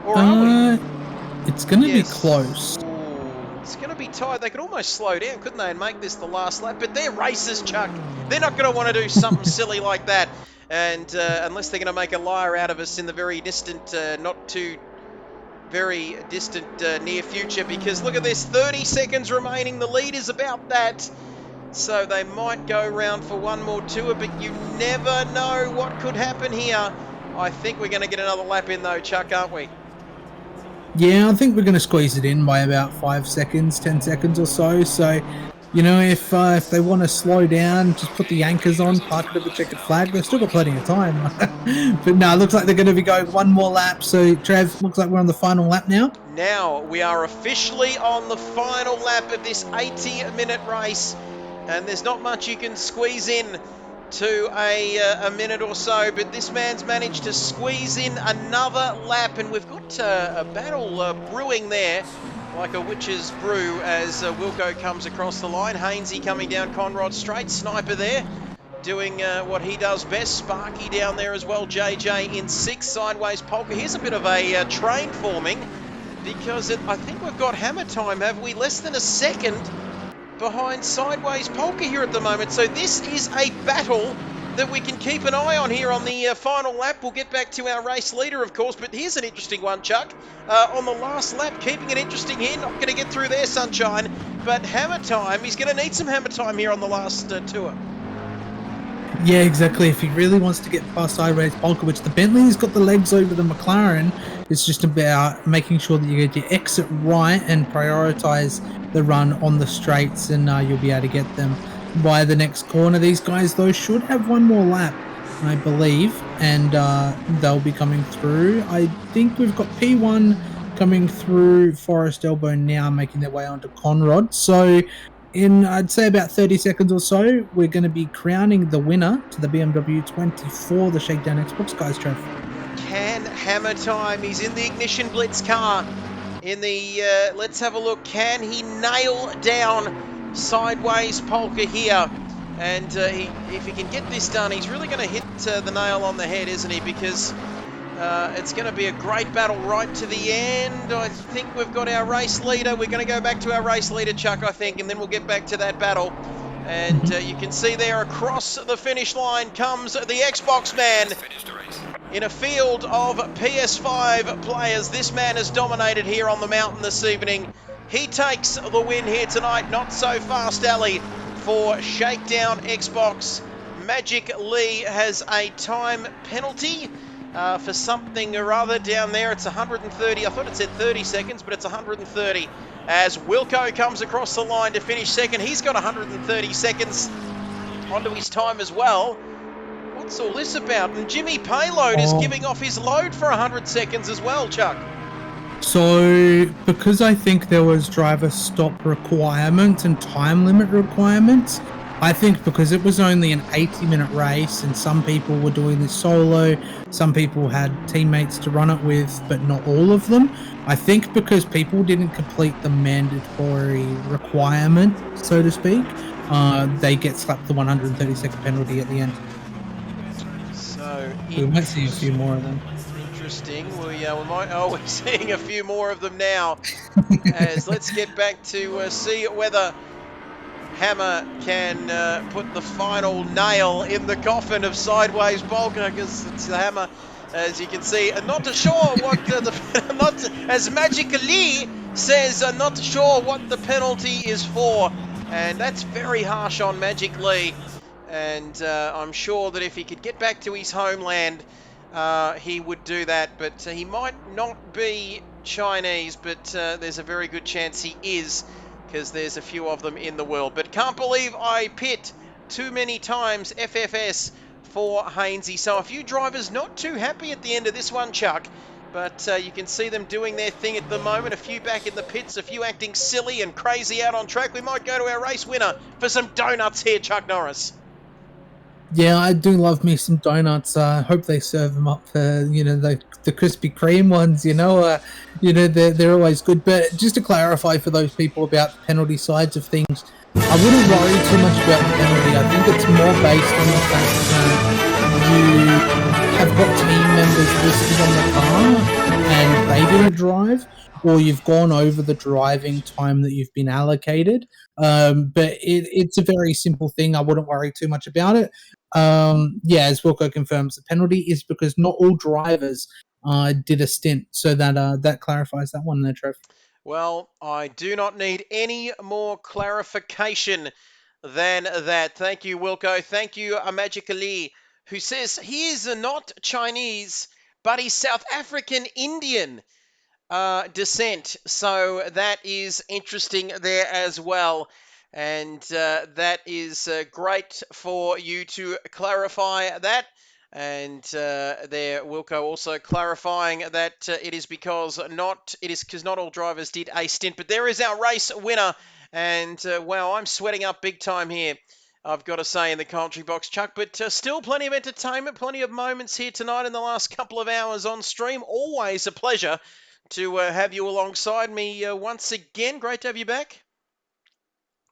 Or are we? It's going to be close. It's going to be tight. They could almost slow down, couldn't they, and make this the last lap? But they're racers, Chuck. They're not going to want to do something silly like that. And unless they're going to make a liar out of us in the very distant, not too very distant near future. Because look at this, 30 seconds remaining. The lead is about that. So they might go round for one more tour, but you never know what could happen here. I think we're going to get another lap in though, Chuck, aren't we? Yeah, I think we're going to squeeze it in by about 5 seconds, 10 seconds or so. So, you know, if they want to slow down, just put the anchors on, park it at the checkered flag. They've still got plenty of time. But no, it looks like they're going to be going one more lap. So, Trev, looks like we're on the final lap now. Now, we are officially on the final lap of this 80-minute race. And there's not much you can squeeze in to a minute or so, but this man's managed to squeeze in another lap, and we've got a battle brewing there, like a witch's brew, as Wilco comes across the line. Hainsey coming down Conrod Straight, Sniper there, doing what he does best. Sparky down there as well, JJ in 6th, Sideways Polka. Here's a bit of a train forming, because I think we've got hammer time, have we? Less than a second behind Sideways Polka here at the moment. So this is a battle that we can keep an eye on here on the final lap. We'll get back to our race leader, of course, but here's an interesting one, Chuck. On the last lap, keeping it interesting here. Not going to get through there, Sunshine, but hammer time. He's going to need some hammer time here on the last tour. Yeah, exactly. If he really wants to get past Sideways Polka, which the Bentley's got the legs over the McLaren, it's just about making sure that you get your exit right and prioritise the run on the straights, and you'll be able to get them by the next corner. These guys, though, should have one more lap, I believe, and they'll be coming through. I think we've got P1 coming through Forest Elbow now, making their way onto Conrod. So in, I'd say, about 30 seconds or so, we're going to be crowning the winner to the BMW 24, the Shakedown Xbox guys, Trev. Can hammer time. He's in the Ignition Blitz car. In the, let's have a look. Can he nail down Sideways Polka here? And if he can get this done, he's really going to hit the nail on the head, isn't he? Because It's going to be a great battle right to the end. I think we've got our race leader. We're going to go back to our race leader, Chuck, I think, and then we'll get back to that battle. And you can see there across the finish line comes the Xbox man. In a field of PS5 players, this man has dominated here on the mountain this evening. He takes the win here tonight. Not so fast, Ali, for Shakedown Xbox. Magic Lee has a time penalty for something or other down there. It's 130. I thought it said 30 seconds, but it's 130. As Wilco comes across the line to finish second, he's got 130 seconds onto his time as well. What's all this about? And Jimmy Payload is giving off his load for 100 seconds as well, Chuck. So, because I think there was driver stop requirements and time limit requirements, I think because it was only an 80-minute race and some people were doing this solo, some people had teammates to run it with, but not all of them. I think because people didn't complete the mandatory requirement, so to speak, they get slapped the 130-second penalty at the end. So We might see a few more of them. Interesting. We're seeing a few more of them now. As let's get back to see whether Hammer can put the final nail in the coffin of Sideways Bolger, because it's the Hammer, as you can see. Not sure what as Magically says, not sure what the penalty is for, and that's very harsh on Magic Lee. And I'm sure that if he could get back to his homeland, he would do that. But he might not be Chinese, but there's a very good chance he is, because there's a few of them in the world. But can't believe I pit too many times FFS for Hainsey. So a few drivers not too happy at the end of this one, Chuck. But you can see them doing their thing at the moment. A few back in the pits, a few acting silly and crazy out on track. We might go to our race winner for some donuts here, Chuck Norris. Yeah, I do love me some donuts. I hope they serve them up for, the Krispy Kreme ones, they're always good. But just to clarify for those people about the penalty sides of things, I wouldn't worry too much about the penalty. I think it's more based on the fact that you have got team members listed on the car and they didn't drive, or you've gone over the driving time that you've been allocated. But it's a very simple thing. I wouldn't worry too much about it. As Wilco confirms, the penalty is because not all drivers did a stint. So that clarifies that one there, Trev. Well, I do not need any more clarification than that. Thank you, Wilco. Thank you, Magically, who says he is not Chinese, but he's South African Indian descent. So that is interesting there as well. And that is great for you to clarify that. And there, Wilco also clarifying that it is because not all drivers did a stint. But there is our race winner. And wow, I'm sweating up big time here, I've got to say, in the commentary box, Chuck. But still plenty of entertainment, plenty of moments here tonight in the last couple of hours on stream. Always a pleasure to have you alongside me once again. Great to have you back.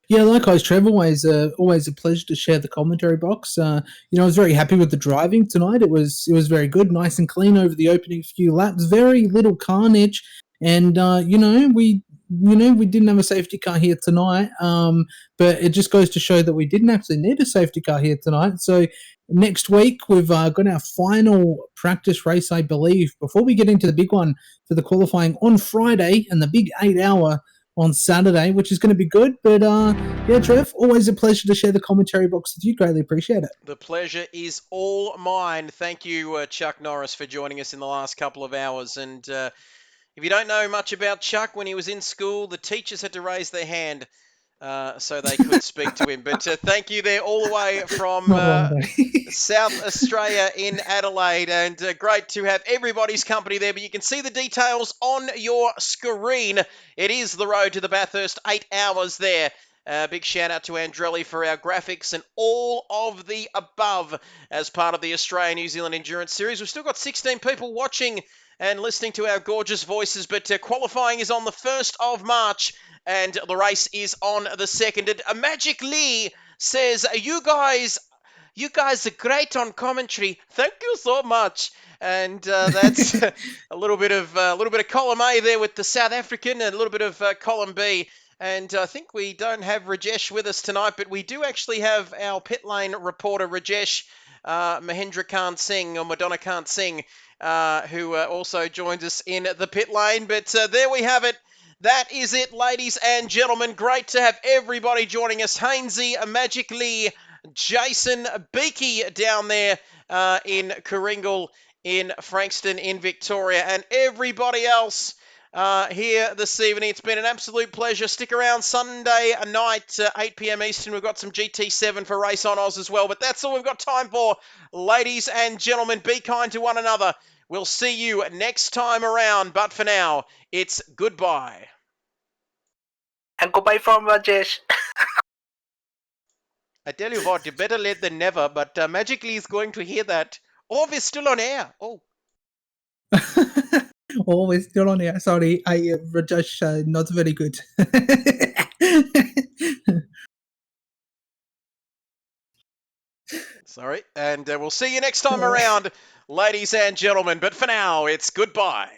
Yeah, likewise, Trev. Always a pleasure to share the commentary box. I was very happy with the driving tonight. It was very good, nice and clean over the opening few laps. Very little carnage, and we didn't have a safety car here tonight. But it just goes to show that we didn't actually need a safety car here tonight. So next week we've got our final practice race, I believe, before we get into the big one for the qualifying on Friday and the big 8-hour on Saturday, which is going to be good. But Trev, always a pleasure to share the commentary box with you. Greatly appreciate it. The pleasure is all mine. Thank you, Chuck Norris, for joining us in the last couple of hours. And if you don't know much about Chuck, when he was in school, the teachers had to raise their hand so they could speak to him. But thank you there all the way from South Australia in Adelaide. And great to have everybody's company there. But you can see the details on your screen. It is the road to the Bathurst, 8 hours there. Big shout out to Andrelli for our graphics and all of the above as part of the Australia-New Zealand Endurance Series. We've still got 16 people watching and listening to our gorgeous voices, but qualifying is on the 1st of March and the race is on the 2nd. And Magic Lee says, you guys you guys are great on commentary. Thank you so much. And that's a little bit of column A there with the South African, and a little bit of column B. And I think we don't have Rajesh with us tonight, but we do actually have our pit lane reporter, Rajesh Mahendra can't sing, or Madonna can't sing, who also joins us in the pit lane. But there we have it. That is it, ladies and gentlemen. Great to have everybody joining us. Hainsey, Magic Lee, Jason Beakey down there in Coringal, in Frankston, in Victoria, and everybody else here this evening. It's been an absolute pleasure. Stick around Sunday night, 8 p.m. Eastern. We've got some GT7 for Race on Oz as well. But that's all we've got time for, ladies and gentlemen. Be kind to one another. We'll see you next time around. But for now, it's goodbye. And goodbye from Rajesh. I tell you what, you better late than never. But Magically is going to hear that. Oh, we're still on air. Oh. Oh, we're still on air. Sorry, I Rajesh, not very good. Sorry. And we'll see you next time around, ladies and gentlemen. But for now, it's goodbye.